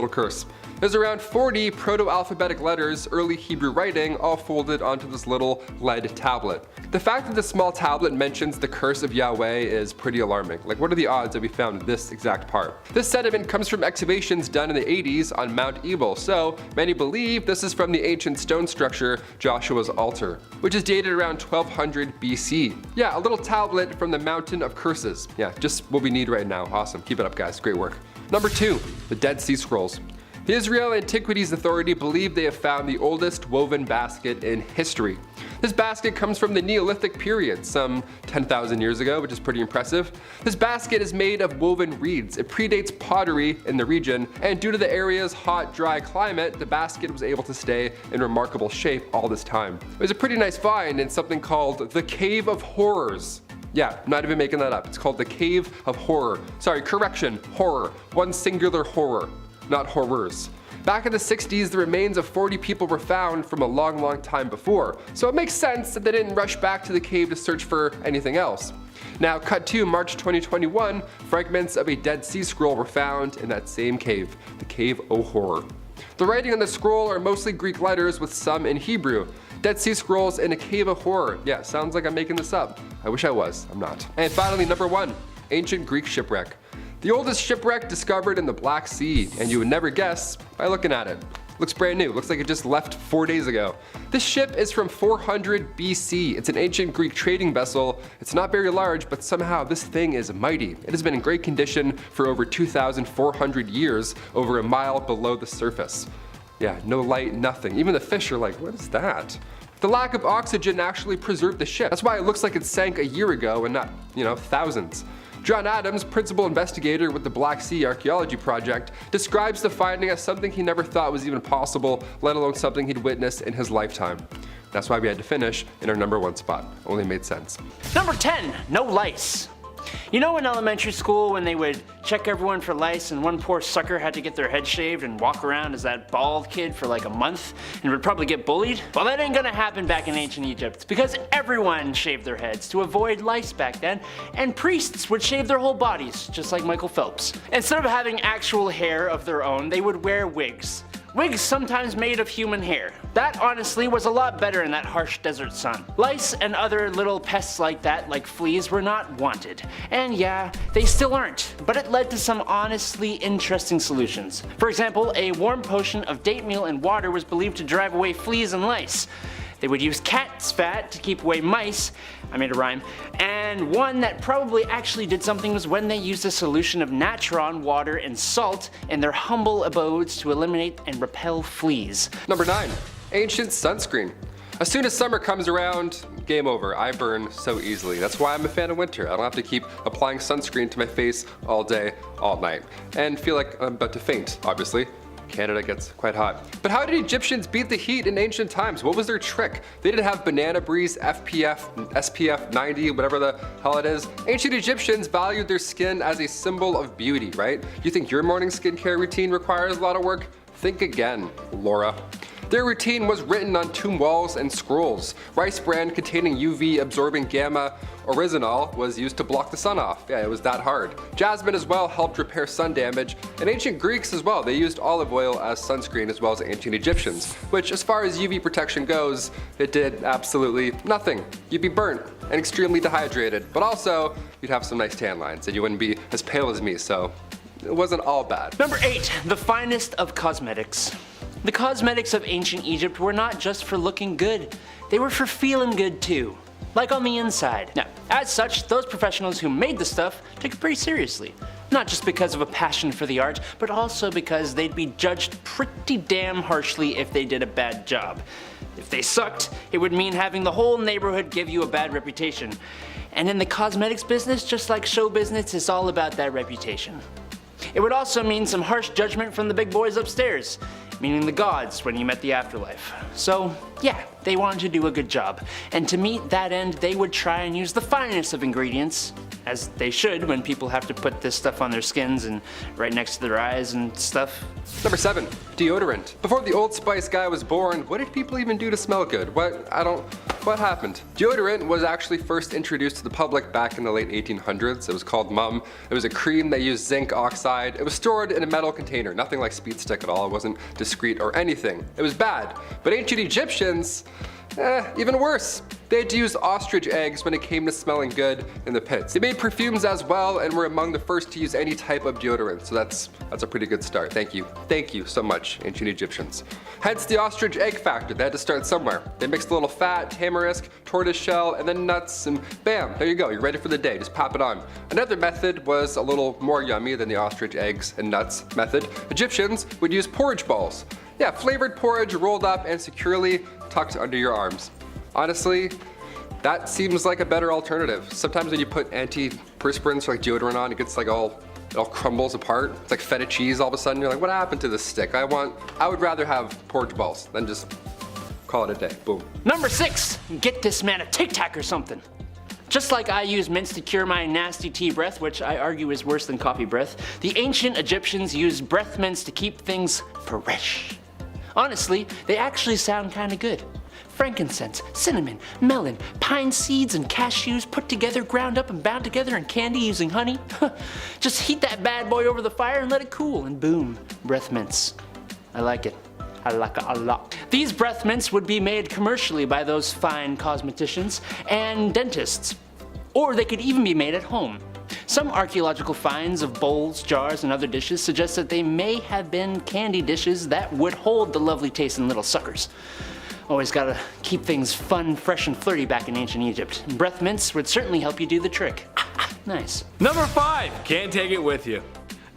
curse. There's around 40 proto-alphabetic letters, early Hebrew writing, all folded onto this little lead tablet. The fact that this small tablet mentions the curse of Yahweh is pretty alarming. Like, what are the odds that we found this exact part? This sediment comes from excavations done in the 80s on Mount Ebal, so many believe this is from the ancient stone structure Joshua's altar, which is dated around 1200 BC. Yeah, a little tablet from the Mountain of Curses. Yeah, just what we need right now. Awesome. Keep it up, guys. Great work. Number 2, the Dead Sea Scrolls. The Israel Antiquities Authority believe they have found the oldest woven basket in history. This basket comes from the Neolithic period, some 10,000 years ago, which is pretty impressive. This basket is made of woven reeds. It predates pottery in the region, and due to the area's hot, dry climate, the basket was able to stay in remarkable shape all this time. It was a pretty nice find in something called the Cave of Horrors. Yeah, I'm not even making that up. It's called the Cave of Horror. Sorry, correction, horror. One singular horror, not horrors. Back in the 60s, the remains of 40 people were found from a long time before, so it makes sense that they didn't rush back to the cave to search for anything else. Now, cut to March 2021, fragments of a Dead Sea Scroll were found in that same cave, the Cave o' Horror. The writing on the scroll are mostly Greek letters with some in Hebrew. Dead Sea Scrolls in a Cave of Horror. Yeah, sounds like I'm making this up. I wish I was, I'm not. And finally, number 1, ancient Greek shipwreck. The oldest shipwreck discovered in the Black Sea, and you would never guess by looking at it. Looks brand new, looks like it just left 4 days ago. This ship is from 400 BC. It's an ancient Greek trading vessel. It's not very large, but somehow this thing is mighty. It has been in great condition for over 2,400 years, over a mile below the surface. Yeah, no light, nothing. Even the fish are like, what is that? The lack of oxygen actually preserved the ship. That's why it looks like it sank a year ago and not, thousands. John Adams, principal investigator with the Black Sea Archaeology Project, describes the finding as something he never thought was even possible, let alone something he'd witnessed in his lifetime. That's why we had to finish in our number 1 spot. Only made sense. Number 10, no lice. You know in elementary school when they would check everyone for lice and one poor sucker had to get their head shaved and walk around as that bald kid for like a month and would probably get bullied? Well, that ain't gonna happen back in ancient Egypt because everyone shaved their heads to avoid lice back then, and priests would shave their whole bodies, just like Michael Phelps. Instead of having actual hair of their own, they would wear wigs. Wigs sometimes made of human hair. That honestly was a lot better in that harsh desert sun. Lice and other little pests like that, like fleas, were not wanted. And yeah, they still aren't, but it led to some honestly interesting solutions. For example, a warm potion of date meal and water was believed to drive away fleas and lice. They would use cat's fat to keep away mice, I made a rhyme, and one that probably actually did something was when they used a solution of natron, water, and salt in their humble abodes to eliminate and repel fleas. Number 9, ancient sunscreen. As soon as summer comes around, game over. I burn so easily. That's why I'm a fan of winter. I don't have to keep applying sunscreen to my face all day, all night, and feel like I'm about to faint, obviously. Canada gets quite hot. But how did Egyptians beat the heat in ancient times? What was their trick? They didn't have banana breeze, SPF 90, whatever the hell it is. Ancient Egyptians valued their skin as a symbol of beauty, right? You think your morning skincare routine requires a lot of work? Think again, Laura. Their routine was written on tomb walls and scrolls. Rice bran containing UV absorbing gamma oryzanol was used to block the sun off. Yeah, it was that hard. Jasmine as well helped repair sun damage, and ancient Greeks as well. They used olive oil as sunscreen as well as ancient Egyptians, which as far as UV protection goes, it did absolutely nothing. You'd be burnt and extremely dehydrated, but also you'd have some nice tan lines and you wouldn't be as pale as me, so it wasn't all bad. Number 8, the finest of cosmetics. The cosmetics of ancient Egypt were not just for looking good, they were for feeling good too. Like on the inside. Now, as such, those professionals who made the stuff took it pretty seriously. Not just because of a passion for the art, but also because they'd be judged pretty damn harshly if they did a bad job. If they sucked, it would mean having the whole neighborhood give you a bad reputation. And in the cosmetics business, just like show business, it's all about that reputation. It would also mean some harsh judgment from the big boys upstairs. meaning the gods when you met the afterlife. So yeah, they wanted to do a good job, and to meet that end they would try and use the finest of ingredients, as they should when people have to put this stuff on their skins and right next to their eyes and stuff. Number 7, deodorant. Before the Old Spice guy was born, what did people even do to smell good? What happened? Deodorant was actually first introduced to the public back in the late 1800s. It was called Mum. It was a cream that used zinc oxide. It was stored in a metal container, nothing like Speed Stick at all. It wasn't discreet or anything. It was bad. But ancient Egyptians, even worse. They had to use ostrich eggs when it came to smelling good in the pits. They made perfumes as well and were among the first to use any type of deodorant, so that's a pretty good start. Thank you so much, ancient Egyptians. Hence the ostrich egg factor. They had to start somewhere. They mixed a little fat, tamarisk, tortoise shell, and then nuts, and bam, there you go, you're ready for the day, just pop it on. Another method was a little more yummy than the ostrich eggs and nuts method. Egyptians would use porridge balls. Yeah, flavored porridge rolled up and securely tucked under your arms. Honestly, that seems like a better alternative. Sometimes when you put antiperspirants or like deodorant on, it gets like it all crumbles apart. It's like feta cheese all of a sudden. You're like, what happened to this stick? I would rather have porridge balls than just call it a day. Boom. Number 6, get this man a Tic Tac or something. Just like I use mints to cure my nasty tea breath, which I argue is worse than coffee breath, the ancient Egyptians used breath mints to keep things fresh. Honestly, they actually sound kinda good. Frankincense, cinnamon, melon, pine seeds, and cashews put together, ground up, and bound together in candy using honey. Just heat that bad boy over the fire and let it cool, and boom, breath mints. I like it. I like it a lot. These breath mints would be made commercially by those fine cosmeticians and dentists, or they could even be made at home. Some archaeological finds of bowls, jars, and other dishes suggest that they may have been candy dishes that would hold the lovely tasting little suckers. Always gotta keep things fun, fresh, and flirty back in ancient Egypt. Breath mints would certainly help you do the trick. Nice. Number 5, can't take it with you.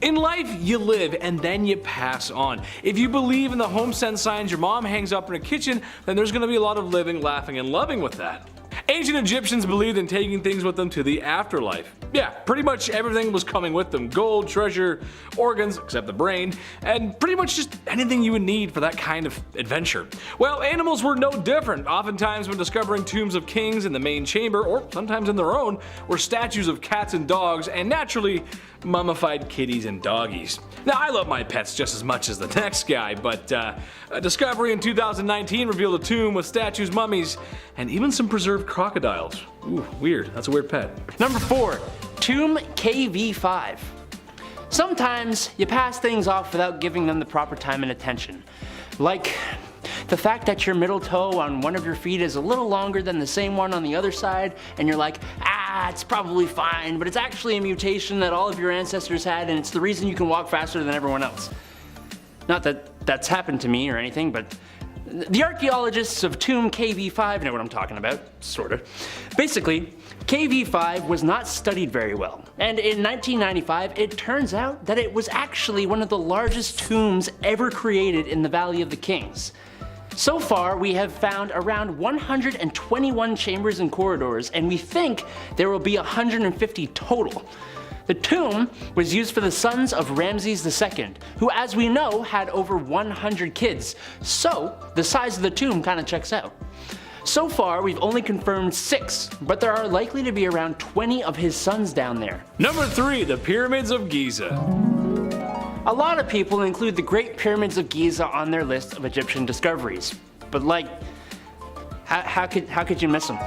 In life, you live and then you pass on. If you believe in the home sense signs your mom hangs up in her kitchen, then there's gonna be a lot of living, laughing, and loving with that. Ancient Egyptians believed in taking things with them to the afterlife. Yeah, pretty much everything was coming with them. Gold, treasure, organs, except the brain, and pretty much just anything you would need for that kind of adventure. Well, animals were no different. Oftentimes when discovering tombs of kings in the main chamber, or sometimes in their own, were statues of cats and dogs, and naturally, mummified kitties and doggies. Now, I love my pets just as much as the next guy, but a discovery in 2019 revealed a tomb with statues, mummies, and even some preserved crocodiles. Ooh, weird. That's a weird pet. Number 4, Tomb KV5. Sometimes you pass things off without giving them the proper time and attention. Like the fact that your middle toe on one of your feet is a little longer than the same one on the other side, and you're like, it's probably fine, but it's actually a mutation that all of your ancestors had, and it's the reason you can walk faster than everyone else. Not that that's happened to me or anything, but the archaeologists of Tomb KV5 know what I'm talking about, sorta. Basically, KV5 was not studied very well, and in 1995 it turns out that it was actually one of the largest tombs ever created in the Valley of the Kings. So far, we have found around 121 chambers and corridors, and we think there will be 150 total. The tomb was used for the sons of Ramses II, who, as we know, had over 100 kids, so the size of the tomb kinda checks out. So far, we've only confirmed 6, but there are likely to be around 20 of his sons down there. Number 3, the Pyramids of Giza. A lot of people include the Great Pyramids of Giza on their list of Egyptian discoveries, but like, how could you miss them?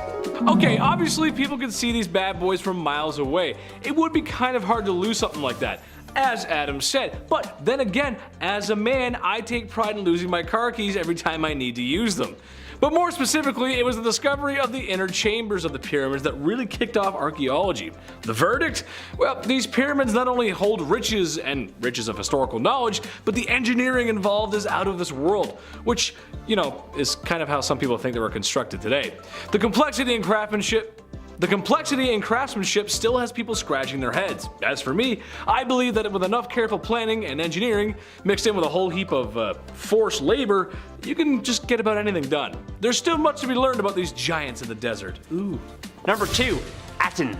Okay, obviously people can see these bad boys from miles away. It would be kind of hard to lose something like that, as Adam said, but then again, as a man, I take pride in losing my car keys every time I need to use them. But more specifically, it was the discovery of the inner chambers of the pyramids that really kicked off archaeology. The verdict? Well, these pyramids not only hold riches, and riches of historical knowledge, but the engineering involved is out of this world, which, you know, is kind of how some people think they were constructed today. The complexity and craftsmanship still has people scratching their heads. As for me, I believe that with enough careful planning and engineering, mixed in with a whole heap of forced labor, you can just get about anything done. There's still much to be learned about these giants in the desert. Ooh. Number 2, Aten.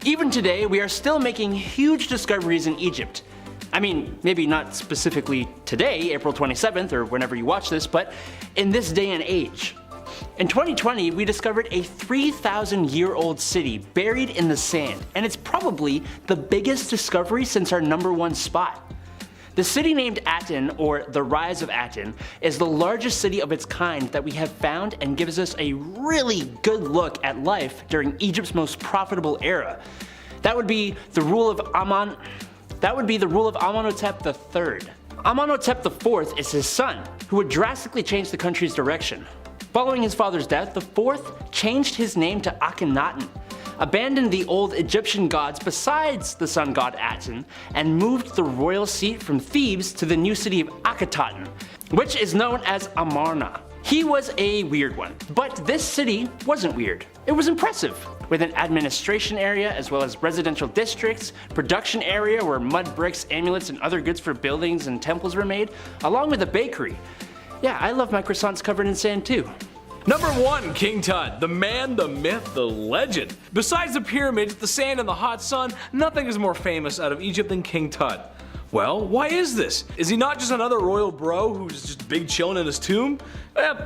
Even today, we are still making huge discoveries in Egypt. I mean, maybe not specifically today, April 27th, or whenever you watch this, but in this day and age. In 2020, we discovered a 3,000-year-old city buried in the sand, and it's probably the biggest discovery since our #1 spot. The city named Aten, or the Rise of Aten, is the largest city of its kind that we have found and gives us a really good look at life during Egypt's most profitable era. That would be the rule of Amenhotep III. Amenhotep IV is his son, who would drastically change the country's direction. Following his father's death, the fourth changed his name to Akhenaten, abandoned the old Egyptian gods besides the sun god Aten, and moved the royal seat from Thebes to the new city of Akhetaten, which is known as Amarna. He was a weird one, but this city wasn't weird. It was impressive, with an administration area as well as residential districts, production area where mud bricks, amulets, and other goods for buildings and temples were made, along with a bakery. Yeah, I love my croissants covered in sand too. Number 1, King Tut, the man, the myth, the legend. Besides the pyramids, the sand, and the hot sun, nothing is more famous out of Egypt than King Tut. Well, why is this? Is he not just another royal bro who's just big chilling in his tomb?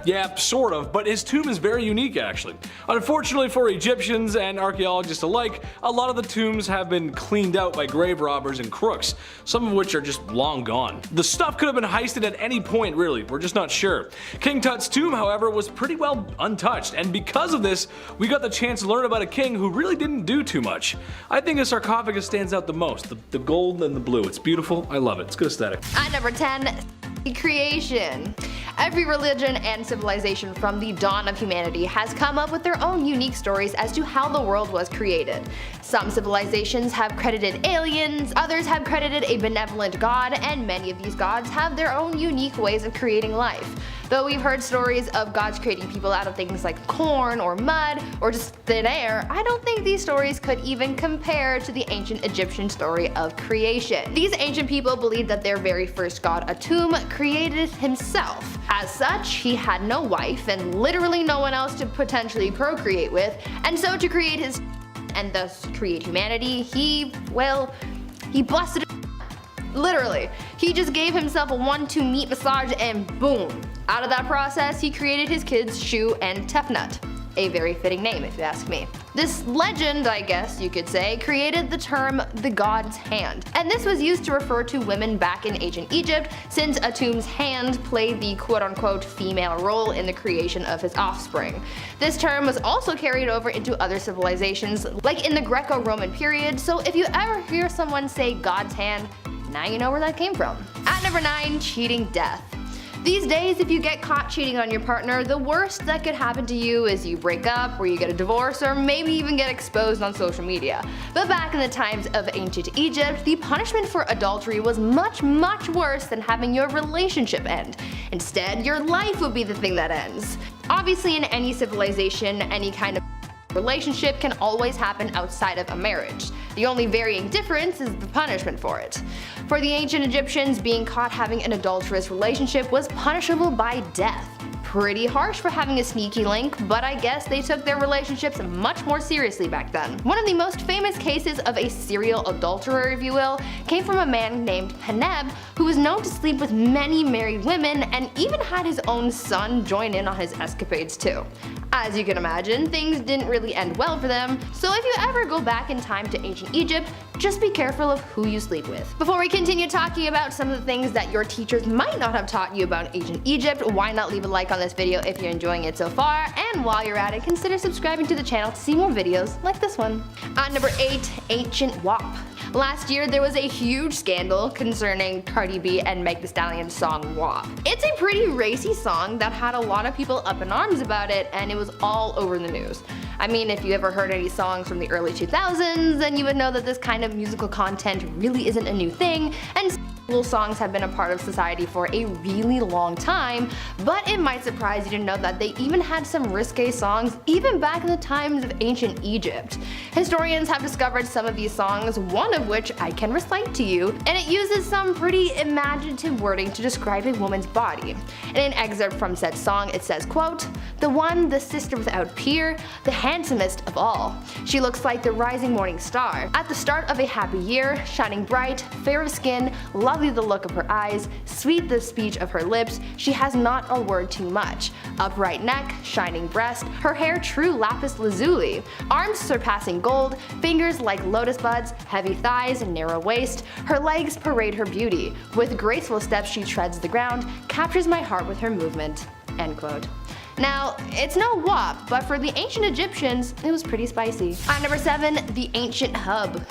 Yeah, sort of, but his tomb is very unique actually. Unfortunately for Egyptians and archaeologists alike, a lot of the tombs have been cleaned out by grave robbers and crooks, some of which are just long gone. The stuff could have been heisted at any point really, we're just not sure. King Tut's tomb, however, was pretty well untouched, and because of this, we got the chance to learn about a king who really didn't do too much. I think the sarcophagus stands out the most, the gold and the blue. It's beautiful, I love it, it's good aesthetic. At number 10, creation. Every religion and civilization from the dawn of humanity has come up with their own unique stories as to how the world was created. Some civilizations have credited aliens, others have credited a benevolent god, and many of these gods have their own unique ways of creating life. Though we've heard stories of gods creating people out of things like corn or mud or just thin air, I don't think these stories could even compare to the ancient Egyptian story of creation. These ancient people believed that their very first god, Atum, created himself. As such, he had no wife and literally no one else to potentially procreate with, and so to create his and thus create humanity, he busted it. Literally. He just gave himself a 1-2 meat massage and boom. Out of that process, he created his kids Shu and Tefnut. A very fitting name if you ask me. This legend, I guess you could say, created the term the god's hand, and this was used to refer to women back in ancient Egypt since Atum's hand played the quote-unquote female role in the creation of his offspring. This term was also carried over into other civilizations like in the Greco-Roman period, so if you ever hear someone say god's hand, now you know where that came from. At number 9, cheating death. These days, if you get caught cheating on your partner, the worst that could happen to you is you break up, or you get a divorce, or maybe even get exposed on social media. But back in the times of ancient Egypt, the punishment for adultery was much worse than having your relationship end. Instead, your life would be the thing that ends. Obviously, in any civilization, any kind of relationship can always happen outside of a marriage. The only varying difference is the punishment for it. For the ancient Egyptians, being caught having an adulterous relationship was punishable by death. Pretty harsh for having a sneaky link, but I guess they took their relationships much more seriously back then. One of the most famous cases of a serial adulterer, if you will, came from a man named Peneb, who was known to sleep with many married women and even had his own son join in on his escapades too. As you can imagine, things didn't really end well for them, so if you ever go back in time to ancient Egypt, just be careful of who you sleep with. Before we continue talking about some of the things that your teachers might not have taught you about ancient Egypt, why not leave a like on this video if you're enjoying it so far, and while you're at it, consider subscribing to the channel to see more videos like this one. At number 8, Ancient WAP. Last year, there was a huge scandal concerning Cardi B and Meg Thee Stallion's song WAP. It's a pretty racy song that had a lot of people up in arms about it, and it was all over the news. I mean, if you ever heard any songs from the early 2000s, then you would know that this kind of musical content really isn't a new thing, and Little songs have been a part of society for a really long time, but it might surprise you to know that they even had some risque songs even back in the times of ancient Egypt. Historians have discovered some of these songs, one of which I can recite to you, and it uses some pretty imaginative wording to describe a woman's body. In an excerpt from said song, it says, quote, "The one, the sister without peer, the handsomest of all. She looks like the rising morning star, at the start of a happy year, shining bright, fair of skin, lovely the look of her eyes, sweet the speech of her lips, she has not a word too much. Upright neck, shining breast, her hair true lapis lazuli, arms surpassing gold, fingers like lotus buds, heavy thighs and narrow waist, her legs parade her beauty. With graceful steps she treads the ground, captures my heart with her movement." End quote. Now, it's no WAP, but for the ancient Egyptians, it was pretty spicy. At number 7, the ancient hub.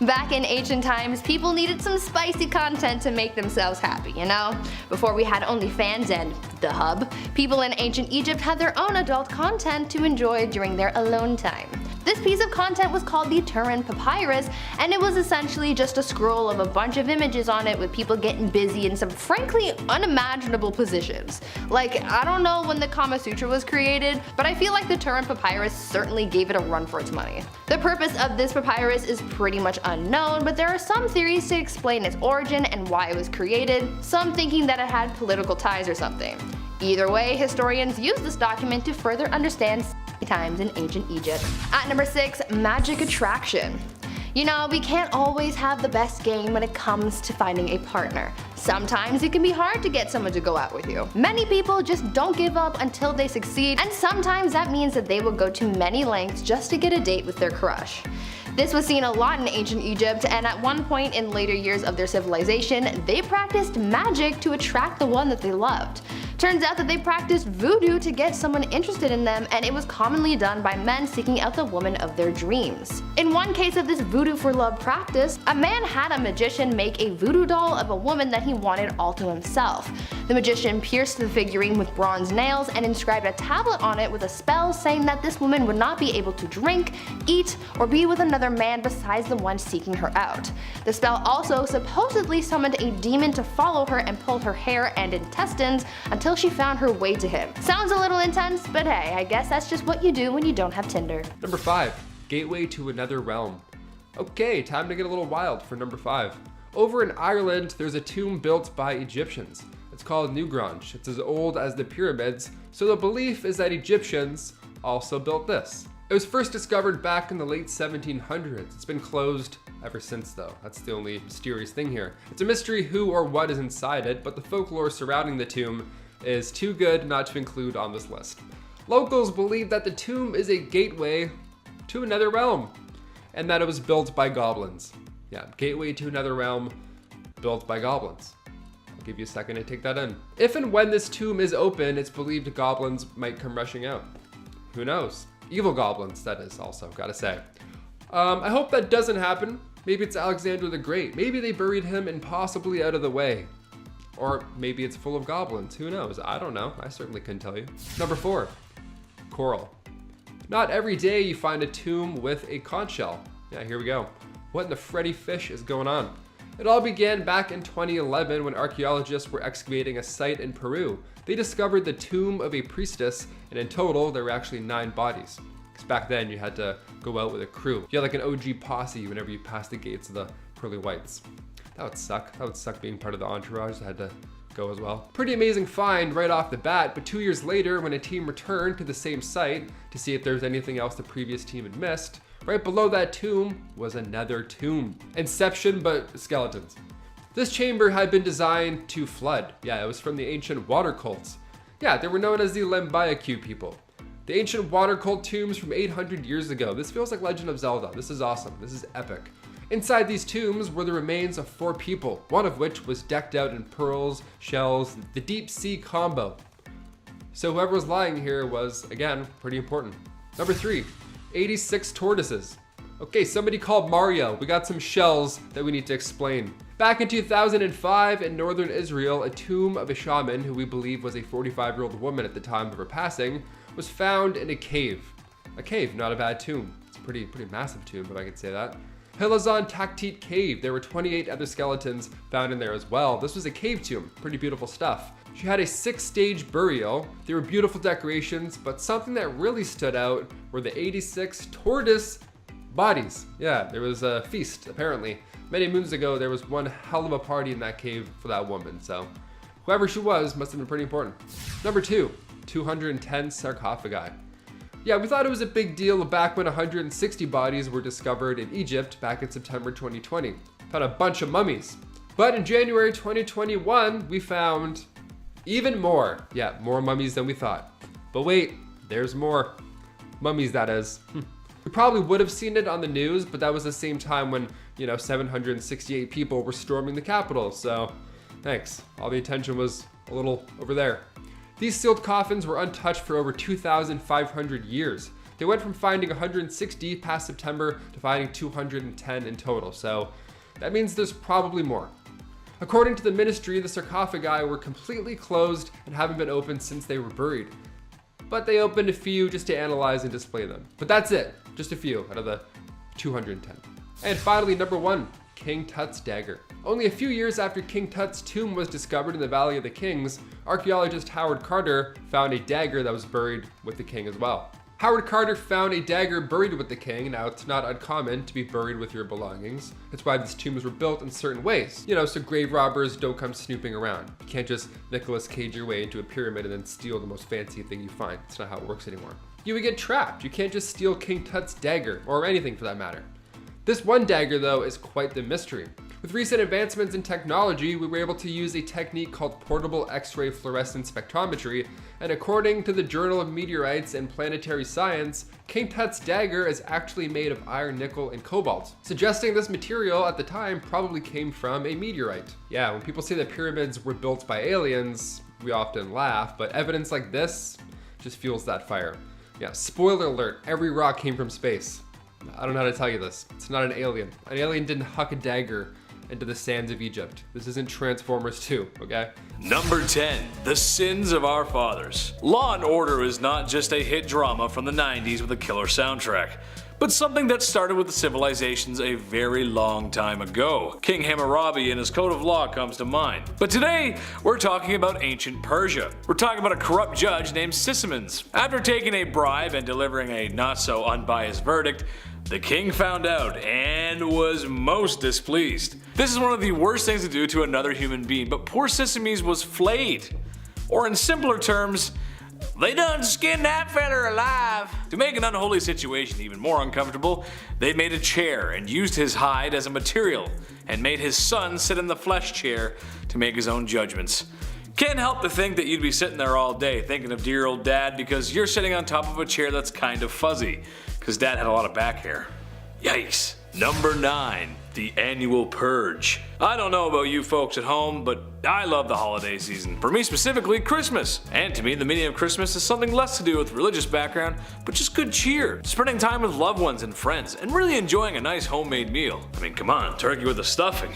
Back in ancient times, people needed some spicy content to make themselves happy, you know? Before we had OnlyFans and the hub, people in ancient Egypt had their own adult content to enjoy during their alone time. This piece of content was called the Turin Papyrus, and it was essentially just a scroll of a bunch of images on it with people getting busy in some frankly unimaginable positions. Like, I don't know when the Kama Sutra was created, but I feel like the Turin Papyrus certainly gave it a run for its money. The purpose of this papyrus is pretty much unknown, but there are some theories to explain its origin and why it was created, some thinking that it had political ties or something. Either way, historians use this document to further understand times in ancient Egypt. At number 6, magic attraction. You know, we can't always have the best game when it comes to finding a partner. Sometimes it can be hard to get someone to go out with you. Many people just don't give up until they succeed, and sometimes that means that they will go to many lengths just to get a date with their crush. This was seen a lot in ancient Egypt, and at one point in later years of their civilization, they practiced magic to attract the one that they loved. Turns out that they practiced voodoo to get someone interested in them, and it was commonly done by men seeking out the woman of their dreams. In one case of this voodoo for love practice, a man had a magician make a voodoo doll of a woman that he wanted all to himself. The magician pierced the figurine with bronze nails and inscribed a tablet on it with a spell saying that this woman would not be able to drink, eat, or be with another man besides the one seeking her out. The spell also supposedly summoned a demon to follow her and pull her hair and intestines until she found her way to him. Sounds a little intense, but hey, I guess that's just what you do when you don't have Tinder. Number 5, gateway to another realm. Okay, time to get a little wild for number 5. Over in Ireland, there's a tomb built by Egyptians. It's called Newgrange. It's as old as the pyramids, so the belief is that Egyptians also built this. It was first discovered back in the late 1700s. It's been closed ever since though. That's the only mysterious thing here. It's a mystery who or what is inside it, but the folklore surrounding the tomb is too good not to include on this list. Locals believe that the tomb is a gateway to another realm, and that it was built by goblins. Yeah, gateway to another realm built by goblins. I'll give you a second to take that in. If and when this tomb is open, it's believed goblins might come rushing out. Who knows? Evil goblins, that is also, gotta say. I hope that doesn't happen. Maybe it's Alexander the Great. Maybe they buried him impossibly out of the way. Or maybe it's full of goblins, who knows? I don't know, I certainly couldn't tell you. Number 4, coral. Not every day you find a tomb with a conch shell. Yeah, here we go. What in the Freddy fish is going on? It all began back in 2011 when archaeologists were excavating a site in Peru. They discovered the tomb of a priestess, and in total, there were actually 9 bodies. Because back then, you had to go out with a crew. You had like an OG posse whenever you passed the gates of the Pearly Whites. That would suck. That would suck being part of the entourage that had to go as well. Pretty amazing find right off the bat, but 2 years later, when a team returned to the same site to see if there was anything else the previous team had missed, right below that tomb was another tomb. Inception, but skeletons. This chamber had been designed to flood. Yeah, it was from the ancient water cults. Yeah, they were known as the Lembayaku people. The ancient water cult tombs from 800 years ago. This feels like Legend of Zelda. This is awesome. This is epic. Inside these tombs were the remains of 4 people, one of which was decked out in pearls, shells, the deep sea combo. So whoever was lying here was, again, pretty important. Number 3, 86 tortoises. Okay, somebody called Mario. We got some shells that we need to explain. Back in 2005 in northern Israel, a tomb of a shaman who we believe was a 45-year-old woman at the time of her passing was found in a cave. A cave, not a bad tomb. It's a pretty massive tomb, if I could say that. Pilazon Taktit Cave. There were 28 other skeletons found in there as well. This was a cave tomb. Pretty beautiful stuff. She had a 6-stage burial. They were beautiful decorations, but something that really stood out were the 86 tortoise bodies. Yeah, there was a feast, apparently. Many moons ago, there was one hell of a party in that cave for that woman, so whoever she was must have been pretty important. Number 2, 210 sarcophagi. Yeah, we thought it was a big deal back when 160 bodies were discovered in Egypt back in September 2020. Found a bunch of mummies. But in January 2021, we found even more. Yeah, more mummies than we thought. But wait, there's more. Mummies, that is. We probably would have seen it on the news, but that was the same time when, 768 people were storming the Capitol, so thanks. All the attention was a little over there. These sealed coffins were untouched for over 2,500 years. They went from finding 160 past September to finding 210 in total, so that means there's probably more. According to the ministry, the sarcophagi were completely closed and haven't been opened since they were buried. But they opened a few just to analyze and display them. But that's it, just a few out of the 210. And finally, number 1, King Tut's dagger. Only a few years after King Tut's tomb was discovered in the Valley of the Kings, archaeologist Howard Carter found a dagger that was buried with the king as well. Howard Carter found a dagger buried with the king. Now, it's not uncommon to be buried with your belongings. That's why these tombs were built in certain ways. So grave robbers don't come snooping around. You can't just Nicolas Cage your way into a pyramid and then steal the most fancy thing you find. It's not how it works anymore. You would get trapped. You can't just steal King Tut's dagger, or anything for that matter. This one dagger, though, is quite the mystery. With recent advancements in technology, we were able to use a technique called portable X-ray fluorescence spectrometry, and according to the Journal of Meteorites and Planetary Science, King Tut's dagger is actually made of iron, nickel, and cobalt, suggesting this material at the time probably came from a meteorite. Yeah, when people say that pyramids were built by aliens, we often laugh, but evidence like this just fuels that fire. Yeah, spoiler alert, every rock came from space. I don't know how to tell you this. It's not an alien. An alien didn't huck a dagger into the sands of Egypt. This isn't Transformers 2, okay? Number 10, the sins of our fathers. Law and Order is not just a hit drama from the 90s with a killer soundtrack, but something that started with the civilizations a very long time ago. King Hammurabi and his code of law comes to mind. But today, we're talking about ancient Persia. We're talking about a corrupt judge named Sisimons. After taking a bribe and delivering a not so unbiased verdict, the king found out and was most displeased. This is one of the worst things to do to another human being, but poor Sisimons was flayed. Or in simpler terms, they done skinned that feller alive. To make an unholy situation even more uncomfortable, they made a chair and used his hide as a material and made his son sit in the flesh chair to make his own judgments. Can't help but think that you'd be sitting there all day thinking of dear old dad because you're sitting on top of a chair that's kind of fuzzy, because dad had a lot of back hair. Yikes. Number 9, the annual purge. I don't know about you folks at home, but I love the holiday season. For me specifically, Christmas. And to me, the meaning of Christmas is something less to do with religious background, but just good cheer. Spending time with loved ones and friends, and really enjoying a nice homemade meal. I mean, come on, turkey with the stuffing.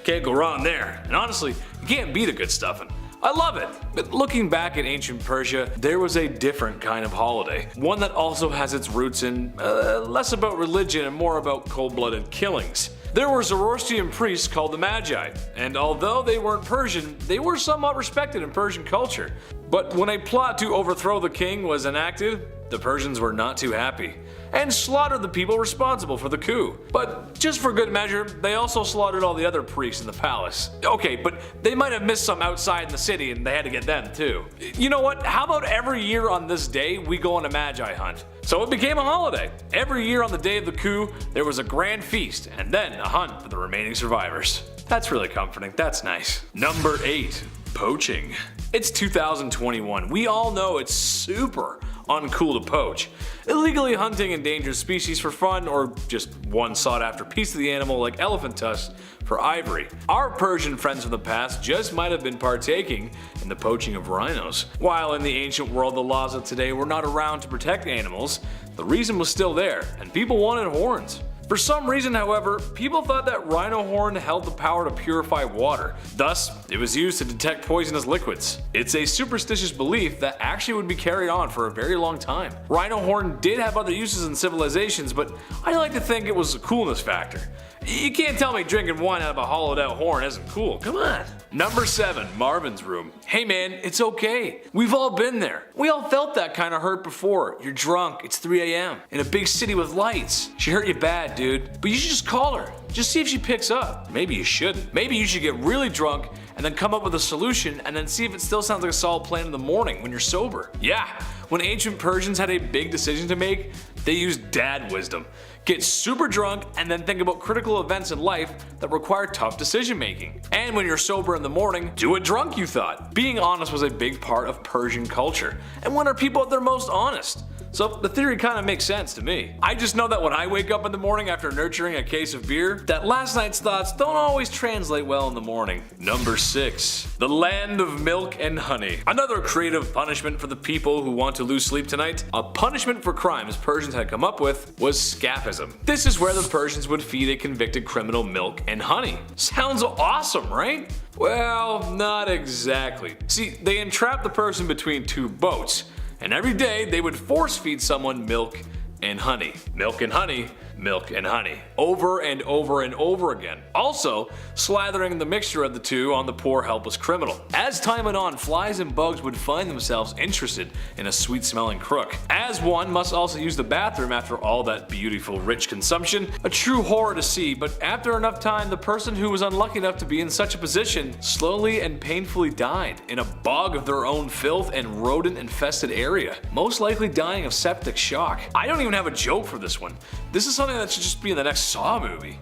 Can't go wrong there. And honestly, you can't beat a good stuffing. I love it. But looking back at ancient Persia, there was a different kind of holiday. One that also has its roots in less about religion and more about cold-blooded killings. There were Zoroastrian priests called the Magi, and although they weren't Persian, they were somewhat respected in Persian culture. But when a plot to overthrow the king was enacted, the Persians were not too happy, and slaughtered the people responsible for the coup. But just for good measure, they also slaughtered all the other priests in the palace. Okay, but they might have missed some outside in the city and they had to get them too. You know what, how about every year on this day we go on a Magi hunt? So it became a holiday. Every year on the day of the coup, there was a grand feast and then a hunt for the remaining survivors. That's really comforting, that's nice. Number 8, poaching. It's 2021. We all know it's super uncool to poach. Illegally hunting endangered species for fun, or just one sought after piece of the animal like elephant tusks for ivory. Our Persian friends of the past just might have been partaking in the poaching of rhinos. While in the ancient world the laws of today were not around to protect animals, the reason was still there, and people wanted horns. For some reason, however, people thought that rhino horn held the power to purify water. Thus, it was used to detect poisonous liquids. It's a superstitious belief that actually would be carried on for a very long time. Rhino horn did have other uses in civilizations, but I like to think it was a coolness factor. You can't tell me drinking wine out of a hollowed out horn isn't cool, come on. Number 7, Marvin's room. Hey man, it's okay. We've all been there. We all felt that kind of hurt before. You're drunk, it's 3 a.m. in a big city with lights. She hurt you bad, dude. But you should just call her. Just see if she picks up. Maybe you shouldn't. Maybe you should get really drunk and then come up with a solution and then see if it still sounds like a solid plan in the morning when you're sober. Yeah, when ancient Persians had a big decision to make, they used dad wisdom. Get super drunk and then think about critical events in life that require tough decision making. And when you're sober in the morning, do it drunk, you thought. Being honest was a big part of Persian culture. And when are people at their most honest? So the theory kind of makes sense to me. I just know that when I wake up in the morning after nurturing a case of beer, that last night's thoughts don't always translate well in the morning. Number 6. The land of milk and honey. Another creative punishment for the people who want to lose sleep tonight. A punishment for crimes Persians had come up with was scapism. This is where the Persians would feed a convicted criminal milk and honey. Sounds awesome, right? Well, not exactly. See, they entrapped the person between two boats. And every day they would force feed someone milk and honey. Milk and honey. Milk and honey. Over and over and over again. Also, slathering the mixture of the two on the poor helpless criminal. As time went on, flies and bugs would find themselves interested in a sweet smelling crook. As one must also use the bathroom after all that beautiful rich consumption. A true horror to see, but after enough time, the person who was unlucky enough to be in such a position slowly and painfully died in a bog of their own filth and rodent infested area. Most likely dying of septic shock. I don't even have a joke for this one. This is something that should just be in the next Saw movie.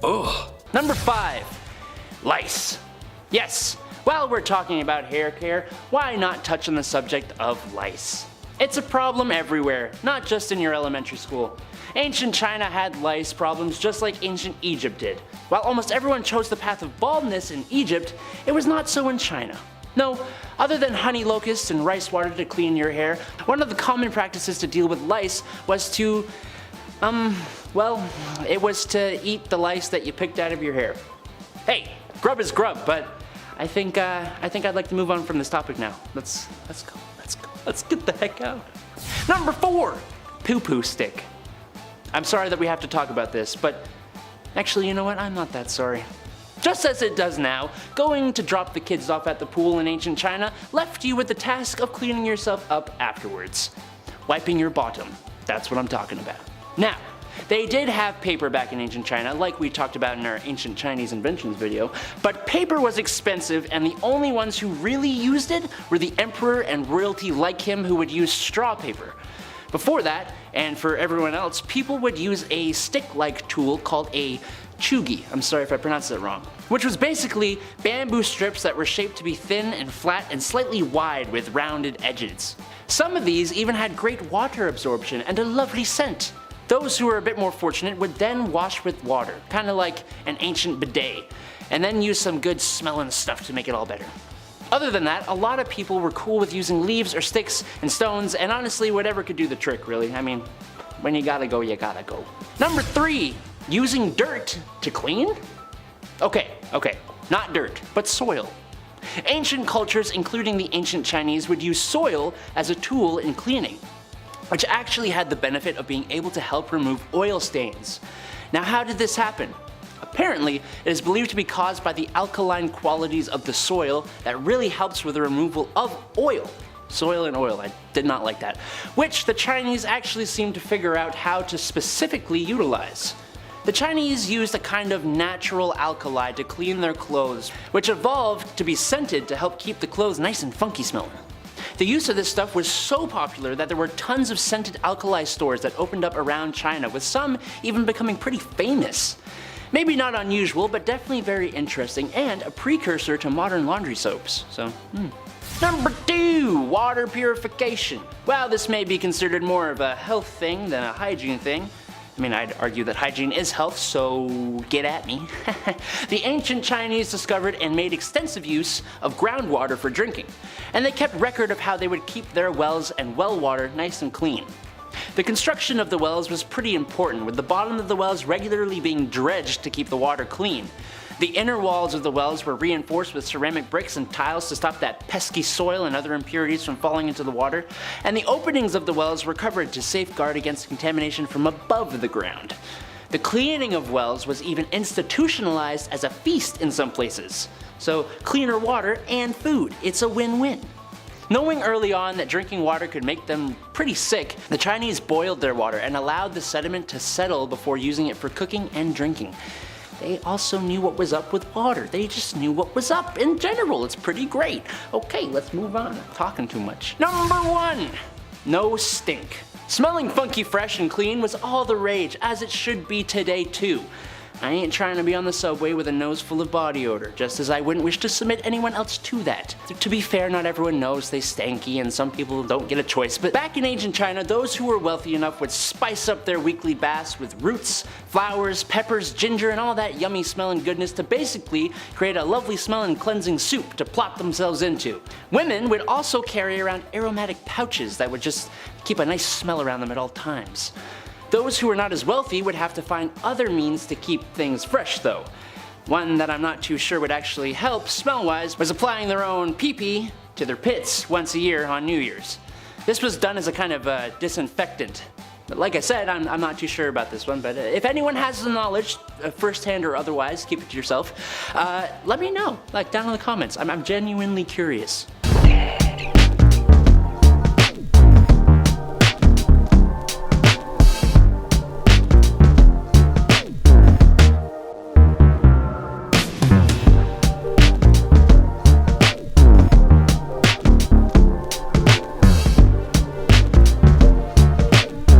Ugh. Number 5. Lice. Yes, while we're talking about hair care, why not touch on the subject of lice? It's a problem everywhere, not just in your elementary school. Ancient China had lice problems just like ancient Egypt did. While almost everyone chose the path of baldness in Egypt, it was not so in China. No, other than honey locusts and rice water to clean your hair, one of the common practices to deal with lice was to it was to eat the lice that you picked out of your hair. Hey, grub is grub, but I think I'd like to move on from this topic now. Let's go. Let's get the heck out. Number 4, poo-poo stick. I'm sorry that we have to talk about this, but actually, you know what? I'm not that sorry. Just as it does now, going to drop the kids off at the pool in ancient China left you with the task of cleaning yourself up afterwards. Wiping your bottom. That's what I'm talking about. Now, they did have paper back in ancient China, like we talked about in our ancient Chinese inventions video, but paper was expensive and the only ones who really used it were the emperor and royalty like him who would use straw paper. Before that, and for everyone else, people would use a stick-like tool called a chugi, I'm sorry if I pronounced that wrong, which was basically bamboo strips that were shaped to be thin and flat and slightly wide with rounded edges. Some of these even had great water absorption and a lovely scent. Those who were a bit more fortunate would then wash with water, kind of like an ancient bidet, and then use some good smelling stuff to make it all better. Other than that, a lot of people were cool with using leaves or sticks and stones, and honestly whatever could do the trick really. I mean, when you gotta go, you gotta go. Number 3, using dirt to clean? Okay, not dirt, but soil. Ancient cultures, including the ancient Chinese, would use soil as a tool in cleaning, which actually had the benefit of being able to help remove oil stains. Now how did this happen? Apparently, it is believed to be caused by the alkaline qualities of the soil that really helps with the removal of oil. Soil and oil, I did not like that. Which the Chinese actually seemed to figure out how to specifically utilize. The Chinese used a kind of natural alkali to clean their clothes, which evolved to be scented to help keep the clothes nice and funky smelling. The use of this stuff was so popular that there were tons of scented alkali stores that opened up around China, with some even becoming pretty famous. Maybe not unusual, but definitely very interesting and a precursor to modern laundry soaps. Number 2, water purification. Well, this may be considered more of a health thing than a hygiene thing. I mean, I'd argue that hygiene is health, so get at me. The ancient Chinese discovered and made extensive use of groundwater for drinking, and they kept record of how they would keep their wells and well water nice and clean. The construction of the wells was pretty important, with the bottom of the wells regularly being dredged to keep the water clean. The inner walls of the wells were reinforced with ceramic bricks and tiles to stop that pesky soil and other impurities from falling into the water, and the openings of the wells were covered to safeguard against contamination from above the ground. The cleaning of wells was even institutionalized as a feast in some places. So cleaner water and food, it's a win-win. Knowing early on that drinking water could make them pretty sick, the Chinese boiled their water and allowed the sediment to settle before using it for cooking and drinking. They also knew what was up with water. They just knew what was up in general. It's pretty great. Okay, let's move on. I'm talking too much. Number 1, no stink. Smelling funky, fresh, and clean was all the rage, as it should be today too. I ain't trying to be on the subway with a nose full of body odor, just as I wouldn't wish to submit anyone else to that. To be fair, not everyone knows they stanky and some people don't get a choice, but back in ancient China, those who were wealthy enough would spice up their weekly baths with roots, flowers, peppers, ginger, and all that yummy smelling goodness to basically create a lovely smelling cleansing soup to plop themselves into. Women would also carry around aromatic pouches that would just keep a nice smell around them at all times. Those who were not as wealthy would have to find other means to keep things fresh though. One that I'm not too sure would actually help smell-wise was applying their own pee-pee to their pits once a year on New Year's. This was done as a kind of disinfectant. But like I said, I'm not too sure about this one, but if anyone has the knowledge, firsthand or otherwise, keep it to yourself, let me know, like down in the comments. I'm genuinely curious.